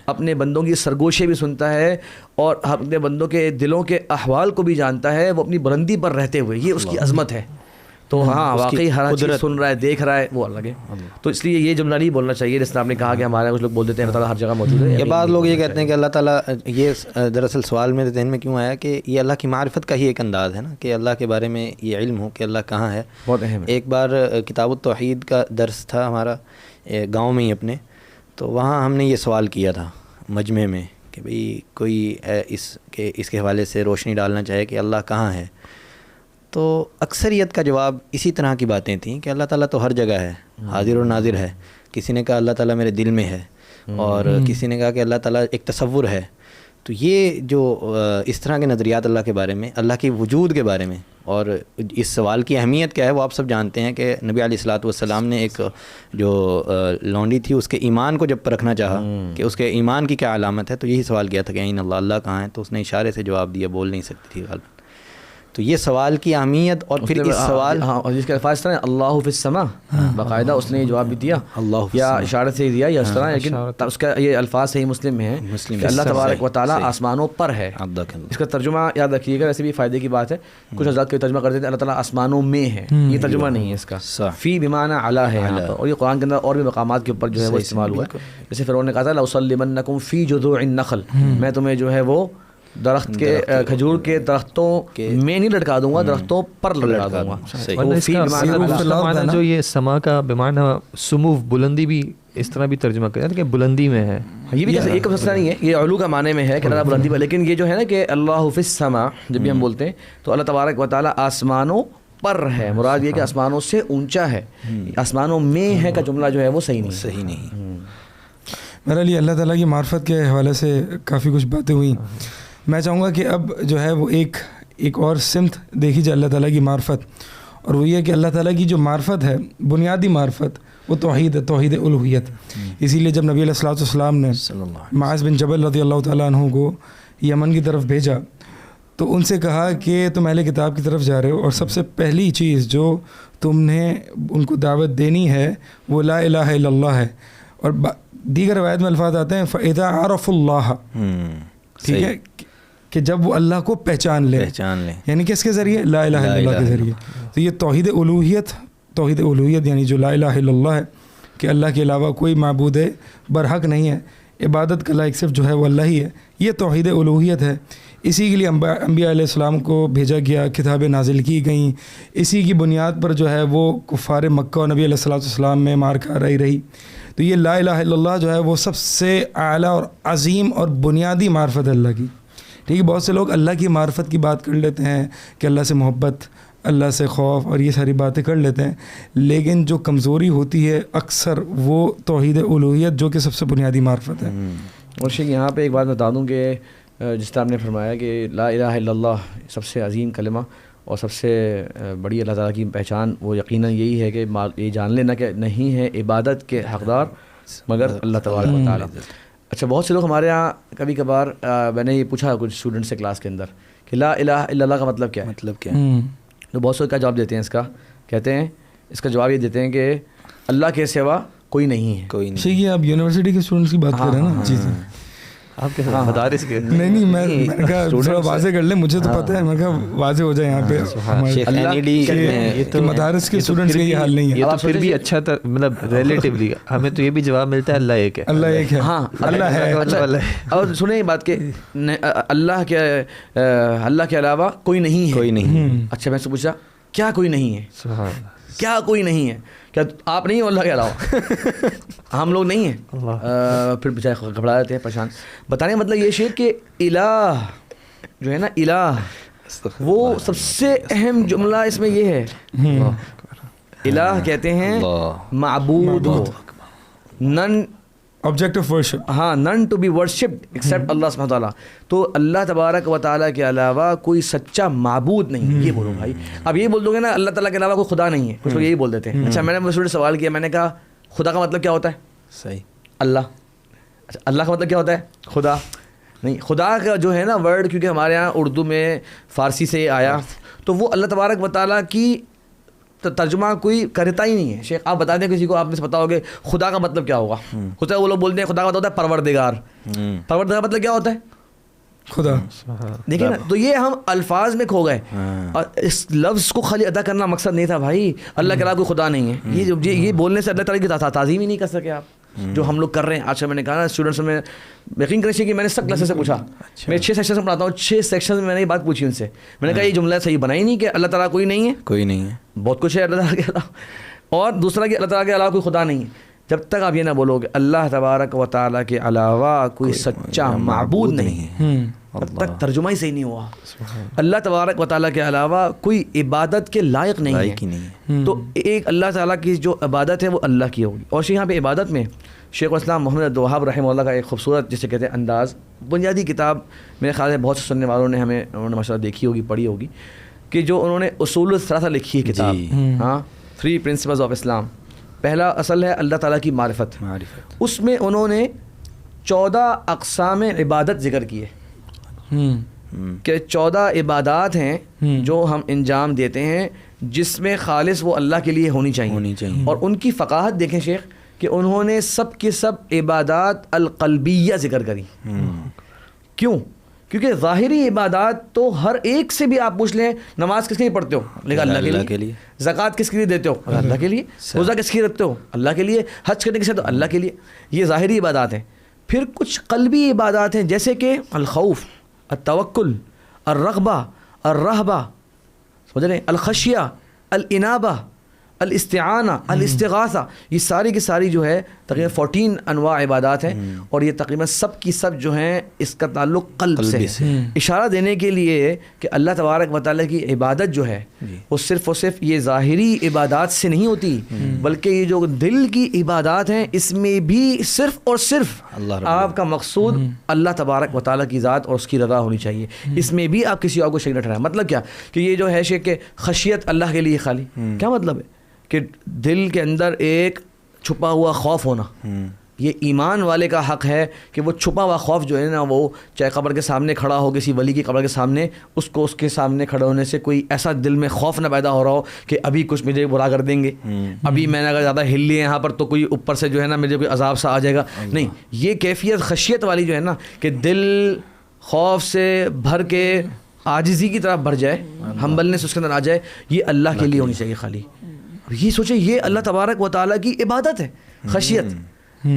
اپنے بندوں کی سرگوشیں بھی سنتا ہے اور اپنے بندوں کے دلوں کے احوال کو بھی جانتا ہے, وہ اپنی بلندی پر رہتے ہوئے, یہ اس کی عظمت ہے. تو ہاں واقعی ہر چیز سن رہا ہے, دیکھ رہا ہے, وہ الگ ہے. تو اس لیے یہ جملہ نہیں بولنا چاہیے جس طرح آپ نے کہا کہ ہمارے کچھ لوگ بول دیتے ہیں اللہ تعالیٰ ہر جگہ موجود ہے. یہ بعض لوگ یہ کہتے ہیں کہ اللہ تعالیٰ, یہ دراصل سوال میرے ذہن میں کیوں آیا کہ یہ اللہ کی معرفت کا ہی ایک انداز ہے نا, کہ اللہ کے بارے میں یہ علم ہو کہ اللہ کہاں ہے. بہت اہم ہے. ایک بار کتاب التوحید کا درس تھا ہمارا گاؤں میں ہی اپنے, تو وہاں ہم نے یہ سوال کیا تھا مجمع میں کہ بھئی کوئی اس کے حوالے سے روشنی ڈالنا چاہے کہ اللہ کہاں ہے. تو اکثریت کا جواب اسی طرح کی باتیں تھیں کہ اللہ تعالیٰ تو ہر جگہ ہے, حاضر و ناظر ہے. کسی نے کہا اللہ تعالیٰ میرے دل میں ہے, اور کسی نے کہا کہ اللہ تعالیٰ ایک تصور ہے. تو یہ جو اس طرح کے نظریات اللہ کے بارے میں، اللہ کے وجود کے بارے میں، اور اس سوال کی اہمیت کیا ہے وہ آپ سب جانتے ہیں کہ نبی علیہ الصلوۃ والسلام نے ایک جو لونڈی تھی اس کے ایمان کو جب پرکھنا چاہا کہ اس کے ایمان کی کیا علامت ہے، تو یہی سوال کیا تھا کہ این اللہ، اللہ کہاں ہے؟ تو اس نے اشارے سے جواب دیا، بول نہیں سکتی تھی غالباً. تو یہ سوال کی اہمیت، اور پھر اس سوال اور جس کے الفاظ اس طرح اللہ فی السماء، باقاعدہ اس نے یہ جواب بھی دیا، اللہ یا اشارے سے دیا یا اس طرح، لیکن اس کا یہ الفاظ صحیح مسلم میں ہیں کہ اللہ تبارک و تعالیٰ آسمانوں پر ہے. اس کا ترجمہ یاد رکھیے گا، ویسے بھی فائدے کی بات ہے، کچھ حضرات کے ترجمہ کرتے ہیں اللہ تعالیٰ آسمانوں میں ہے، یہ ترجمہ نہیں ہے اس کا، فی بمعنی علی ہے یہاں پر، اور یہ قرآن کے اندر اور بھی مقامات کے اوپر جو ہے وہ استعمال ہوا ہے. جیسے فرعون نے کہا تھا لأصلبنکم فی جذوع النخل، میں تمہیں جو ہے وہ درخت کے کھجور کے درختوں میں نہیں لٹکا دوں گا، درختوں پر لٹکا دوں گا. جو یہ سما کا بمعنی سمو، بلندی بھی اس طرح بھی ترجمہ کرتے ہیں کہ بلندی میں ہے. یہ بھی ایک مسئلہ نہیں ہے، یہ علو کا معنی میں ہے کہ اللہ بلندی پر، لیکن یہ جو ہے نا کہ اللہ فی السماء جب بھی ہم بولتے ہیں تو اللہ تبارک و تعالیٰ آسمانوں پر ہے، مراد یہ کہ آسمانوں سے اونچا ہے. آسمانوں میں ہے کا جملہ جو ہے وہ صحیح نہیں. میرے لیے اللہ تعالیٰ کی معرفت کے حوالے سے کافی کچھ باتیں ہوئیں. میں چاہوں گا کہ اب جو ہے وہ ایک اور سمت دیکھی جائے اللہ تعالیٰ کی معرفت، اور وہ یہ کہ اللہ تعالیٰ کی جو معرفت ہے، بنیادی معرفت، وہ توحید ہے، توحید الوہیت. اسی لیے جب نبی علیہ الصلوۃ والسلام نے معاذ بن جبل رضی اللہ تعالیٰ عنہ کو یمن کی طرف بھیجا تو ان سے کہا کہ تم اہل کتاب کی طرف جا رہے ہو، اور سب سے پہلی چیز جو تم نے ان کو دعوت دینی ہے وہ لا الہ الا اللہ ہے. اور دیگر روایت میں الفاظ آتے ہیں فَإِذَا عَرَفُوا اللَّهَ، ٹھیک ہے، کہ جب وہ اللہ کو پہچان لے، یعنی کس کے ذریعے؟ لا الہ الا اللہ کے ذریعے. تو یہ توحید الوہیت یعنی جو لا الہ الا اللہ ہے کہ اللہ کے علاوہ کوئی معبود برحق نہیں ہے، عبادت کا لائق صرف جو ہے وہ اللہ ہی ہے، یہ توحید الوہیت ہے. اسی کے لیے انبیاء علیہ السلام کو بھیجا گیا، کتابیں نازل کی گئیں، اسی کی بنیاد پر جو ہے وہ کفار مکہ اور نبی علیہ الصلوۃ والسلام میں مار کھا رہی. تو یہ لا الہ الا اللہ جو ہے وہ سب سے اعلیٰ اور عظیم اور بنیادی معرفت ہے اللہ کی. ٹھیک ہے، بہت سے لوگ اللہ کی معرفت کی بات کر لیتے ہیں کہ اللہ سے محبت، اللہ سے خوف اور یہ ساری باتیں کر لیتے ہیں، لیکن جو کمزوری ہوتی ہے اکثر وہ توحید الوہیت جو کہ سب سے بنیادی معرفت ہے. اور شیخ یہاں پہ ایک بات بتا دوں کہ جس طرح آپ نے فرمایا کہ لا الہ الا اللہ سب سے عظیم کلمہ اور سب سے بڑی اللہ تعالیٰ کی پہچان، وہ یقیناً یہی ہے کہ یہ جان لینا کہ نہیں ہے عبادت کے حقدار مگر اللہ تبارک و تعالیٰ. اچھا، بہت سے لوگ ہمارے یہاں کبھی کبھار میں نے یہ پوچھا کچھ اسٹوڈنٹ سے کلاس کے اندر کہ لا الہ الا اللہ کا مطلب کیا ہے؟ تو بہت سے کیا جواب دیتے ہیں اس کا؟ کہتے ہیں اس کا جواب یہ دیتے ہیں کہ اللہ کے سوا کوئی نہیں ہے. ٹھیک ہے، آپ یونیورسٹی کے اسٹوڈنٹس کی بات کر رہے ہیں نا؟ جی جی. آپ کے مدارس کے نہیں میں نے کہا تھوڑا واضح کر لیں، مجھے تو پتہ ہے، میں کہا واضح ہو جائے یہاں پہ مدارس کے اسٹوڈنٹس کا یہ حال نہیں ہے. یہ تو پھر بھی اچھا مطلب ریلیٹیولی ہمیں تو یہ بھی جواب ملتا ہے اللہ ایک ہے، اللہ ایک ہے، ہاں اللہ ہے. اور سنیں یہ بات کہ اللہ کے علاوہ کوئی نہیں ہے. اچھا، میں سے پوچھا کیا کوئی نہیں ہے؟ کیا کوئی نہیں ہے؟ کیا آپ نہیں ہو اللہ کے علاوہ؟ ہم لوگ نہیں ہیں. پھر بچائے گھبرا جاتے ہیں، پریشان. بتانے کا مطلب یہ شیخ کہ الہ جو ہے نا، الہ وہ سب سے اہم جملہ اس میں یہ ہے. الہ کہتے ہیں معبود ہو، نن آبجیکٹ آف ورشپ، ہاں، نن ٹو بی ورشپڈ ایکسیپٹ اللہ سبحانہ تعالیٰ. تو اللہ تبارک و تعالیٰ کے علاوہ کوئی سچا معبود نہیں. یہ بولو بھائی، اب یہ بول دو گے نا اللہ تعالیٰ کے علاوہ کوئی خدا نہیں ہے، کچھ لوگ یہی بول دیتے ہیں. اچھا، میں نے مجھ سے سوال کیا، میں نے کہا خدا کا مطلب کیا ہوتا ہے؟ صحیح، اللہ. اچھا، اللہ کا مطلب کیا ہوتا ہے؟ خدا نہیں. خدا کا جو ہے نا ورڈ، کیونکہ ہمارے یہاں اردو میں فارسی سے آیا، تو وہ اللہ تبارک و تعالیٰ کی ترجمہ کوئی کرتا ہی نہیں ہے. شیخ آپ بتا دیں کسی کو، آپ نے پتا ہوگا خدا کا مطلب کیا ہوگا. خدا وہ لوگ بولتے ہیں خدا کا مطلب ہوتا ہے پروردگار. پروردگار مطلب کیا ہوتا ہے؟ خدا. دیکھیں نا، تو یہ ہم الفاظ میں کھو گئے، اور اس لفظ کو خالی ادا کرنا مقصد نہیں تھا بھائی. اللہ کے علاوہ کوئی خدا نہیں ہے، یہ بولنے سے اللہ تعالیٰ کی تعظیم ہی نہیں کر سکے آپ، جو ہم لوگ کر رہے ہیں. آج میں نے کہا نا اسٹوڈنٹس میں یقین کریں کہ میں نے سب کلاسز سے پوچھا، میں 6 سیکشن میں پڑھاتا ہوں، 6 سیکشن میں نے یہ بات پوچھی ان سے. میں نے کہا یہ جملہ صحیح بنا ہی نہیں کہ اللہ تعالیٰ کوئی نہیں ہے. بہت کچھ ہے اللہ تعالیٰ کے علاوہ، اور دوسرا کہ اللہ تعالیٰ کے علاوہ کوئی خدا نہیں ہے. جب تک آپ یہ نہ بولو کہ اللہ تبارک و تعالیٰ کے علاوہ کوئی سچا معبود نہیں ہے، تب تک ترجمہ ہی صحیح نہیں ہوا. اللہ تبارک و تعالیٰ کے علاوہ کوئی عبادت کے لائق نہیں ہے. تو ایک اللہ تعالیٰ کی جو عبادت ہے وہ اللہ کی ہوگی. اور یہاں پہ عبادت میں شیخ الاسلام محمد عبد الوہاب رحمہ اللہ کا ایک خوبصورت جسے کہتے ہیں انداز, بنیادی کتاب میرے خیال میں بہت سے سننے والوں نے انہوں نے ماشاء اللہ دیکھی ہوگی, پڑھی ہوگی, کہ جو انہوں نے اصول الثلاثہ لکھی ہے کتاب, ہاں 3 پرنسپلز آف اسلام. پہلا اصل ہے اللہ تعالیٰ کی معرفت. اس میں انہوں نے 14 اقسام عبادت ذکر کیے کہ 14 عبادات ہیں جو ہم انجام دیتے ہیں جس میں خالص وہ اللہ کے لیے ہونی چاہیے. اور ان کی فقاہت دیکھیں شیخ کہ انہوں نے سب کے سب عبادات القلبیہ ذکر کری. کیوں؟ کیونکہ ظاہری عبادات تو ہر ایک سے بھی آپ پوچھ لیں, نماز کس کے لیے پڑھتے ہو؟ اللہ کے لیے. زکوٰۃ کس کے لیے دیتے ہو؟ اللہ کے لیے. روزہ کس کے لیے رکھتے ہو؟ اللہ کے لیے. حج کرنے کے ساتھ اللہ کے لیے. یہ ظاہری عبادات ہیں. پھر کچھ قلبی عبادات ہیں جیسے کہ الخوف, التوکل, الرغبہ, الرہبہ, سمجھ رہے ہیں, الخشیہ, الانابہ, الاستعانہ, الاستغاثہ. یہ ساری کی ساری جو ہے تقریباً 14 انواع عبادات ہیں, اور یہ تقریباً سب کی سب جو ہیں اس کا تعلق قلب سے. اشارہ دینے کے لیے کہ اللہ تبارک و تعالیٰ کی عبادت جو ہے وہ صرف اور صرف یہ ظاہری عبادات سے نہیں ہوتی, بلکہ یہ جو دل کی عبادات ہیں اس میں بھی صرف اور صرف آپ کا مقصود اللہ تبارک و تعالیٰ کی ذات اور اس کی رضا ہونی چاہیے. اس میں بھی آپ کسی اور کو شریک نہ ٹھہرائیں. مطلب کیا کہ یہ جو ہے کہ خشیت اللہ کے لیے خالی, کیا مطلب ہے کہ دل کے اندر ایک چھپا ہوا خوف ہونا, یہ ایمان والے کا حق ہے کہ وہ چھپا ہوا خوف جو ہے نا, وہ چاہے قبر کے سامنے کھڑا ہو, کسی ولی کی قبر کے سامنے, اس کو اس کے سامنے کھڑے ہونے سے کوئی ایسا دل میں خوف نہ پیدا ہو رہا ہو کہ ابھی کچھ مجھے برا کر دیں گے, ابھی میں نے اگر زیادہ ہل لیے یہاں پر تو کوئی اوپر سے جو ہے نا مجھے کوئی عذاب سا آ جائے گا. نہیں, یہ کیفیت خشیت والی جو ہے نا کہ دل خوف سے بھر کے عاجزی کی طرف بھر جائے, ہمبلنس اس کے اندر آ جائے, یہ اللہ کے لیے ہونی چاہیے خالی. یہ سوچیں یہ اللہ تبارک و تعالیٰ کی عبادت ہے خشیت.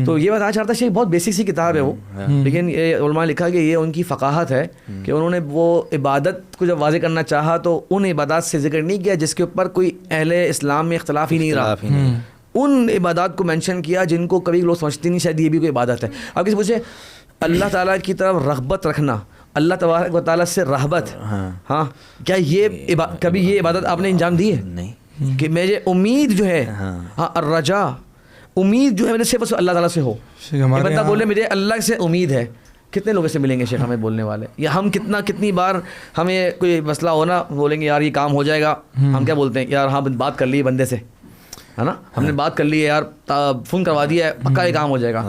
تو یہ بتانا چاہتا ہے بہت بیسک سی کتاب ہے وہ, لیکن یہ علماء نے لکھا کہ یہ ان کی فقاہت ہے کہ انہوں نے وہ عبادت کو جب واضح کرنا چاہا تو ان عبادات سے ذکر نہیں کیا جس کے اوپر کوئی اہل اسلام میں اختلاف ہی نہیں رہا. ان عبادات کو مینشن کیا جن کو کبھی لوگ سمجھتے نہیں شاید یہ بھی کوئی عبادت ہے. اب کسی پوچھے اللہ تعالیٰ کی طرف رغبت رکھنا, اللہ تبارک و تعالیٰ سے رہبت, ہاں کیا یہ کبھی یہ عبادت آپ نے انجام دی ہے؟ نہیں. کہ مجھے امید جو ہے, ہاں الرجا, امید جو ہے میرے صرف اللہ تعالیٰ سے ہو. بندہ بولے مجھے اللہ سے امید ہے, کتنے لوگوں سے ملیں گے شیخ ہمیں بولنے والے, یا ہم کتنی بار ہمیں کوئی مسئلہ ہونا بولیں گے یار یہ کام ہو جائے گا, ہم کیا بولتے ہیں یار ہاں بات کر لی بندے سے, ہے نا, ہم نے بات کر لی ہے یار فون کروا دیا ہے, پکا یہ کام ہو جائے گا.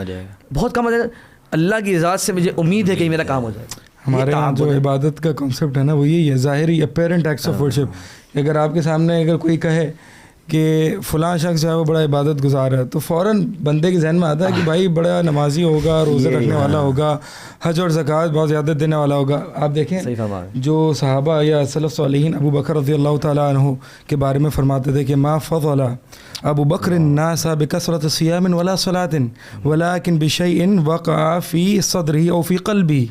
بہت کم ہو جائے گا. اللہ کی ذات سے مجھے امید ہے کہ میرا کام ہو جائے گا. ہمارے یہاں جو عبادت کا کنسیپٹ ہے نا وہ یہی ہے, ظاہری اپیرنٹ ایکٹس آف ورشپ. اگر آپ کے سامنے اگر کوئی کہے کہ فلاں شخص جو ہے وہ بڑا عبادت گزار ہے تو فوراً بندے کے ذہن میں آتا ہے کہ بھائی بڑا نمازی ہوگا, روزے رکھنے والا ہوگا, حج اور زکوٰۃ بہت زیادہ دینے والا ہوگا. آپ دیکھیں جو صحابہ یا سلف صالحین ابو بکر رضی اللہ تعالیٰ عنہ کے بارے میں فرماتے تھے کہ ما فضل ابو بکر الناس بکثرت صیام ولا صلاۃ ولکن بشیء وقع فی صدرہ او فی قلبہ,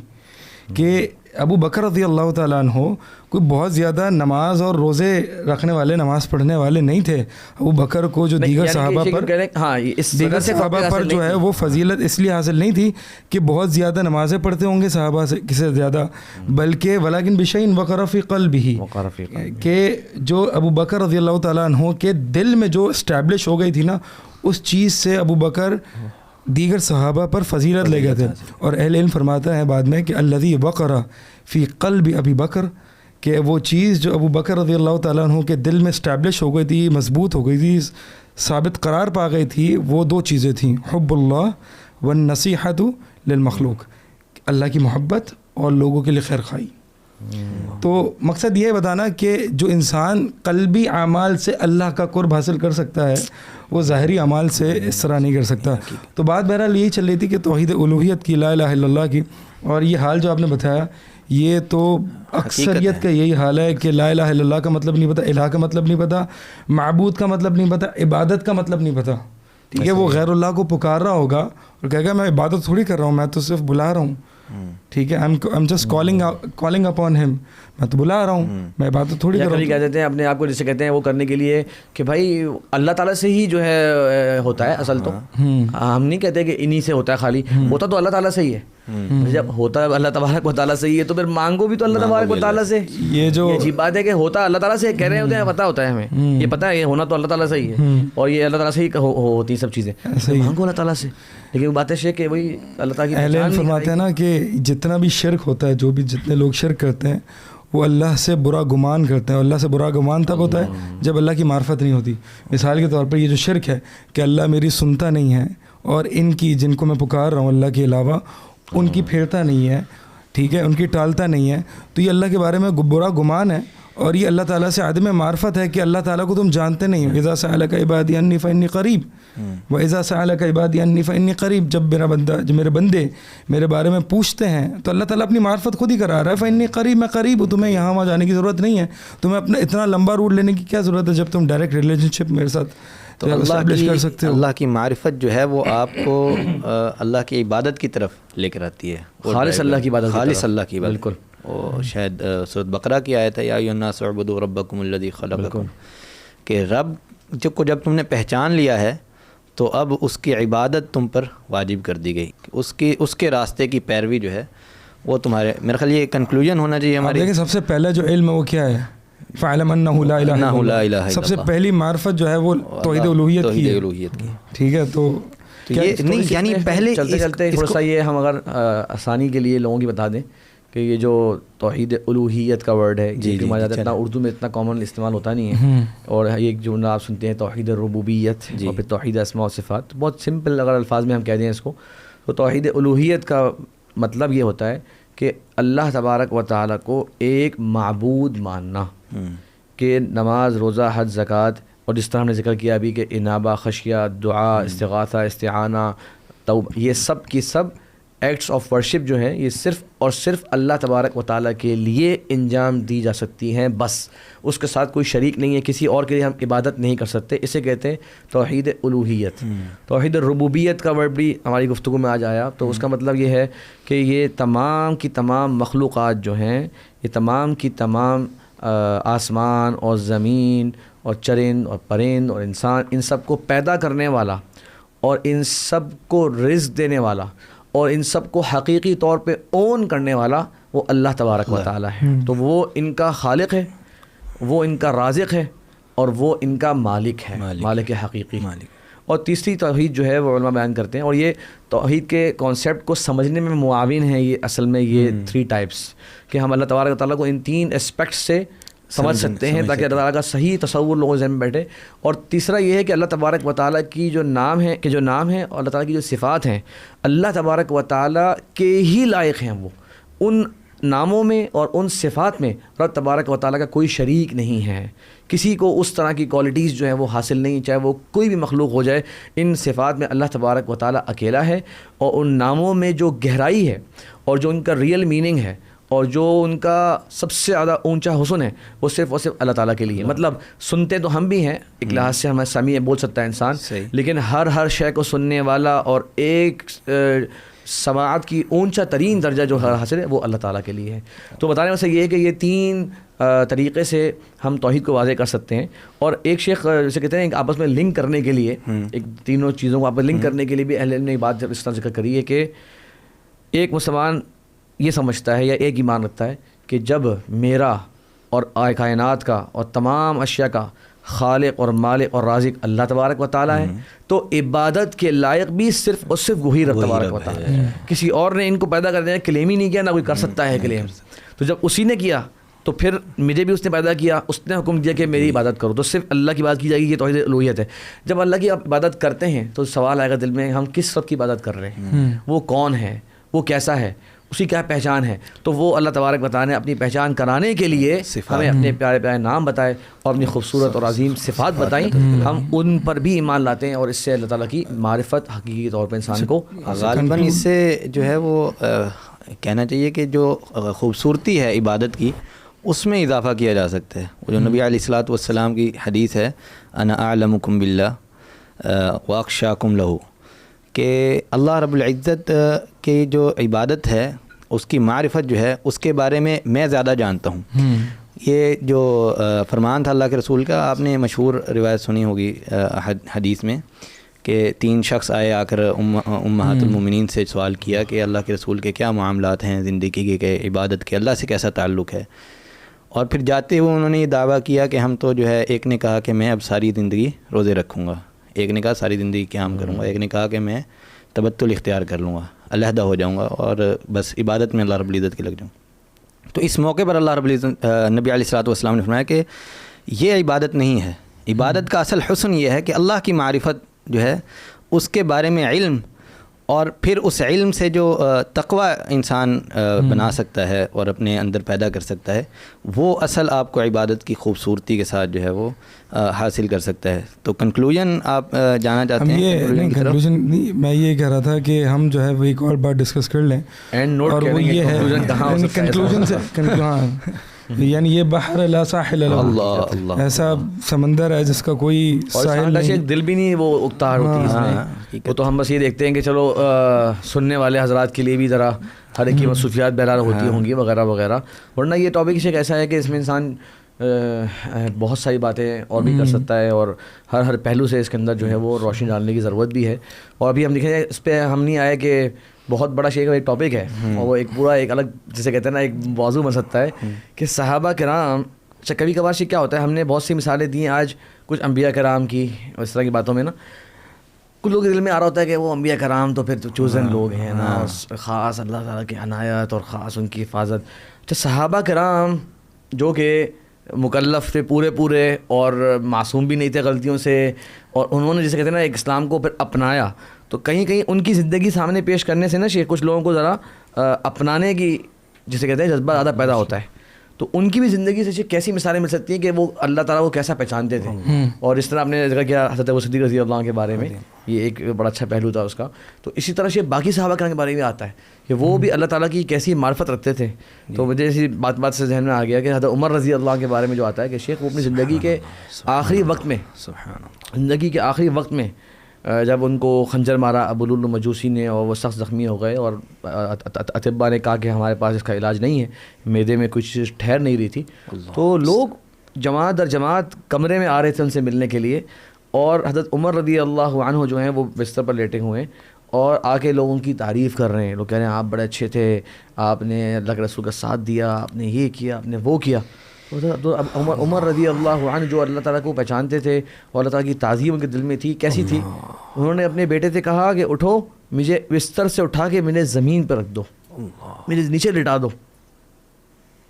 کہ ابو بکر رضی اللہ تعالیٰ عنہ کوئی بہت زیادہ نماز اور روزے رکھنے والے, نماز پڑھنے والے نہیں تھے. ابو بکر کو جو دیگر صحابہ پر جو ہے وہ فضیلت اس لیے حاصل نہیں تھی کہ بہت زیادہ نمازیں پڑھتے ہوں گے صحابہ سے کسی زیادہ, بلکہ ولیکن بشیء وقع فی قلبہ, کہ جو ابو بکر رضی اللہ تعالیٰ عنہ کے دل میں جو اسٹیبلش ہو گئی تھی نا, اس چیز سے ابو بکر دیگر صحابہ پر فضیلت لے گئے تھے. اور اہل علم فرماتا ہے بعد میں کہ الذی وقر فی قلب ابی بکر, کہ وہ چیز جو ابو بکر رضی اللہ تعالیٰ عنہ کے دل میں اسٹیبلش ہو گئی تھی, مضبوط ہو گئی تھی, ثابت قرار پا گئی تھی, وہ 2 چیزیں تھیں, حب اللہ والنصیحۃ للمخلوق, اللہ کی محبت اور لوگوں کے لیے خیر خواہی. تو مقصد یہ بتانا کہ جو انسان قلبی اعمال سے اللہ کا قرب حاصل کر سکتا ہے وہ ظاہری اعمال سے اس طرح نہیں کر سکتا. تو بات بہرحال یہی چل رہی تھی کہ توحید الوہیت کی, لا الہ الا اللہ کی, اور یہ حال جو آپ نے بتایا یہ تو اکثریت کا یہی حال ہے کہ لا الہ الا اللہ کا مطلب نہیں پتہ, الہ کا مطلب نہیں پتہ, معبود کا مطلب نہیں پتہ, عبادت کا مطلب نہیں پتہ. ٹھیک ہے, وہ غیر اللہ کو پکار رہا ہوگا اور کہے گا میں عبادت تھوڑی کر رہا ہوں, میں تو صرف بلا رہا ہوں. ٹھیک ہے, am just calling upon him, میں تو بلا رہا ہوں, میں عبادت تھوڑی کر رہا ہوں. کہہ دیتے ہیں اپنے آپ کو جسے کہتے ہیں وہ کرنے کے لیے کہ بھائی اللہ تعالیٰ سے ہی جو ہے ہوتا ہے اصل تو, ہم نہیں کہتے کہ انہی سے ہوتا ہے, خالی ہوتا تو اللہ تعالیٰ سے ہی ہے, جب ہوتا ہے اللہ تبارک و تعالیٰ سے ہی ہے تو پھر مانگو بھی تو اللہ تبارک و تعالیٰ سے. یہ جو عجیب بات ہے کہ ہوتا اللہ تعالیٰ سے کہہ رہے ہوتے ہیں, پتہ ہوتا ہے ہمیں, یہ پتہ ہے یہ ہونا تو اللہ تعالیٰ سے ہی ہے اور یہ اللہ تعالیٰ سے ہی ہوتی ہیں سب چیزیں, مانگو اللہ تعالیٰ سے. لیکن وہ بات ہے کہ وہی اللہ تعالیٰ کی اہل علم فرماتے ہیں نا کہ جتنا بھی شرک ہوتا ہے, جو بھی جتنے لوگ شرک کرتے ہیں وہ اللہ سے برا گمان کرتے ہیں. اللہ سے برا گمان تب ہوتا ہے جب اللہ کی معرفت نہیں ہوتی. مثال کے طور پر یہ جو شرک ہے کہ اللہ میری سنتا نہیں ہے اور ان کی جن کو میں پکار رہا ہوں اللہ کے علاوہ ان کی پھیرتا نہیں ہے, ٹھیک ہے, ان کی ٹالتا نہیں ہے, تو یہ اللہ کے بارے میں برا گمان ہے اور یہ اللہ تعالیٰ سے عدم معرفت ہے کہ اللہ تعالیٰ کو تم جانتے نہیں ہو. اذا سألک عبادی انی فانی قریب واذا سألک عبادی انی فانی قریب. جب میرے بندے میرے بارے میں پوچھتے ہیں تو اللہ تعالیٰ اپنی معرفت خود ہی کرا رہا ہے. فانی قریب, میں قریب ہوں, تمہیں یہاں وہاں جانے کی ضرورت نہیں ہے, تمہیں اپنا اتنا لمبا روٹ لینے کی کیا ضرورت ہے جب تم ڈائریکٹ ریلیشن شپ میرے ساتھ تو اللہ کی معرفت جو ہے وہ آپ کو اللہ کی عبادت کی طرف لے کر آتی ہے, خالص اللہ کی عبادت, خالص اللہ کی عبادت. بالکل. اور شاید سورۃ بقرہ کی آیت ہے یا ایھا الناس اعبدوا ربکم الذی خلقکم, کہ رب جب تم نے پہچان لیا ہے تو اب اس کی عبادت تم پر واجب کر دی گئی, اس کے راستے کی پیروی جو ہے وہ تمہارے, میرا خیال یہ کنکلوژن ہونا چاہیے ہمارے. لیکن سب سے پہلا جو علم ہے وہ کیا ہے؟ فَاعْلَمْ أَنَّهُ لَا إِلَٰهَ إِلَّا اللَّهُ. سب سے پہلی معرفت جو ہے وہ توحید الوہیت کی ہے, ٹھیک ہے. تو یہ نہیں یعنی پہلے چلتے چلتے تھوڑا سا یہ ہم اگر آسانی کے لیے لوگوں کی بتا دیں کہ یہ جو توحید الوہیت کا ورڈ ہے یہ ہمارے زیادہ اتنا اردو میں اتنا کامن استعمال ہوتا نہیں ہے, اور ایک جو آپ سنتے ہیں توحید ربوبیت اور پھر توحید اسماء و صفات, بہت سمپل اگر الفاظ میں ہم کہہ دیں اس کو تو توحید الوہیت کا مطلب یہ ہوتا ہے کہ اللہ تبارک و تعالیٰ کو ایک معبود ماننا, کہ نماز, روزہ, حج, زکوٰۃ, اور جس طرح ہم نے ذکر کیا ابھی کہ انابہ, خشیہ, دعا, استغاثہ, استعانہ, توبہ, یہ سب کی سب ایکٹس آف ورشپ جو ہیں یہ صرف اور صرف اللہ تبارک و تعالیٰ کے لیے انجام دی جا سکتی ہیں بس, اس کے ساتھ کوئی شریک نہیں ہے, کسی اور کے لیے ہم عبادت نہیں کر سکتے. اسے کہتے ہیں توحید الوہیت. توحید ربوبیت کا ورڈ بھی ہماری گفتگو میں آج آیا, تو اس کا مطلب یہ ہے کہ یہ تمام کی تمام مخلوقات جو ہیں, یہ تمام کی تمام آسمان اور زمین اور چرند اور پرند اور انسان, ان سب کو پیدا کرنے والا اور ان سب کو رزق دینے والا اور ان سب کو حقیقی طور پہ اون کرنے والا وہ اللہ تبارک و تعالیٰ ہے. تو وہ ان کا خالق ہے, وہ ان کا رازق ہے, اور وہ ان کا مالک ہے, مالک حقیقی. اور تیسری توحید جو ہے وہ علماء بیان کرتے ہیں, اور یہ توحید کے کانسیپٹ کو سمجھنے میں معاون ہے یہ اصل میں یہ 3 ٹائپس, کہ ہم اللہ تبارک و تعالیٰ کو ان 3 اسپیکٹس سے سمجھ سکتے ہیں تاکہ اللہ تعالیٰ کا صحیح تصور لوگوں کے ذہن میں بیٹھے. اور تیسرا یہ ہے کہ اللہ تبارک و تعالیٰ کی جو نام ہے اور اللہ تعالیٰ کی جو صفات ہیں, اللہ تبارک و تعالیٰ کے ہی لائق ہیں. وہ ان ناموں میں اور ان صفات میں رب تبارک و تعالیٰ کا کوئی شریک نہیں ہے, کسی کو اس طرح کی کوالٹیز جو ہیں وہ حاصل نہیں, چاہے وہ کوئی بھی مخلوق ہو جائے. ان صفات میں اللہ تبارک و تعالیٰ اکیلا ہے, اور ان ناموں میں جو گہرائی ہے اور جو ان کا ریئل میننگ ہے اور جو ان کا سب سے زیادہ اونچا حسن ہے وہ صرف اور صرف اللہ تعالیٰ کے لیے. مطلب سنتے تو ہم بھی ہیں, ایک لحاظ سے ہمیں سمیع بول سکتا ہے انسان, لیکن ہر شے کو سننے والا اور ایک سماعت کی اونچا ترین درجہ جو حاصل ہے وہ اللہ تعالیٰ کے لیے ہے. تو بتانے میں سے یہ ہے کہ یہ 3 طریقے سے ہم توحید کو واضح کر سکتے ہیں. اور ایک شیخ جسے کہتے ہیں آپس میں لنک کرنے کے لیے, ایک تینوں چیزوں کو آپس میں لنک کرنے کے لیے بھی اہل علم نے ایک بات اس طرح ذکر کری ہے کہ ایک مسلمان یہ سمجھتا ہے یا ایک ایمان رکھتا ہے کہ جب میرا اور کائنات کا اور تمام اشیاء کا خالق اور مالک اور رازق اللہ تبارک و تعالیٰ ہے, تو عبادت کے لائق بھی صرف اور صرف وہی رب تبارک و تعالیٰ ہے. کسی اور نے ان کو پیدا کر دیا, کلیم ہی نہیں کیا, نہ کوئی کر سکتا ہے کلیم. تو جب اسی نے کیا تو پھر مجھے بھی اس نے پیدا کیا, اس نے حکم دیا کہ میری عبادت کرو, تو صرف اللہ کی بات کی جائے گی, یہ توحید الوہیت ہے. جب اللہ کی آپ عبادت کرتے ہیں تو سوال آئے گا دل میں, ہم کس رب کی عبادت کر رہے ہیں, وہ کون ہے, وہ کیسا ہے, اسی کیا پہچان ہے. تو وہ اللہ تبارک و تعالیٰ نے اپنی پہچان کرانے کے لیے ہمیں اپنے پیارے پیارے نام بتائے اور اپنی خوبصورت اور عظیم صفات بتائیں, ہم ان پر بھی ایمان لاتے ہیں, اور اس سے اللہ تعالیٰ کی معرفت حقیقی طور پر انسان کو غالباً اس سے جو ہے وہ کہنا چاہیے کہ جو خوبصورتی ہے عبادت کی اس میں اضافہ کیا جا سکتا ہے. وہ جو نبی علیہ الصلوۃ والسلام کی حدیث ہے, انا اعلمکم باللہ واخشاکم لہ, کہ اللہ رب العزت کی جو عبادت ہے اس کی معرفت جو ہے اس کے بارے میں زیادہ جانتا ہوں. یہ جو فرمان تھا اللہ کے رسول کا, آپ نے مشہور روایت سنی ہوگی حدیث میں کہ 3 شخص آئے آ کر امہات المومنین سے سوال کیا کہ اللہ کے رسول کے کیا معاملات ہیں زندگی کے، عبادت کے، اللہ سے کیسا تعلق ہے. اور پھر جاتے ہوئے انہوں نے یہ دعویٰ کیا کہ ہم تو جو ہے، ایک نے کہا کہ میں اب ساری زندگی روزے رکھوں گا، ایک نے کہا ساری زندگی قیام کروں گا، ایک نے کہا کہ میں تبتل اختیار کر لوں گا، علیحدہ ہو جاؤں گا اور بس عبادت میں اللہ رب العزت کی لگ جاؤں. تو اس موقع پر اللہ رب العزت نبی علیہ الصلوۃ والسلام نے فرمایا کہ یہ عبادت نہیں ہے. عبادت کا اصل حسن یہ ہے کہ اللہ کی معرفت جو ہے، اس کے بارے میں علم، اور پھر اس علم سے جو تقوی انسان بنا سکتا ہے اور اپنے اندر پیدا کر سکتا ہے، وہ اصل آپ کو عبادت کی خوبصورتی کے ساتھ جو ہے وہ حاصل کر سکتا ہے. تو کنکلوژن آپ جانا چاہتے ہیں؟ کنکلوژن میں یہ کہہ رہا تھا کہ ہم جو ہے وہ ایک اور بات ڈسکس کر لیں، اور وہ یہ ہے کنکلوژن سے یعنی یہ بحر لا ساحل له، ایسا سمندر ہے جس کا کوئی ساحل نہیں، دل بھی نہیں وہ اکتاہٹ ہوتی ہے اس میں. وہ تو ہم بس یہ دیکھتے ہیں کہ چلو سننے والے حضرات کے لیے بھی ذرا ہر ایک کی مصروفیات بہرحال ہوتی ہوں گی وغیرہ وغیرہ، ورنہ یہ ٹاپک ایک ایسا ہے کہ اس میں انسان بہت ساری باتیں اور بھی کر سکتا ہے، اور ہر پہلو سے اس کے اندر جو ہے وہ روشنی ڈالنے کی ضرورت بھی ہے. اور ابھی ہم دیکھیں اس پہ ہم نہیں آئے کہ بہت بڑا شیخ ایک ٹاپک ہے، اور وہ ایک پورا ایک الگ جسے کہتے ہیں نا ایک موضوع بن سکتا ہے کہ صحابہ کرام. اچھا کبھی کبھار سے کیا ہوتا ہے، ہم نے بہت سی مثالیں دی ہیں آج کچھ انبیاء کرام کی اس طرح کی باتوں میں نا، کچھ لوگوں کے دل میں آ رہا ہوتا ہے کہ وہ انبیاء کرام تو پھر چوزن لوگ ہیں نا، خاص اللہ تعالیٰ کی عنایت اور خاص ان کی حفاظت. اچھا صحابہ کرام جو کہ مکلف تھے پورے اور معصوم بھی نہیں تھے غلطیوں سے، اور انہوں نے جسے کہتے ہیں نا ایک اسلام کو پھر اپنایا، تو کہیں ان کی زندگی سامنے پیش کرنے سے نا شیخ کچھ لوگوں کو ذرا اپنانے کی جسے کہتے ہیں جذبہ زیادہ پیدا ہوتا ہے. تو ان کی بھی زندگی سے کیسی مثالیں مل سکتی ہیں کہ وہ اللہ تعالیٰ کو کیسا پہچانتے تھے. اور اس طرح آپ نے ذکر کیا حضرت ابو صدیق رضی اللہ عنہ کے بارے میں، یہ ایک بڑا اچھا پہلو تھا اس کا. تو اسی طرح سے باقی صحابہ کرام کے بارے میں آتا ہے کہ وہ بھی اللہ تعالیٰ کی کیسی معرفت رکھتے تھے. تو مجھے اسی بات سے ذہن میں آ گیا کہ حضرت عمر رضی اللہ عنہ کے بارے میں جو آتا ہے کہ شیخ وہ اپنی زندگی کے آخری وقت میں جب ان کو خنجر مارا ابو لؤلؤ مجوسی نے اور وہ سخت زخمی ہو گئے، اور اطباء نے کہا کہ ہمارے پاس اس کا علاج نہیں ہے، معدے میں کچھ چیز ٹھہر نہیں رہی تھی، تو لوگ جماعت در جماعت کمرے میں آ رہے تھے ان سے ملنے کے لیے، اور حضرت عمر رضی اللہ عنہ جو ہیں وہ بستر پر لیٹے ہوئے ہیں اور آ کے لوگوں کی تعریف کر رہے ہیں. لوگ کہہ رہے ہیں آپ بڑے اچھے تھے، آپ نے اللہ کے رسول کا ساتھ دیا، آپ نے یہ کیا، آپ نے وہ کیا. عمر رضی اللہ عنہ جو اللہ تعالیٰ کو پہچانتے تھے اور اللہ تعالیٰ کی تعظیم ان کے دل میں تھی، کیسی تھی؟ انہوں نے اپنے بیٹے سے کہا کہ اٹھو، مجھے بستر سے اٹھا کے مجھے زمین پہ رکھ دو، مجھے نیچے لٹا دو،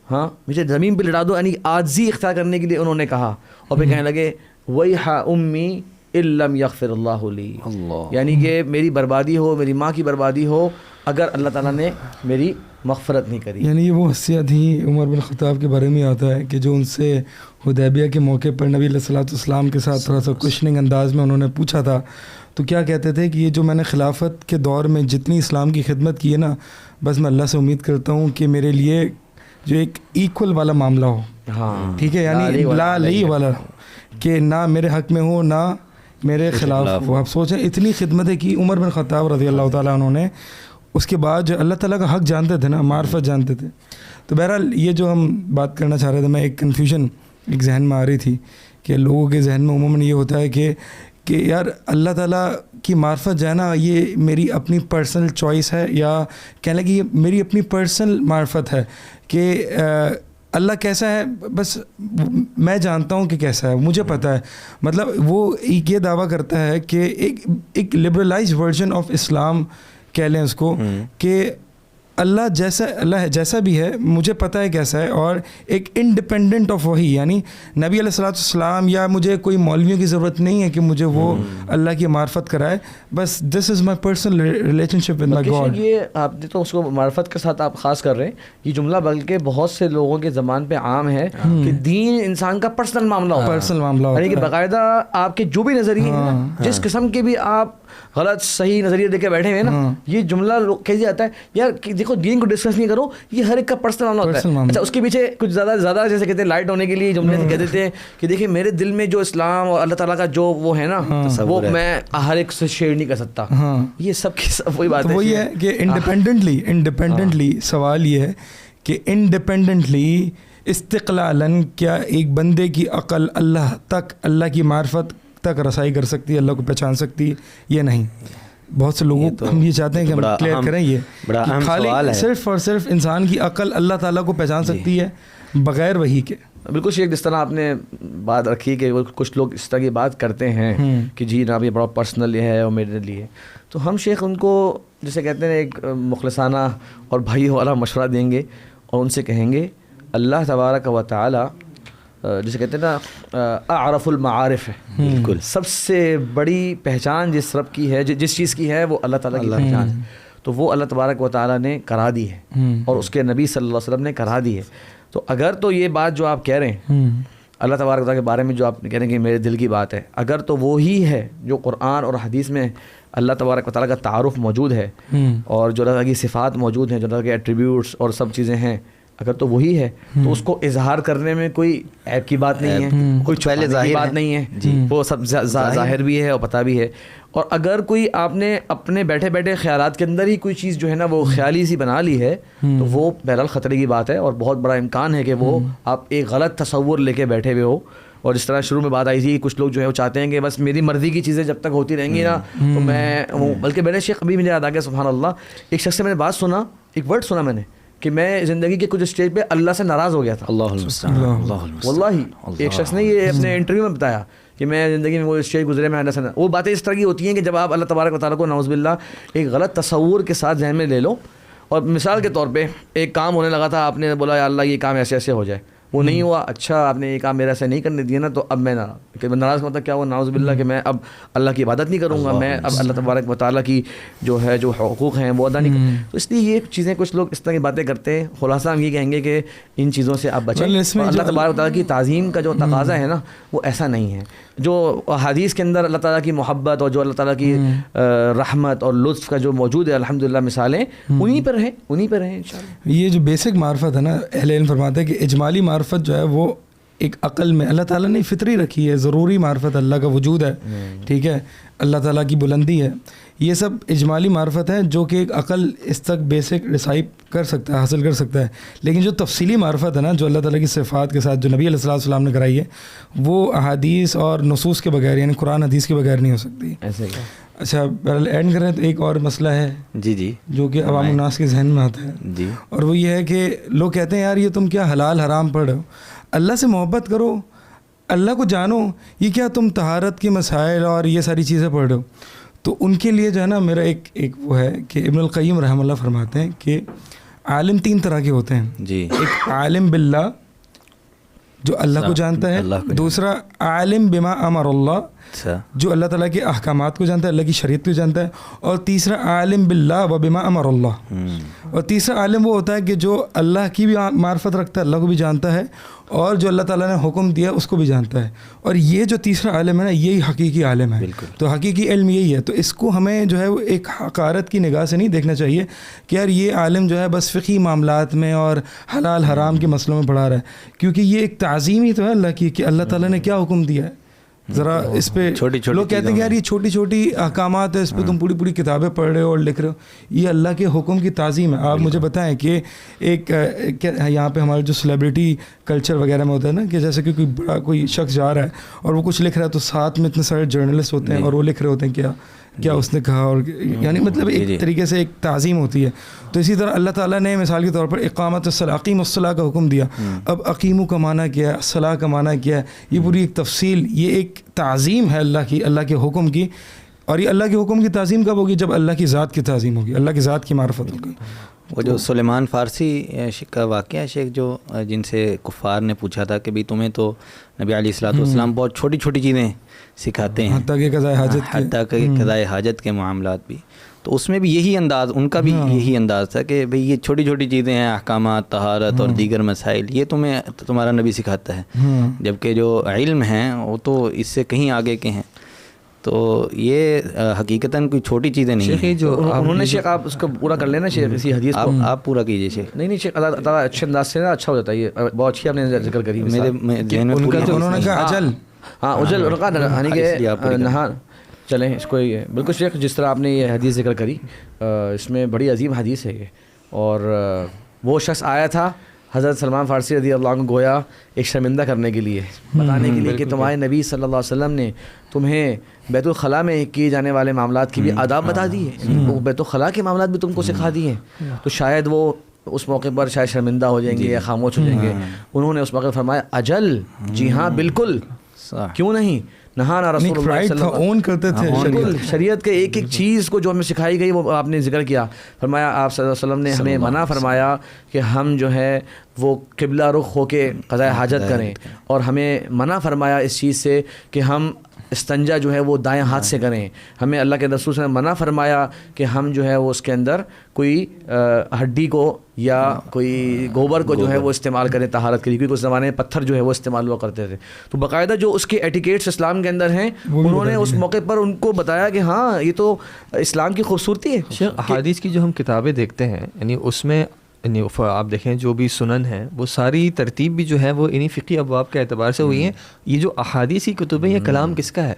ہاں مجھے زمین پہ لٹا دو، یعنی عاجزی اختیار کرنے کے لیے انہوں نے کہا. اور پھر کہنے لگے ویح امی ان لم یغفر اللہ لی، یعنی کہ میری بربادی ہو، میری ماں کی بربادی ہو اگر اللہ تعالیٰ نے میری مغفرت نہیں کری. یعنی یہ وہ حیثیت ہی عمر بن خطاب کے بارے میں آتا ہے کہ جو ان سے حدیبیہ کے موقع پر نبی علیہ الصلوۃ والسلام کے ساتھ تھوڑا سا کوشچننگ انداز میں انہوں نے پوچھا تھا، تو کیا کہتے تھے کہ یہ جو میں نے خلافت کے دور میں جتنی اسلام کی خدمت کی ہے نا، بس میں اللہ سے امید کرتا ہوں کہ میرے لیے جو ایک ایکول والا معاملہ ہو. ہاں ٹھیک ہے، یعنی لا علی والا، کہ نہ میرے حق میں ہو نہ میرے خلاف ہو. آپ سوچیں اتنی خدمتیں کی عمر بن خطاب رضی اللہ تعالیٰ عنہ نے، اس کے بعد جو اللہ تعالیٰ کا حق جانتے تھے نا، معرفت جانتے تھے. تو بہرحال یہ جو ہم بات کرنا چاہ رہے تھے، میں ایک کنفیوژن ایک ذہن میں آ رہی تھی کہ لوگوں کے ذہن میں عموماً یہ ہوتا ہے کہ یار اللہ تعالیٰ کی معرفت جو ہے نا یہ میری اپنی پرسنل چوائس ہے، یا کہنے لگے یہ میری اپنی پرسنل معرفت ہے کہ اللہ کیسا ہے بس میں جانتا ہوں کہ کیسا ہے، مجھے پتہ ہے. مطلب وہ یہ دعویٰ کرتا ہے کہ ایک لبرلائز ورژن آف اسلام کہہ لیں اس کو، کہ اللہ جیسا بھی ہے مجھے پتہ ہے کیسا ہے، اور ایک انڈیپینڈنٹ آف وہی، یعنی نبی علیہ الصلوۃ والسلام یا مجھے کوئی مولویوں کی ضرورت نہیں ہے کہ مجھے وہ اللہ کی معرفت کرائے، بس دس is my personal relationship with my God. یہ آپ نے تو اس کو معرفت کے ساتھ آپ خاص کر رہے ہیں یہ جملہ، بلکہ بہت سے لوگوں کے زبان پہ عام ہے کہ دین انسان کا پرسنل معاملہ ہوتا ہے، یعنی کہ باقاعدہ آپ کے جو بھی نظریے ہیں، جس قسم کے بھی آپ غلط صحیح نظریے دے کے بیٹھے ہوئے نا، یہ جملہ کیسے آتا ہے یار کہ دیکھو دین کو ڈسکس نہیں کرو، یہ ہر ایک کا پرسنل معاملہ ہوتا ہے. اچھا اس کے پیچھے کچھ زیادہ جیسے کہتے ہیں لائٹ ہونے کے لیے جملے کہہ دیتے ہیں کہ دیکھیں میرے دل میں جو اسلام اور اللہ تعالیٰ کا جو وہ ہے نا وہ میں ہر ایک سے شیئر نہیں کر سکتا. یہ سب کی سب وہی بات ہے. وہی ہے کہ انڈیپینڈنٹلی سوال یہ ہے کہ انڈیپینڈنٹلی استقلالاً کیا ایک بندے کی عقل اللہ تک، اللہ کی معرفت تک رسائی کر سکتی ہے, اللہ کو پہچان سکتی ہے, یہ نہیں. بہت سے لوگوں کو ہم یہ چاہتے ہیں کہ ہم کلیئر کریں یہ بڑا اہم سوال ہے. صرف اور صرف انسان کی عقل اللہ تعالیٰ کو پہچان سکتی ہے بغیر وحی کے. بالکل شیخ, جس طرح آپ نے بات رکھی کہ کچھ لوگ اس طرح کی بات کرتے ہیں کہ جی جناب یہ بڑا پرسنل ہے اور میرے لیے, تو ہم شیخ ان کو جسے کہتے ہیں ایک مخلصانہ اور بھائی والا مشورہ دیں گے اور ان سے کہیں گے اللہ تبارک و تعالی جسے کہتے ہیں نا اعرف المعارف ہے, بالکل سب سے بڑی پہچان جس رب کی ہے, جس چیز کی ہے وہ اللہ تعالیٰ کی پہچان ہے, تو وہ اللہ تبارک و تعالیٰ نے کرا دی ہے اور اس کے نبی صلی اللہ علیہ وسلم نے کرا دی ہے. تو اگر تو یہ بات جو آپ کہہ رہے ہیں اللہ تبارک و تعالیٰ کے بارے میں جو آپ کہہ رہے ہیں کہ میرے دل کی بات ہے, اگر تو وہی ہے جو قرآن اور حدیث میں اللہ تبارک و تعالیٰ کا تعارف موجود ہے اور جو اللہ تعالیٰ کی صفات موجود ہیں, جو اللہ کے ایٹریبیوٹس اور سب چیزیں ہیں, اگر تو وہی ہے تو اس کو اظہار کرنے میں کوئی عیب کی بات نہیں ہے, کوئی پہلے ظاہر بات نہیں ہے, وہ سب ظاہر بھی ہے اور پتہ بھی ہے. اور اگر کوئی آپ نے اپنے بیٹھے بیٹھے خیالات کے اندر ہی کوئی چیز جو ہے نا وہ خیالی سی بنا لی ہے تو وہ بہرحال خطرے کی بات ہے اور بہت بڑا امکان ہے کہ وہ آپ ایک غلط تصور لے کے بیٹھے ہوئے ہو. اور جس طرح شروع میں بات آئی تھی, کچھ لوگ جو ہے وہ چاہتے ہیں کہ بس میری مرضی کی چیزیں جب تک ہوتی رہیں گی نا تو میں ہوں, بلکہ میرے شیخ ابھی مجھے یاد آ گیا سبحان اللہ, ایک شخص سے میں نے بات سنا, ایک ورڈ سنا میں نے کہ میں زندگی کے کچھ اسٹیج پہ اللہ سے ناراض ہو گیا تھا. واللہ ایک شخص نے یہ اپنے انٹرویو میں بتایا کہ میں زندگی میں وہ اسٹیج گزرے میں اللہ سے. وہ باتیں اس طرح کی ہوتی ہیں کہ جب آپ اللہ تبارک و تعالیٰ کو نعوذ باللہ ایک غلط تصور کے ساتھ ذہن میں لے لو, اور مثال کے طور پہ ایک کام ہونے لگا تھا, آپ نے بولا یا اللہ یہ کام ایسے ایسے ہو جائے, وہ نہیں ہوا, اچھا آپ نے یہ کام میرا ایسا نہیں کرنے دیا نا, تو اب میں ناراض کا مطلب کیا ہوا نعوذ باللہ کہ میں اب اللہ کی عبادت نہیں کروں گا, میں اب اللہ تبارک و تعالیٰ کی جو ہے جو حقوق ہیں وہ ادا نہیں کروں. تو اس لیے یہ چیزیں کچھ لوگ اس طرح کی باتیں کرتے ہیں. خلاصہ ہم یہ کہیں گے کہ ان چیزوں سے آپ بچیں. اللہ تبارک و تعالیٰ کی تعظیم کا جو تقاضا ہے نا وہ ایسا نہیں ہے. جو حدیث کے اندر اللہ تعالیٰ کی محبت اور جو اللہ تعالیٰ کی رحمت اور لطف کا جو موجود ہے الحمدللہ مثالیں انہیں پر ہیں انشاءاللہ. یہ جو بیسک معرفت ہے نا, اہل علم فرماتے ہیں کہ اجمالی معرفت جو ہے وہ ایک عقل میں اللہ تعالیٰ نے فطری رکھی ہے, ضروری معرفت اللہ کا وجود ہے, ٹھیک ہے, اللہ تعالیٰ کی بلندی ہے, یہ سب اجمالی معرفت ہے جو کہ ایک عقل اس تک بیسک رسائی کر سکتا ہے, حاصل کر سکتا ہے. لیکن جو تفصیلی معرفت ہے نا جو اللہ تعالیٰ کی صفات کے ساتھ جو نبی علیہ السلام نے کرائی ہے وہ احادیث اور نصوص کے بغیر یعنی قرآن حدیث کے بغیر نہیں ہو سکتی. ایسے اچھا اینڈ کریں تو ایک اور مسئلہ ہے جی جو کہ عوام الناس کے ذہن میں آتا ہے جی, اور وہ یہ ہے کہ لوگ کہتے ہیں یار یہ تم کیا حلال حرام پڑھ رہے ہو, اللہ سے محبت کرو, اللہ کو جانو, یہ کیا تم طہارت کے مسائل اور یہ ساری چیزیں پڑھ رہے ہو. تو ان کے لیے جو ہے نا میرا ایک وہ ہے کہ ابن القیم رحمہ اللہ فرماتے ہیں کہ عالم 3 طرح کے ہوتے ہیں جی. ایک عالم باللہ جو اللہ کو جانتا ہے, دوسرا عالم بما امر اللہ جو اللہ تعالیٰ کے احکامات کو جانتا ہے, اللہ کی شریعت کو جانتا ہے, اور تیسرا عالم باللہ و بما امر اللہ, اور تیسرا عالم وہ ہوتا ہے کہ جو اللہ کی بھی معرفت رکھتا ہے, اللہ کو بھی جانتا ہے, اور جو اللہ تعالیٰ نے حکم دیا اس کو بھی جانتا ہے. اور یہ جو تیسرا عالم ہے نا یہی حقیقی عالم ہے. تو حقیقی علم یہی ہے. تو اس کو ہمیں جو ہے وہ ایک حقارت کی نگاہ سے نہیں دیکھنا چاہیے کہ یار یہ عالم جو ہے بس فقہی معاملات میں اور حلال حرام کے مسئلوں میں پڑھا رہا ہے, کیونکہ یہ ایک تعظیم ہی تو ہے اللہ کی کہ اللہ تعالیٰ نے کیا حکم دیا ہے. ذرا اس پہ لوگ کہتے ہیں کہ یار یہ چھوٹی چھوٹی احکامات ہے, اس پہ تم پوری کتابیں پڑھ رہے ہو اور لکھ رہے ہو. یہ اللہ کے حکم کی تعظیم ہے. آپ مجھے بتائیں کہ ایک یہاں پہ ہمارے جو سیلیبریٹی کلچر وغیرہ میں ہوتا ہے نا کہ جیسے کہ کوئی شخص جا رہا ہے اور وہ کچھ لکھ رہا ہے تو ساتھ میں اتنے سارے جرنلسٹ ہوتے ہیں اور وہ لکھ رہے ہوتے ہیں کیا اس نے کہا, اور یعنی مطلب ایک طریقے سے ایک تعظیم ہوتی ہے. تو اسی طرح اللہ تعالیٰ نے مثال کے طور پر اقامت الصلاۃ اقیم الصلاۃ کا حکم دیا. اب اقیمو کا معنی کیا ہے, الصلاۃ کا معنی کیا ہے, یہ پوری ایک تفصیل, یہ ایک تعظیم ہے اللہ کے حکم کی. اور یہ اللہ کے حکم کی تعظیم کب ہوگی؟ جب اللہ کی ذات کی تعظیم ہوگی, اللہ کی ذات کی معرفت ہوگی. وہ جو سلیمان فارسی کا واقعہ ہے شیخ, جو جن سے کفار نے پوچھا تھا کہ بھئی تمہیں تو نبی علیہ الصلوۃ والسلام بہت چھوٹی چھوٹی چیزیں سکھاتے ہیں, حتیٰ کہ قضائے حاجت کے معاملات بھی. تو اس میں بھی یہی انداز, ان کا بھی یہی انداز تھا کہ بھئی یہ چھوٹی چھوٹی چیزیں ہیں, احکامات, طہارت اور دیگر مسائل, یہ تمہارا نبی سکھاتا ہے, جبکہ جو علم ہیں وہ تو اس سے کہیں آگے کے ہیں. تو یہ حقیقتاً کوئی چھوٹی چیزیں نہیں ہیں. جو انہوں نے شیخ آپ اس کو پورا کر لینا شیخ, اسی حدیث کو آپ پورا کیجیے شیخ. نہیں شیخ تعالیٰ اچھے انداز سے نا اچھا ہو جاتا ہے. یہ بہت اچھی آپ نے ذکر کری. میرے ذہن میں انہوں نے کہا اجل, اجل انہوں نے کہا یعنی کہ نہان چلیں اس کو. یہ بالکل شیخ جس طرح آپ نے یہ حدیث ذکر کری, اس میں بڑی عظیم حدیث ہے یہ. اور وہ شخص آیا تھا حضرت سلمان فارسی رضی اللہ عنہ گویا ایک شرمندہ کرنے کے لیے، بتانے کے لیے کہ تمہارے نبی صلی اللہ علیہ وسلم نے تمہیں بیت الخلاء میں کیے جانے والے معاملات کی بھی آداب بتا دی ہے، وہ بیت الخلاء کے معاملات بھی تم کو سکھا دیے ہیں، تو شاید وہ اس موقع پر شاید شرمندہ ہو جائیں گے یا خاموش ہو جائیں گے. انہوں نے اس موقع فرمایا اجل، جی ہاں بالکل، کیوں نہیں، نہانا رسول اللہ صلی اللہ اون کرتے تھے بالکل، شریعت کے ایک ایک چیز کو جو ہمیں سکھائی گئی وہ آپ نے ذکر کیا. فرمایا آپ صلی اللہ علیہ وسلم نے ہمیں منع فرمایا کہ ہم جو ہے وہ قبلہ رخ ہو کے قضاء حاجت کریں، اور ہمیں منع فرمایا اس چیز سے کہ ہم استنجا جو ہے وہ دائیں ہاتھ سے کریں. ہمیں اللہ کے رسول نے منع فرمایا کہ ہم جو ہے وہ اس کے اندر کوئی ہڈی کو یا کوئی گوبر کو جو ہے وہ استعمال کریں طہارت کے لیے، کیونکہ اس زمانے میں پتھر جو ہے وہ استعمال ہوا کرتے تھے. تو باقاعدہ جو اس کے ایٹیکیٹس اسلام کے اندر ہیں انہوں نے اس موقع پر ان کو بتایا کہ ہاں یہ تو اسلام کی خوبصورتی ہے. احادیث کی جو ہم کتابیں دیکھتے ہیں یعنی اس میں آپ دیکھیں جو بھی سنن ہیں وہ ساری ترتیب بھی جو ہے وہ انہی فقہی ابواب کے اعتبار سے ہوئی ہیں. یہ جو احادیث کی کتب ہیں یہ کلام کس کا ہے؟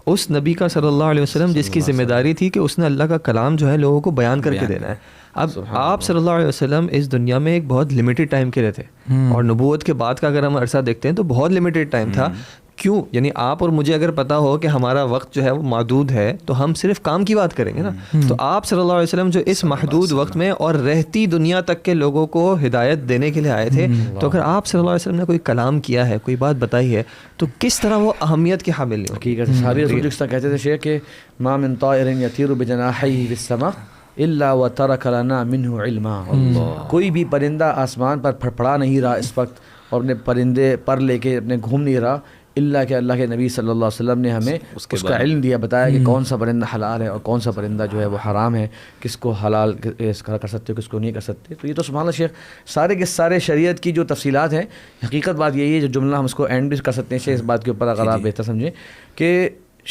اس نبی کا صلی اللہ علیہ وسلم جس کی ذمہ داری تھی کہ اس نے اللہ کا کلام جو ہے لوگوں کو بیان کر کے دینا ہے. اب آپ صلی اللہ علیہ وسلم اس دنیا میں ایک بہت لمیٹڈ ٹائم کے لیے تھے، اور نبوت کے بعد کا اگر ہم عرصہ دیکھتے ہیں تو بہت لمیٹڈ ٹائم تھا. کیوں؟ یعنی آپ اور مجھے اگر پتہ ہو کہ ہمارا وقت جو ہے وہ محدود ہے تو ہم صرف کام کی بات کریں گے نا. تو آپ صلی اللہ علیہ وسلم جو اس محدود وقت میں اور رہتی دنیا تک کے لوگوں کو ہدایت دینے کے لیے آئے تھے، تو اگر آپ صلی اللہ علیہ وسلم نے کوئی کلام کیا ہے، کوئی بات بتائی ہے، تو کس طرح وہ اہمیت کی حامل نہیں ہوگی. حقیقت ساری رسول جس طرح کہتے تھے شیخ کہ ما من طائر یطیر بجناحیہ فی السماء الا وترک لنا منہ علما. کوئی بھی پرندہ آسمان پر پھڑپڑا نہیں رہا اس وقت اور اپنے پرندے پر لے کے اپنے گھوم نہیں رہا اللہ کہ اللہ کے نبی صلی اللہ علیہ وسلم نے ہمیں اس کا علم دیا، بتایا کہ کون سا پرندہ حلال ہے اور کون سا پرندہ جو ہے وہ حرام ہے، کس کو حلال کر سکتے ہو کس کو نہیں کر سکتے. تو یہ تو سبحان اللہ شیخ سارے کے سارے شریعت کی جو تفصیلات ہیں. حقیقت بات یہی ہے، جو جملہ ہم اس کو اینڈ بھی کر سکتے ہیں شیخ اس بات کے اوپر اگر آپ بہتر سمجھیں کہ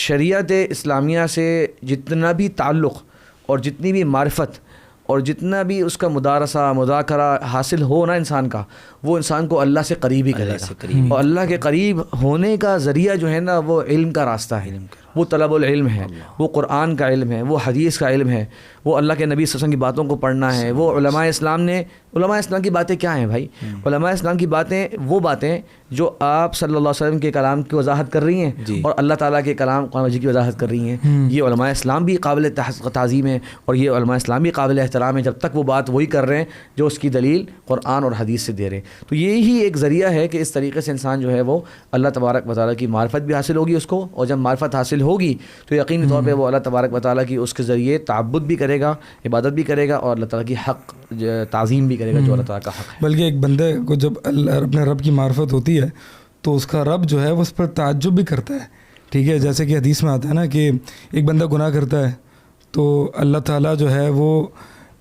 شریعت اسلامیہ سے جتنا بھی تعلق اور جتنی بھی معرفت اور جتنا بھی اس کا مدارسہ مذاکرہ حاصل ہو نا انسان کا، وہ انسان کو اللہ سے قریب ہی کرے گا. اور اللہ کے قریب ہونے کا ذریعہ جو ہے نا وہ علم کا راستہ ہے، وہ طلب العلم ہے، وہ قرآن کا علم ہے، وہ حدیث کا علم ہے، وہ اللہ کے نبی صلی اللہ علیہ وسلم کی باتوں کو پڑھنا ہے. وہ علماء اسلام نے، علماء اسلام کی باتیں کیا ہیں بھائی؟ علماء اسلام کی باتیں وہ باتیں جو آپ صلی اللہ علیہ وسلم کے کلام کی وضاحت کر رہی ہیں اور اللہ تعالیٰ کے کلام قرآن مجید کی وضاحت کر رہی ہیں. یہ علماء اسلام بھی قابل تعظیم ہے اور یہ علماء اسلام بھی قابل احترام ہے جب تک وہ بات وہی کر رہے ہیں جو اس کی دلیل قرآن اور حدیث سے دے رہے ہیں. تو یہی ایک ذریعہ ہے کہ اس طریقے سے انسان جو ہے وہ اللہ تبارک و تعالیٰ کی معرفت بھی حاصل ہوگی اس کو، اور جب معرفت حاصل ہوگی تو یقینی طور پہ وہ اللہ تبارک و تعالیٰ کی اس کے ذریعے تعبد بھی کرے گا، عبادت بھی کرے گا، اور اللہ تعالیٰ کی حق تعظیم بھی کرے گا جو اللہ تعالیٰ کا حق ہے. بلکہ ایک بندے کو جب اپنے رب کی معرفت ہوتی ہے تو اس کا رب جو ہے وہ اس پر تعجب بھی کرتا ہے. ٹھیک ہے، جیسے کہ حدیث میں آتا ہے نا کہ ایک بندہ گناہ کرتا ہے تو اللہ تعالیٰ جو ہے وہ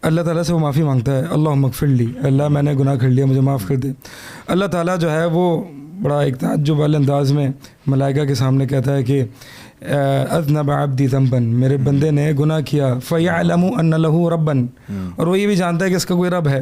اللہ تعالیٰ سے وہ معافی مانگتا ہے، اللہم اغفر لی، اللہ میں نے گناہ کر لیا مجھے معاف کر دے. اللہ تعالیٰ جو ہے وہ بڑا ایک تعجب والے انداز میں ملائکہ کے سامنے کہتا ہے کہ اذنب عبدی ذنبا، میرے بندے نے گناہ کیا، فیعلم ان لہ ربا، اور وہ یہ بھی جانتا ہے کہ اس کا کوئی رب ہے،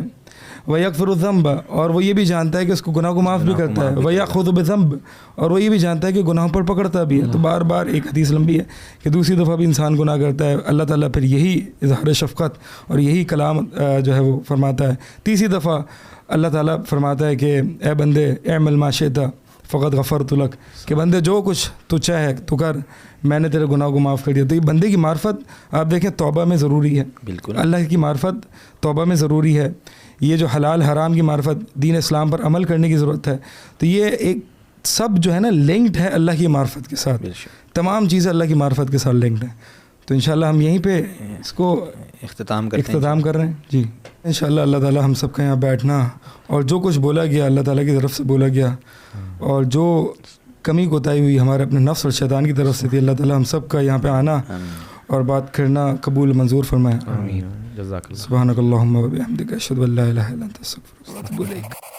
ویغفر الذنب، اور وہ یہ بھی جانتا ہے کہ اس کو گناہ کو معاف بھی کرتا ہے، ویأخذ بذنب، اور وہ یہ بھی جانتا ہے کہ گناہوں پر پکڑتا بھی ہے. تو بار بار ایک حدیث لمبی ہے کہ دوسری دفعہ بھی انسان گناہ کرتا ہے، اللہ تعالیٰ پھر یہی اظہار شفقت اور یہی کلام جو ہے وہ فرماتا ہے. تیسری دفعہ اللہ تعالیٰ فرماتا ہے کہ اے بندے اعمل ما شئت فقط غفرت لک، کہ بندے جو کچھ تو چاہے تو کر، میں نے تیرے گناہ کو معاف کر دیا. تو یہ بندے کی معرفت آپ دیکھیں توبہ میں ضروری ہے، بالکل اللہ کی معرفت توبہ میں ضروری ہے. یہ جو حلال حرام کی معرفت، دین اسلام پر عمل کرنے کی ضرورت ہے. تو یہ ایک سب جو ہے نا لنکڈ ہے اللہ کی معرفت کے ساتھ، تمام چیزیں اللہ کی معرفت کے ساتھ لنکڈ ہیں. تو انشاءاللہ ہم یہیں پہ اس کو اختتام کر رہے ہیں. جی انشاءاللہ اللہ تعالیٰ ہم سب کا یہاں بیٹھنا اور جو کچھ بولا گیا اللہ تعالیٰ کی طرف سے بولا گیا، اور جو کمی کوتاہی ہوئی ہمارے اپنے نفس اور شیطان کی طرف سے تھی، اللہ تعالیٰ ہم سب کا یہاں پہ آنا اور بات کرنا قبول منظور فرمائے. آمین. جزاک اللہ. سبحانک اللہم و بحمدک اشہد ان لا الہ الا انت استغفرک و اتوب الیک.